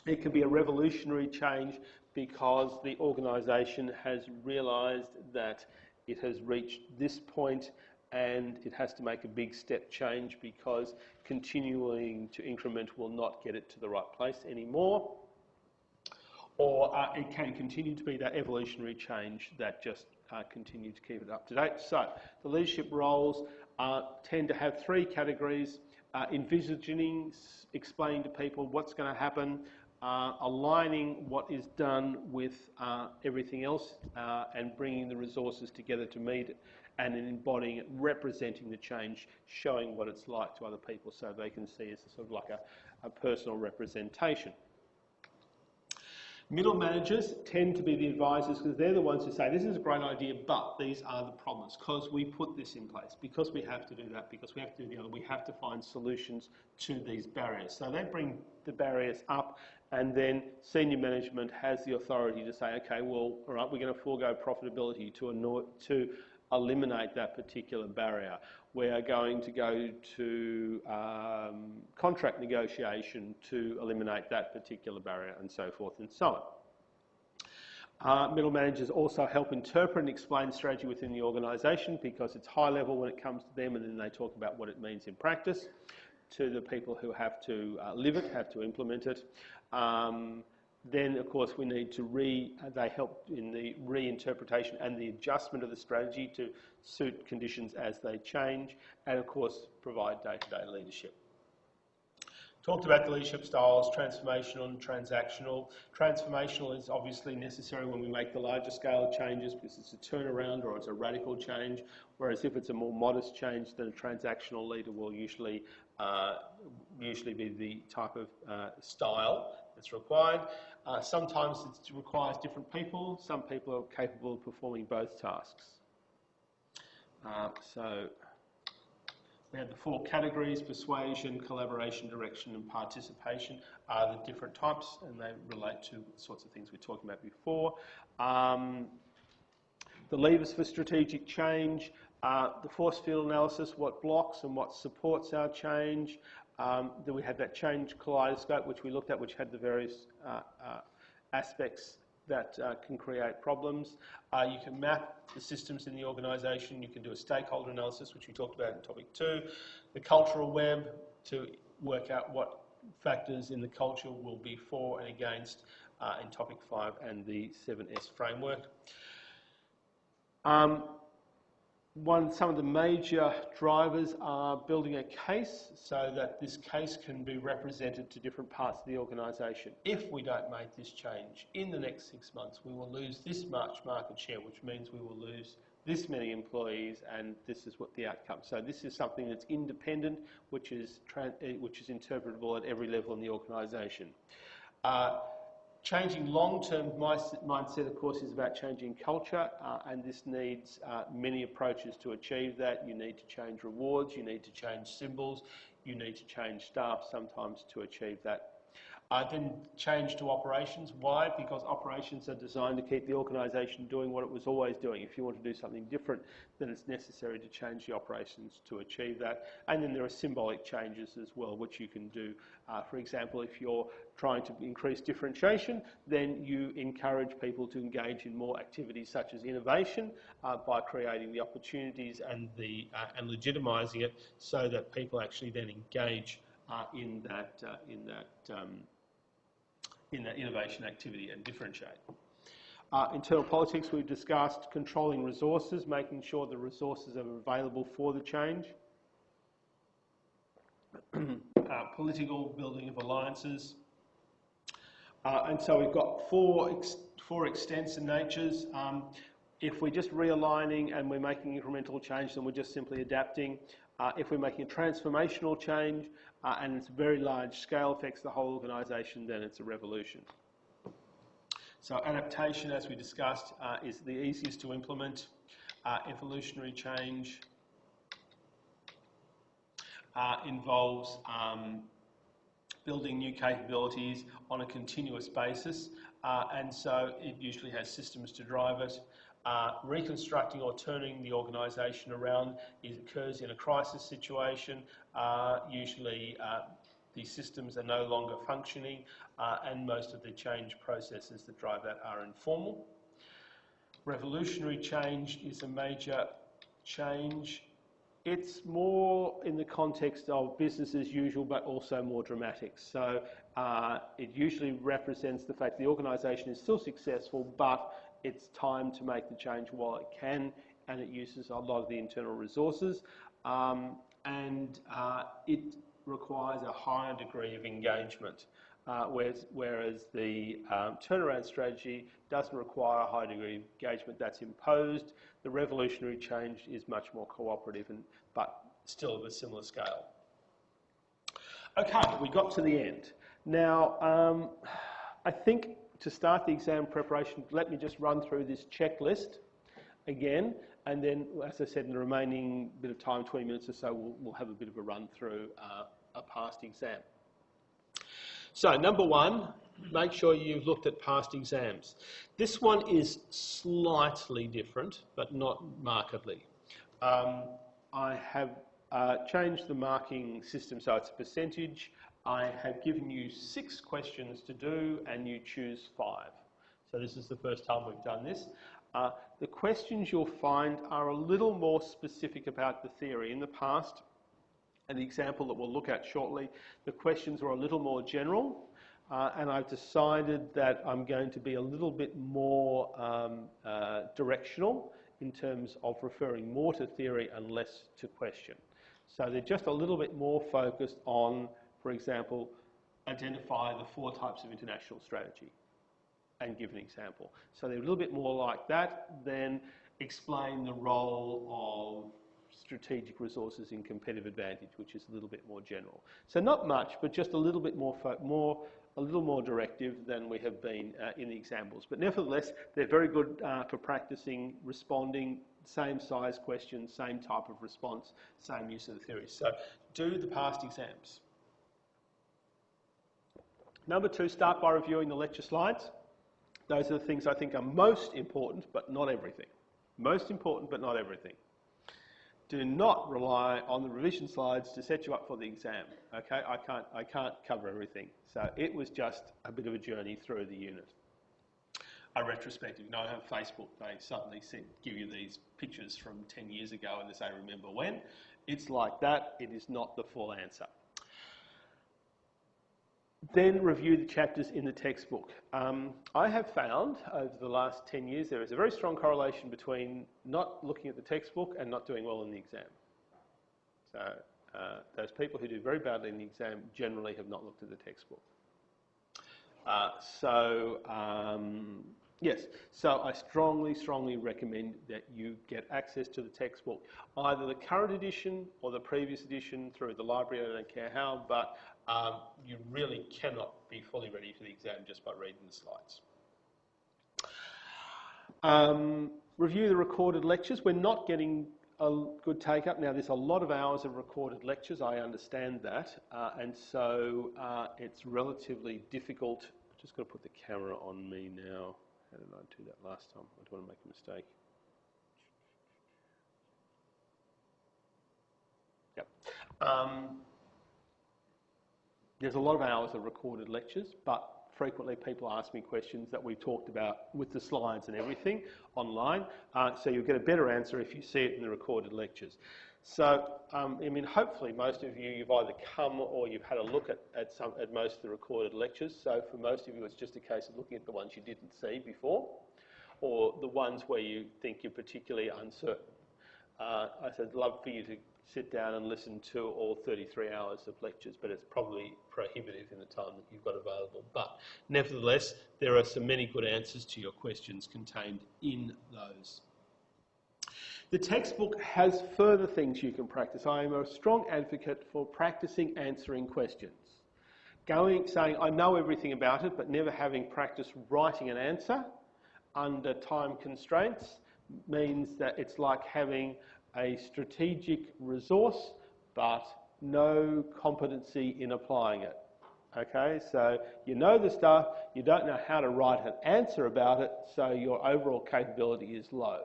[SPEAKER 1] It can be a revolutionary change because the organisation has realised that it has reached this point and it has to make a big step change because continuing to increment will not get it to the right place anymore. Or it can continue to be that evolutionary change that just continue to keep it up to date. So the leadership roles tend to have three categories: envisaging, explaining to people what's going to happen, aligning what is done with everything else and bringing the resources together to meet it, and then embodying it, representing the change, showing what it's like to other people so they can see it's sort of like a personal representation. Middle managers tend to be the advisors because they're the ones who say, this is a great idea, but these are the problems because we put this in place, because we have to do that, because we have to do the other, we have to find solutions to these barriers. So they bring the barriers up, and then senior management has the authority to say, okay, well, all right, we're going to forego profitability to eliminate that particular barrier. We are going to go to contract negotiation to eliminate that particular barrier, and so forth and so on. Middle managers also help interpret and explain strategy within the organisation because it's high level when it comes to them, and then they talk about what it means in practice to the people who have to live it, have to implement it. Then, of course, we need to they help in the reinterpretation and the adjustment of the strategy to suit conditions as they change, and, of course, provide day-to-day leadership. Talked about the leadership styles, transformational and transactional. Transformational is obviously necessary when we make the larger scale changes because it's a turnaround or it's a radical change, whereas if it's a more modest change, then a transactional leader will usually be the type of style that's required. Sometimes it requires different people. Some people are capable of performing both tasks. So we have the four categories: persuasion, collaboration, direction and participation are the different types, and they relate to the sorts of things we were talking about before. The levers for strategic change, the force field analysis, what blocks and what supports our change. Then we had that change kaleidoscope, which we looked at, which had the various aspects that can create problems. You can map the systems in the organisation. You can do a stakeholder analysis, which we talked about in topic 2. The cultural web, to work out what factors in the culture will be for and against in topic 5, and the 7S framework. Some of the major drivers are building a case so that this case can be represented to different parts of the organisation. If we don't make this change in the next 6 months, we will lose this much market share, which means we will lose this many employees, and this is what the outcome. So this is something that's independent, which is interpretable at every level in the organisation. Changing long-term mindset, of course, is about changing culture, and this needs many approaches to achieve that. You need to change rewards, you need to change symbols, you need to change staff sometimes to achieve that. Then change to operations. Why? Because operations are designed to keep the organisation doing what it was always doing. If you want to do something different, then it's necessary to change the operations to achieve that. And then there are symbolic changes as well, which you can do. For example, if you're trying to increase differentiation, then you encourage people to engage in more activities such as innovation by creating the opportunities and legitimising it so that people actually then engage in that innovation activity and differentiate. Internal politics, we've discussed controlling resources, making sure the resources are available for the change. Political building of alliances. And so we've got four extents and natures. If we're just realigning and we're making incremental change, then we're just simply adapting. If we're making a transformational change and it's very large scale, affects the whole organisation, then it's a revolution. So adaptation, as we discussed, is the easiest to implement. Evolutionary change involves building new capabilities on a continuous basis, and so it usually has systems to drive it. Reconstructing or turning the organisation around occurs in a crisis situation. Usually the systems are no longer functioning and most of the change processes that drive that are informal. Revolutionary change is a major change. It's more in the context of business as usual, but also more dramatic. So it usually represents the fact the organisation is still successful, but it's time to make the change while it can, and it uses a lot of the internal resources, and it requires a higher degree of engagement, whereas the turnaround strategy doesn't require a high degree of engagement that's imposed. The revolutionary change is much more cooperative, but still of a similar scale. Okay, we got to the end. Now, I think to start the exam preparation, let me just run through this checklist again, and then, as I said, in the remaining bit of time, 20 minutes or so, we'll have a bit of a run through a past exam. So, number one, make sure you've looked at past exams. This one is slightly different, but not markedly. I have changed the marking system so it's a percentage. I have given you 6 questions to do and you choose 5. So this is the first time we've done this. The questions you'll find are a little more specific about the theory. In the past, and the example that we'll look at shortly, the questions were a little more general, and I've decided that I'm going to be a little bit more directional in terms of referring more to theory and less to question. So they're just a little bit more focused on, for example, identify the 4 types of international strategy and give an example. So they're a little bit more like that than explain the role of strategic resources in competitive advantage, which is a little bit more general. So not much, but just a little bit a little more directive than we have been in the examples. But nevertheless, they're very good for practicing, responding, same size questions, same type of response, same use of the theory. So do the past exams. Number 2, start by reviewing the lecture slides. Those are the things I think are most important, but not everything. Most important, but not everything. Do not rely on the revision slides to set you up for the exam. Okay, I can't cover everything. So it was just a bit of a journey through the unit. A retrospective. You know, on Facebook, they suddenly give you these pictures from 10 years ago and they say, remember when? It's like that. It is not the full answer. Then review the chapters in the textbook. I have found over the last 10 years there is a very strong correlation between not looking at the textbook and not doing well in the exam. So those people who do very badly in the exam generally have not looked at the textbook. Yes, so I strongly recommend that you get access to the textbook, either the current edition or the previous edition through the library. I don't care how, but you really cannot be fully ready for the exam just by reading the slides. Review the recorded lectures. We're not getting a good take-up. Now, there's a lot of hours of recorded lectures, I understand that, and so it's relatively difficult. I'm just going to put the camera on me now. How did I do that last time? I don't want to make a mistake. Yep. There's a lot of hours of recorded lectures, but frequently people ask me questions that we talked about with the slides and everything online, so you'll get a better answer if you see it in the recorded lectures. So, I mean, hopefully most of you, you've either come or you've had a look at most of the recorded lectures. So for most of you, it's just a case of looking at the ones you didn't see before, or the ones where you think you're particularly uncertain. I said, love for you to sit down and listen to all 33 hours of lectures, but it's probably prohibitive in the time that you've got available. But nevertheless, there are many good answers to your questions contained in those. The textbook has further things you can practice. I am a strong advocate for practicing answering questions. Saying, I know everything about it, but never having practiced writing an answer under time constraints means that it's like having a strategic resource, but no competency in applying it. Okay, so you know the stuff, you don't know how to write an answer about it, so your overall capability is low.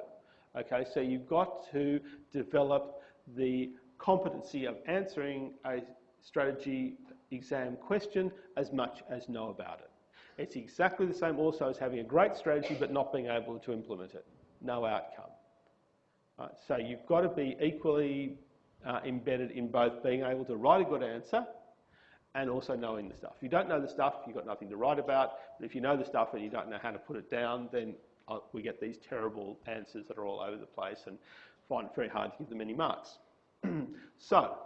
[SPEAKER 1] Okay, so you've got to develop the competency of answering a strategy exam question as much as know about it. It's exactly the same also as having a great strategy but not being able to implement it. No outcome. Right, so you've got to be equally embedded in both being able to write a good answer and also knowing the stuff. If you don't know the stuff, you've got nothing to write about. But if you know the stuff and you don't know how to put it down, then we get these terrible answers that are all over the place and find it very hard to give them any marks. So,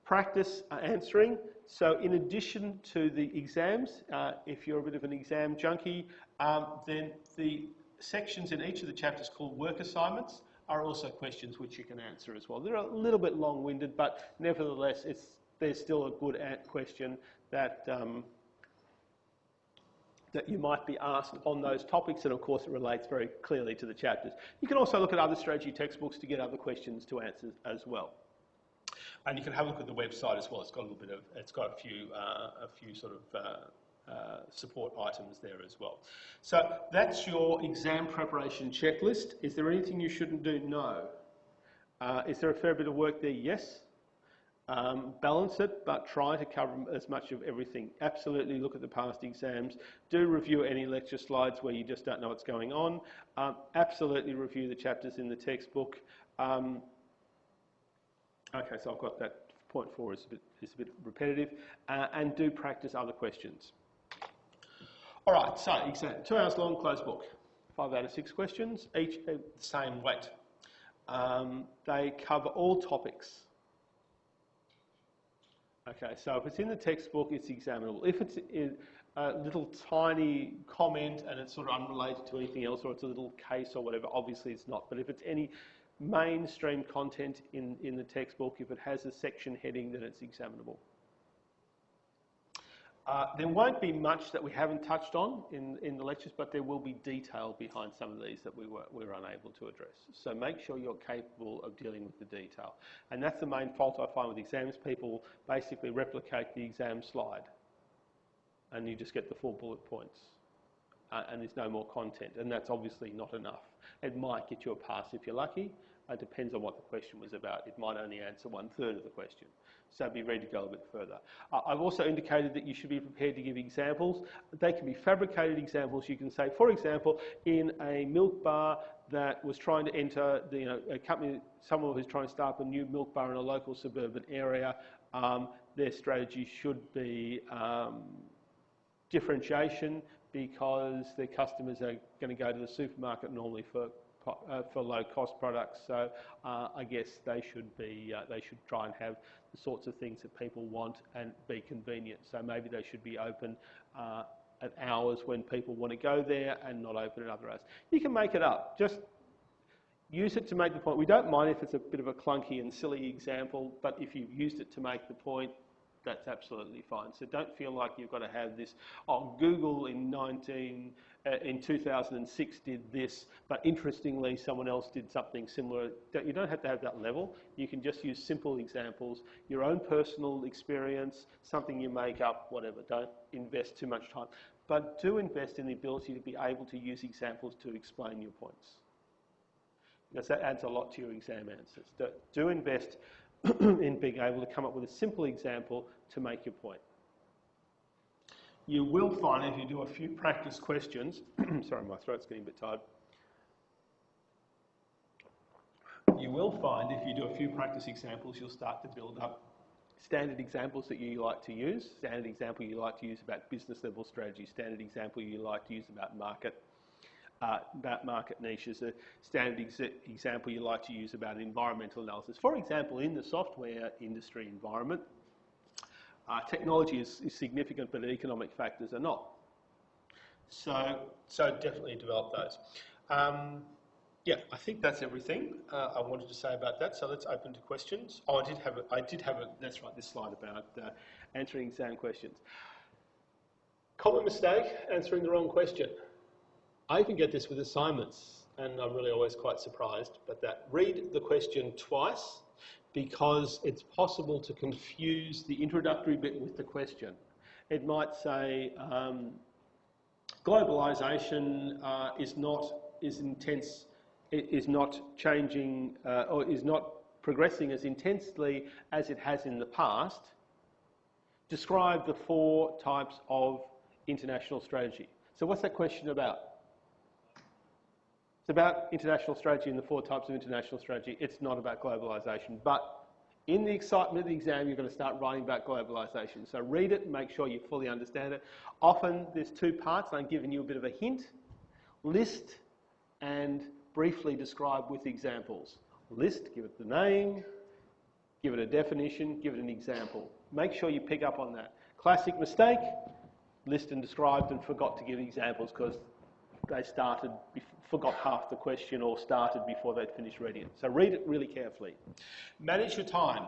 [SPEAKER 1] practice answering. So in addition to the exams, if you're a bit of an exam junkie, then the sections in each of the chapters called work assignments are also questions which you can answer as well. They're a little bit long-winded, but nevertheless, there's still a good question that that you might be asked on those topics, and of course it relates very clearly to the chapters. You can also look at other strategy textbooks to get other questions to answer as well. And you can have a look at the website as well. It's got a little bit of, it's got a few sort of support items there as well. So that's your exam preparation checklist. Is there anything you shouldn't do? No. Is there a fair bit of work there? Yes. Balance it, but try to cover as much of everything. Absolutely look at the past exams. Do review any lecture slides where you just don't know what's going on. Absolutely review the chapters in the textbook. Okay, so I've got that. Point 4 is a bit repetitive. And do practice other questions. All right, so exam. 2 hours long, closed book. 5 out of 6 questions, each the same weight. They cover all topics. Okay, so if it's in the textbook, it's examinable. If it's a little tiny comment and it's sort of unrelated to anything else, or it's a little case or whatever, obviously it's not. But if it's any mainstream content in the textbook, if it has a section heading, then it's examinable. There won't be much that we haven't touched on in the lectures, but there will be detail behind some of these that we were unable to address. So make sure you're capable of dealing with the detail. And that's the main fault I find with exams. People basically replicate the exam slide and you just get the 4 bullet points. And there's no more content, and that's obviously not enough. It might get you a pass if you're lucky. It depends on what the question was about. It might only answer 1/3 of the question. So be ready to go a bit further. I've also indicated that you should be prepared to give examples. They can be fabricated examples. You can say, for example, in a milk bar that was trying to enter, a company, someone who's trying to start a new milk bar in a local suburban area, their strategy should be differentiation, because their customers are going to go to the supermarket normally for low-cost products. So I guess they should try and have the sorts of things that people want and be convenient. So maybe they should be open at hours when people want to go there and not open at other hours. You can make it up. Just use it to make the point. We don't mind if it's a bit of a clunky and silly example, but if you've used it to make the point, that's absolutely fine. So don't feel like you've got to have this, oh, Google in 2006 did this, but interestingly someone else did something similar. You don't have to have that level. You can just use simple examples, your own personal experience, something you make up, whatever. Don't invest too much time. But do invest in the ability to be able to use examples to explain your points, because that adds a lot to your exam answers. Do invest in being able to come up with a simple example to make your point. You will find if you do a few practice questions, sorry, my throat's getting a bit tired. You will find if you do a few practice examples, you'll start to build up standard examples that you like to use, standard example you like to use about business level strategy, standard example you like to use about market niches, a standard example you like to use about environmental analysis. For example, in the software industry environment, technology is significant, but economic factors are not. So definitely develop those. Yeah, I think that's everything I wanted to say about that. So let's open to questions. Oh, I did have a that's right, this slide about answering exam questions. Common mistake, answering the wrong question. I even get this with assignments, and I'm really always quite surprised, but that read the question twice, because it's possible to confuse the introductory bit with the question. It might say, globalisation is not changing or is not progressing as intensely as it has in the past. Describe the 4 types of international strategy. So what's that question about? It's about international strategy and the 4 types of international strategy. It's not about globalisation. But in the excitement of the exam, you're going to start writing about globalisation. So read it and make sure you fully understand it. Often there's 2 parts. I'm giving you a bit of a hint. List and briefly describe with examples. List, give it the name, give it a definition, give it an example. Make sure you pick up on that. Classic mistake, list and described and forgot to give examples because they forgot half the question or started before they'd finished reading it. So read it really carefully. Manage your time.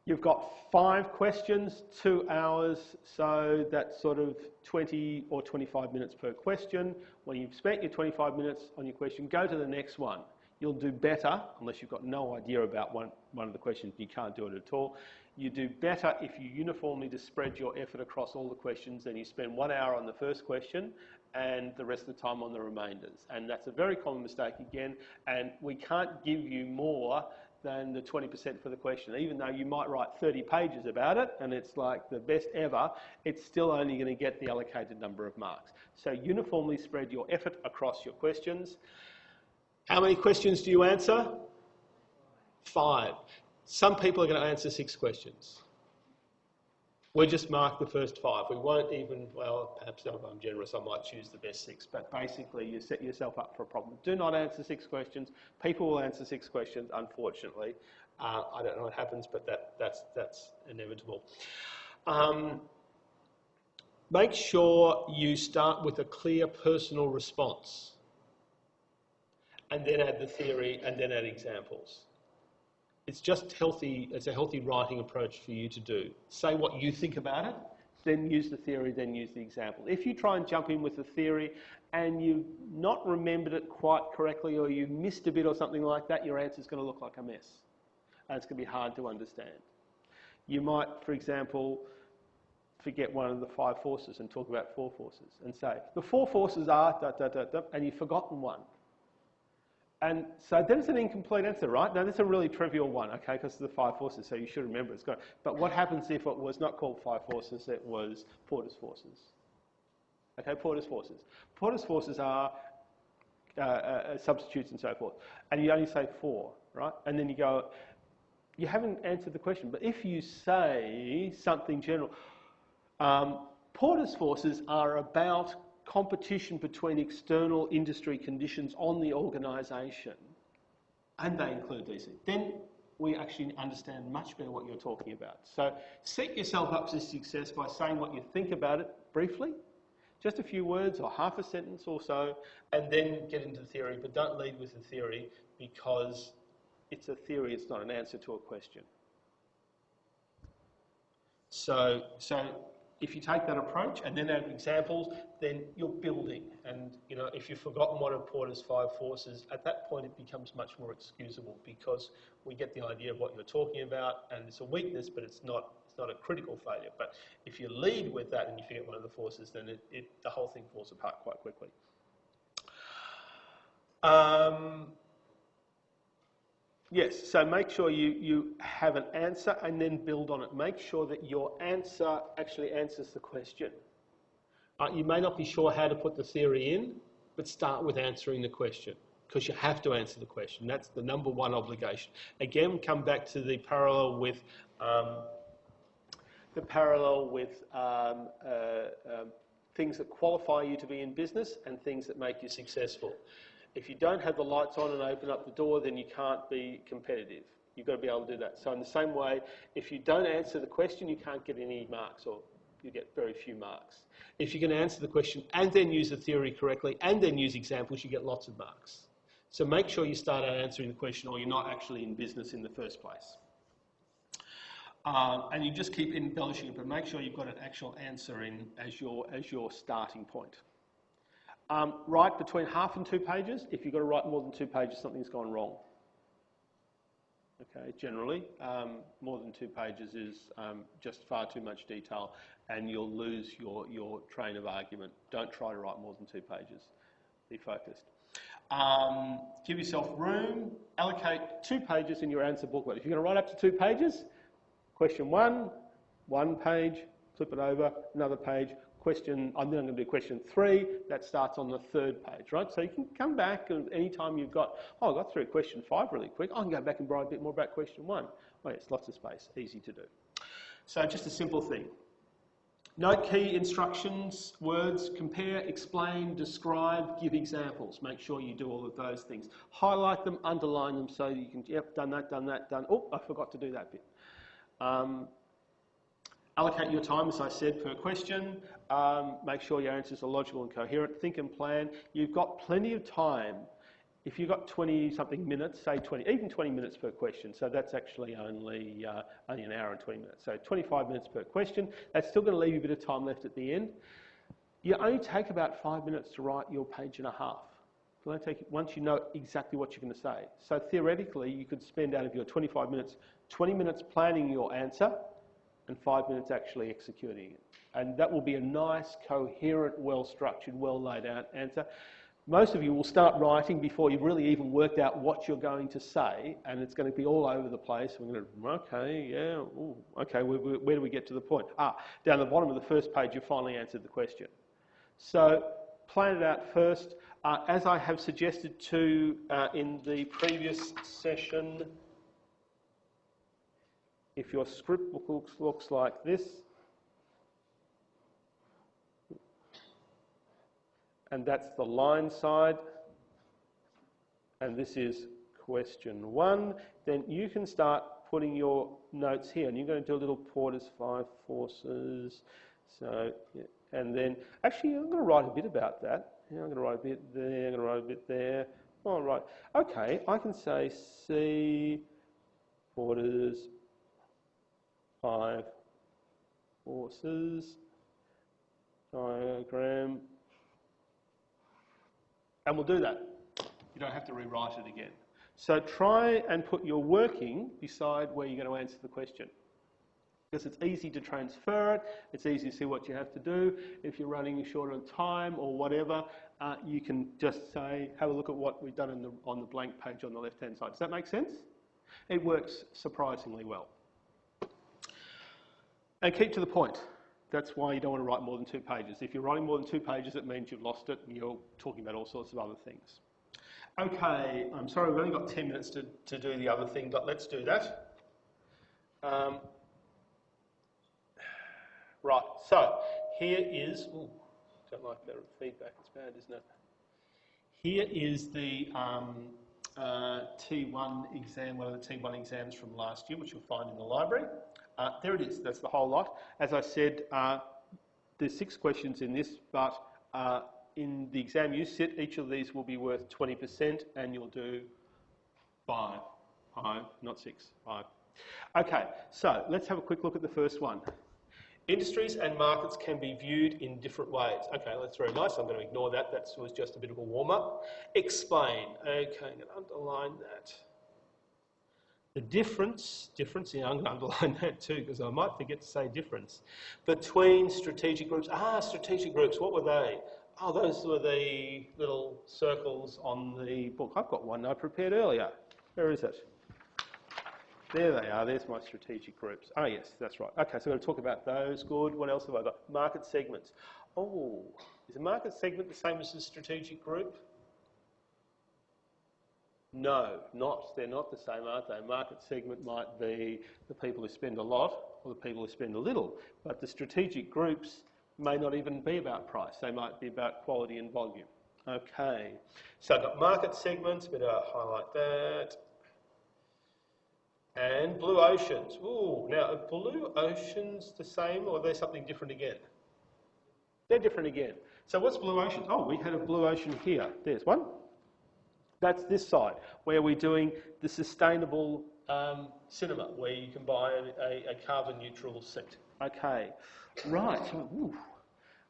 [SPEAKER 1] You've got 5 questions, 2 hours, so that's sort of 20 or 25 minutes per question. When you've spent your 25 minutes on your question, go to the next one. You'll do better, unless you've got no idea about one of the questions, you can't do it at all. You do better if you uniformly just spread your effort across all the questions and you spend 1 hour on the first question and the rest of the time on the remainders. And that's a very common mistake again, and we can't give you more than the 20% for the question. Even though you might write 30 pages about it and it's like the best ever, it's still only going to get the allocated number of marks. So uniformly spread your effort across your questions. How many questions do you answer? 5. Some people are going to answer 6 questions. We'll just mark the first 5. We won't even, well, perhaps if I'm generous, I might choose the best 6. But basically, you set yourself up for a problem. Do not answer 6 questions. People will answer 6 questions, unfortunately. I don't know what happens, but that's inevitable. Make sure you start with a clear personal response, and then add the theory, and then add examples. It's just healthy, it's a healthy writing approach for you to do. Say what you think about it, then use the theory, then use the example. If you try and jump in with the theory and you've not remembered it quite correctly or you missed a bit or something like that, your answer's going to look like a mess. And it's going to be hard to understand. You might, for example, forget one of the 5 forces and talk about 4 forces and say, the 4 forces are, and you've forgotten one. And so then it's an incomplete answer, right? Now, that's a really trivial one, okay, because of the 5 forces, so you should remember it's got. But what happens if it was not called 5 forces, it was Porter's forces? Okay, Porter's forces. Porter's forces are substitutes and so forth. And you only say 4, right? And then you go, you haven't answered the question. But if you say something general, Porter's forces are about competition between external industry conditions on the organisation, and they include these things, then we actually understand much better what you're talking about. So set yourself up for success by saying what you think about it briefly, Just a few words or half a sentence or so, and then get into the theory, but don't lead with the theory because it's a theory, it's not an answer to a question. So if you take that approach and then add examples, then you're building. And if you've forgotten what are Porter's 5 forces, at that point it becomes much more excusable because we get the idea of what you're talking about, and it's a weakness, but it's not a critical failure. But if you lead with that and you forget one of the forces, then the whole thing falls apart quite quickly. Yes, so make sure you have an answer and then build on it. Make sure that your answer actually answers the question. You may not be sure how to put the theory in, but start with answering the question because you have to answer the question. That's the number one obligation. Again, come back to the parallel with things that qualify you to be in business and things that make you successful. If you don't have the lights on and open up the door, then you can't be competitive. You've got to be able to do that. So in the same way, if you don't answer the question, you can't get any marks, or you get very few marks. If you can answer the question and then use the theory correctly and then use examples, you get lots of marks. So make sure you start out answering the question or you're not actually in business in the first place. And you just keep embellishing it, but make sure you've got an actual answer in as your starting point. Write between half and 2 pages. If you've got to write more than 2 pages, something's gone wrong. Okay, generally, more than 2 pages is just far too much detail and you'll lose your train of argument. Don't try to write more than 2 pages. Be focused. Give yourself room. Allocate 2 pages in your answer booklet. If you're going to write up to 2 pages, question 1, 1 page, flip it over, another page. I'm then going to do question 3, that starts on the 3rd page, right? So you can come back and anytime you've got, I got through question 5 really quick, I can go back and write a bit more about question 1. Oh yes, lots of space, easy to do. So just a simple thing. Note key instructions, words, compare, explain, describe, give examples. Make sure you do all of those things. Highlight them, underline them so you can, yep, done that, done. Oh, I forgot to do that bit. Allocate your time, as I said, per question. Make sure your answers are logical and coherent. Think and plan. You've got plenty of time. If you've got 20-something minutes, say 20, even 20 minutes per question, so that's actually only an hour and 20 minutes. So 25 minutes per question. That's still going to leave you a bit of time left at the end. You only take about 5 minutes to write your page and a half. It'll only take once you know exactly what you're going to say. So theoretically, you could spend out of your 25 minutes, 20 minutes planning your answer, and 5 minutes actually executing it. And that will be a nice, coherent, well-structured, well-laid out answer. Most of you will start writing before you've really even worked out what you're going to say, and it's going to be all over the place. We're going to, okay, yeah, ooh, okay, where do we get to the point? Down the bottom of the first page, you finally answered the question. So plan it out first. As I have suggested to in the previous session, if your script book looks like this, and that's the line side, and this is question 1, then you can start putting your notes here, and you're going to do a little Porter's 5 forces. So, yeah, and then, actually, I'm going to write a bit about that. Yeah, I'm going to write a bit there, I'm going to write a bit there. All right, okay, I can say C, Porter's 5 forces, diagram, and we'll do that. You don't have to rewrite it again. So try and put your working beside where you're going to answer the question. Because it's easy to transfer it, it's easy to see what you have to do. If you're running short on time or whatever, you can just say, have a look at what we've done on the blank page on the left-hand side. Does that make sense? It works surprisingly well. And keep to the point. That's why you don't want to write more than 2 pages. If you're writing more than 2 pages, it means you've lost it and you're talking about all sorts of other things. Okay, I'm sorry, we've only got 10 minutes to do the other thing, but let's do that. Right, so here is, ooh, don't like that feedback, it's bad, isn't it? Here is the T1 exam, one of the T1 exams from last year, which you'll find in the library. There it is, that's the whole lot. As I said, there's 6 questions in this, but in the exam you sit, each of these will be worth 20%, and you'll do 5, not 6, 5. Okay, so let's have a quick look at the first one. Industries and markets can be viewed in different ways. Okay, that's very nice. I'm going to ignore that. That was just a bit of a warm-up. Explain. Okay, I'm going to underline that. The difference, yeah, I'm going to underline that too because I might forget to say difference, between strategic groups. Strategic groups, what were they? Oh, those were the little circles on the book. I've got one I prepared earlier. Where is it? There they are. There's my strategic groups. Oh, yes, that's right. Okay, so I'm going to talk about those. Good. What else have I got? Market segments. Oh, is a market segment the same as a strategic group? No, not. They're not the same, aren't they? Market segment might be the people who spend a lot or the people who spend a little, but the strategic groups may not even be about price. They might be about quality and volume. Okay, so I've got market segments, better highlight that. And blue oceans. Ooh, now are blue oceans the same or are they something different again? They're different again. So what's blue oceans? Oh, we had a blue ocean here. There's one. That's this side, where we're doing the sustainable cinema, where you can buy a carbon neutral seat. Okay, right. Ooh.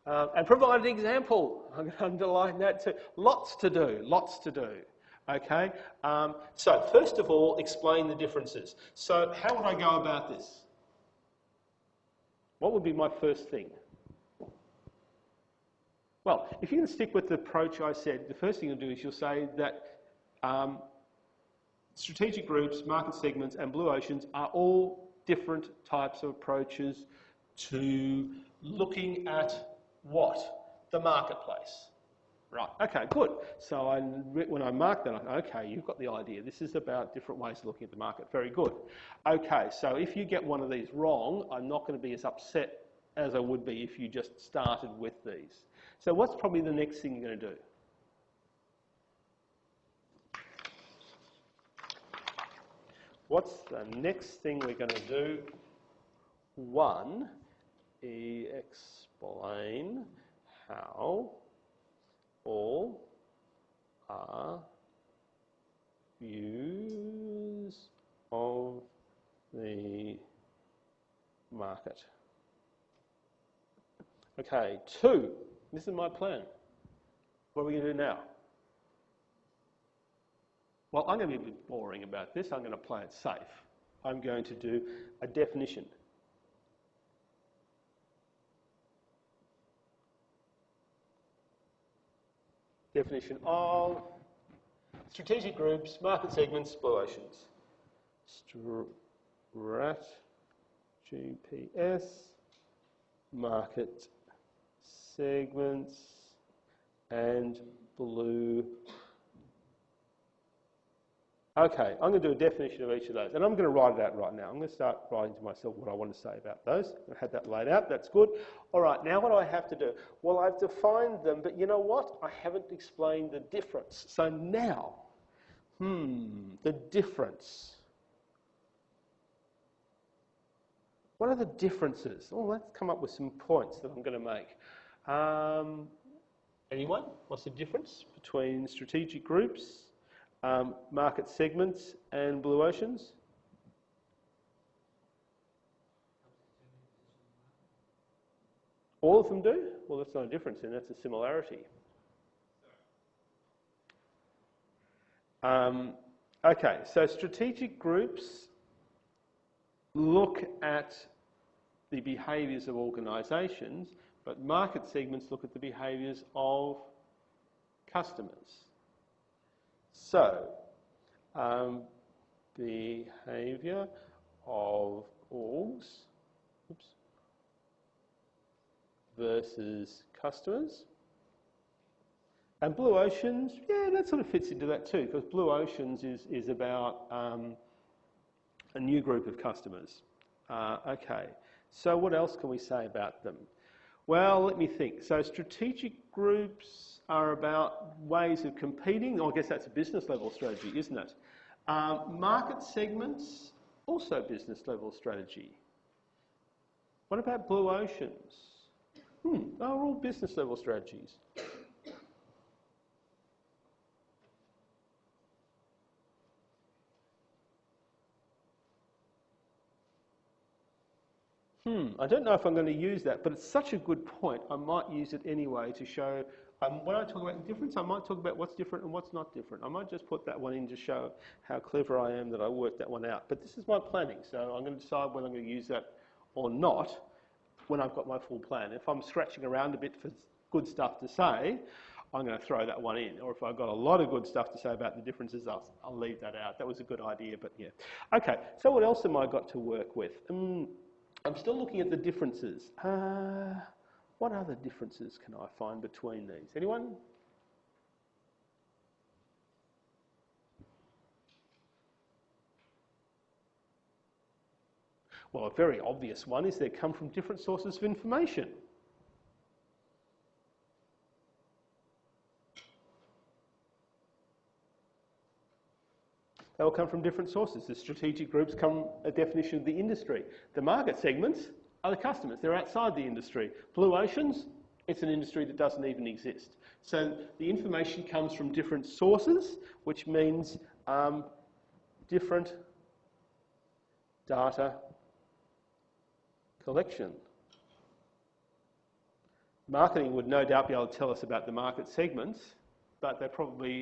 [SPEAKER 1] And provide an example. I'm going to underline that too. Lots to do, lots to do. Okay, so first of all, explain the differences. So how would I go about this? What would be my first thing? Well, if you're going to stick with the approach I said, the first thing you'll do is you'll say that strategic groups, market segments and blue oceans are all different types of approaches to looking at what? The marketplace. Right, okay, good. So when I mark that, okay, you've got the idea. This is about different ways of looking at the market. Very good. Okay, so if you get one of these wrong, I'm not going to be as upset as I would be if you just started with these. So what's probably the next thing you're going to do? What's the next thing we're going to do? One, explain how all are views of the market. Okay, 2, this is my plan. What are we going to do now? Well, I'm going to be a bit boring about this. I'm going to play it safe. I'm going to do a definition. Definition of strategic groups, market segments, blue oceans. GPS, market segments, and blue. Okay, I'm going to do a definition of each of those, and I'm going to write it out right now. I'm going to start writing to myself what I want to say about those. I had that laid out, that's good. All right, now what do I have to do? Well, I've defined them, but you know what? I haven't explained the difference. So now, the difference. What are the differences? Oh, let's come up with some points that I'm going to make. Anyone? What's the difference between strategic groups, market segments and blue oceans? All of them do? Well, that's not a difference then, that's a similarity. Okay, so strategic groups look at the behaviours of organisations, but market segments look at the behaviours of customers. So, behaviour of orgs versus customers. And blue oceans, yeah, that sort of fits into that too, because blue oceans is about a new group of customers. Okay, so what else can we say about them? Well, let me think. So strategic groups are about ways of competing. I guess that's a business level strategy, isn't it? Market segments, also business level strategy. What about blue oceans? Are all business level strategies. I don't know if I'm going to use that, but it's such a good point. I might use it anyway to show, when I talk about the difference, I might talk about what's different and what's not different. I might just put that one in to show how clever I am that I worked that one out. But this is my planning, so I'm going to decide whether I'm going to use that or not when I've got my full plan. If I'm scratching around a bit for good stuff to say, I'm going to throw that one in. Or if I've got a lot of good stuff to say about the differences, I'll leave that out. That was a good idea, but yeah. Okay, so what else have I got to work with? I'm still looking at the differences. What other differences can I find between these? Anyone? Well, a very obvious one is they come from different sources of information. They all come from different sources. The strategic groups come a definition of the industry. The market segments are the customers. They're outside the industry. Blue oceans, it's an industry that doesn't even exist. So the information comes from different sources, which means different data collection. Marketing would no doubt be able to tell us about the market segments, but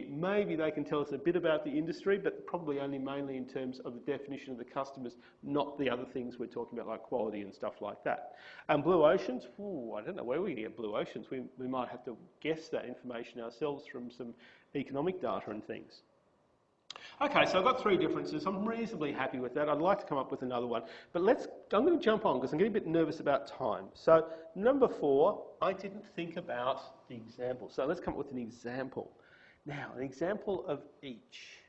[SPEAKER 1] maybe they can tell us a bit about the industry, but probably only mainly in terms of the definition of the customers, not the other things we're talking about like quality and stuff like that. And blue oceans, I don't know where we're going to get blue oceans. We might have to guess that information ourselves from some economic data and things. Okay, so I've got three differences. I'm reasonably happy with that. I'd like to come up with another one. But I'm going to jump on because I'm getting a bit nervous about time. So number 4, I didn't think about the example. So let's come up with an example. Now, an example of each.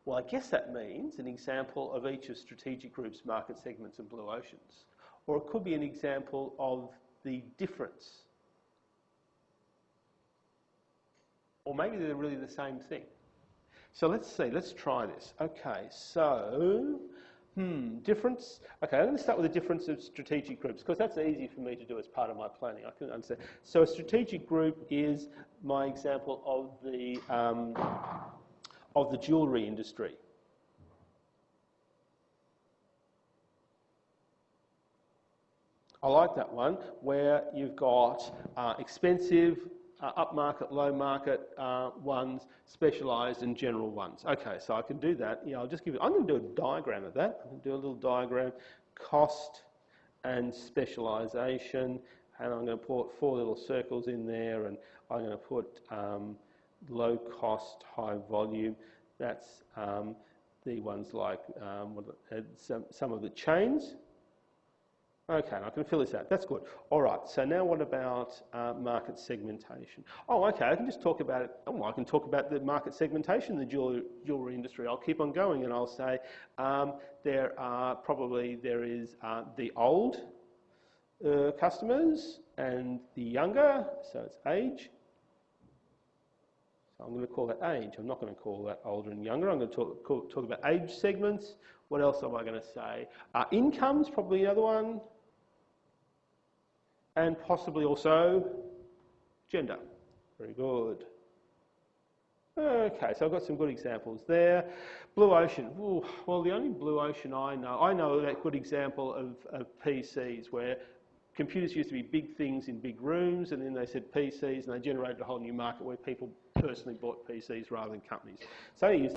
[SPEAKER 1] Well, I guess that means an example of each of strategic groups, market segments and blue oceans. Or it could be an example of the difference. Or maybe they're really the same thing. So let's see, let's try this. Okay, so, difference. Okay, I'm going to start with the difference of strategic groups because that's easy for me to do as part of my planning. I can understand. So a strategic group is my example of the jewellery industry. I like that one, where you've got expensive, upmarket, low market ones, specialised and general ones. Okay, so I can do that. Yeah, I'm going to do a diagram of that. I'm going to do a little diagram, cost and specialisation, and I'm going to put 4 little circles in there, and I'm going to put low cost, high volume. That's the ones like some of the chains. Okay, I can fill this out. That's good. All right, so now what about market segmentation? Oh, okay, I can just talk about it. Oh, I can talk about the market segmentation in the jewellery industry. I'll keep on going and I'll say there is the old customers and the younger, so it's age. So I'm going to call that age. I'm not going to call that older and younger. I'm going to talk about age segments. What else am I going to say? Income's probably another one. And possibly also gender. Very good. Okay, so I've got some good examples there. Blue ocean. Ooh, well, the only blue ocean I know that good example of PCs where computers used to be big things in big rooms, and then they said PCs, and they generated a whole new market where people personally bought PCs rather than companies. So I use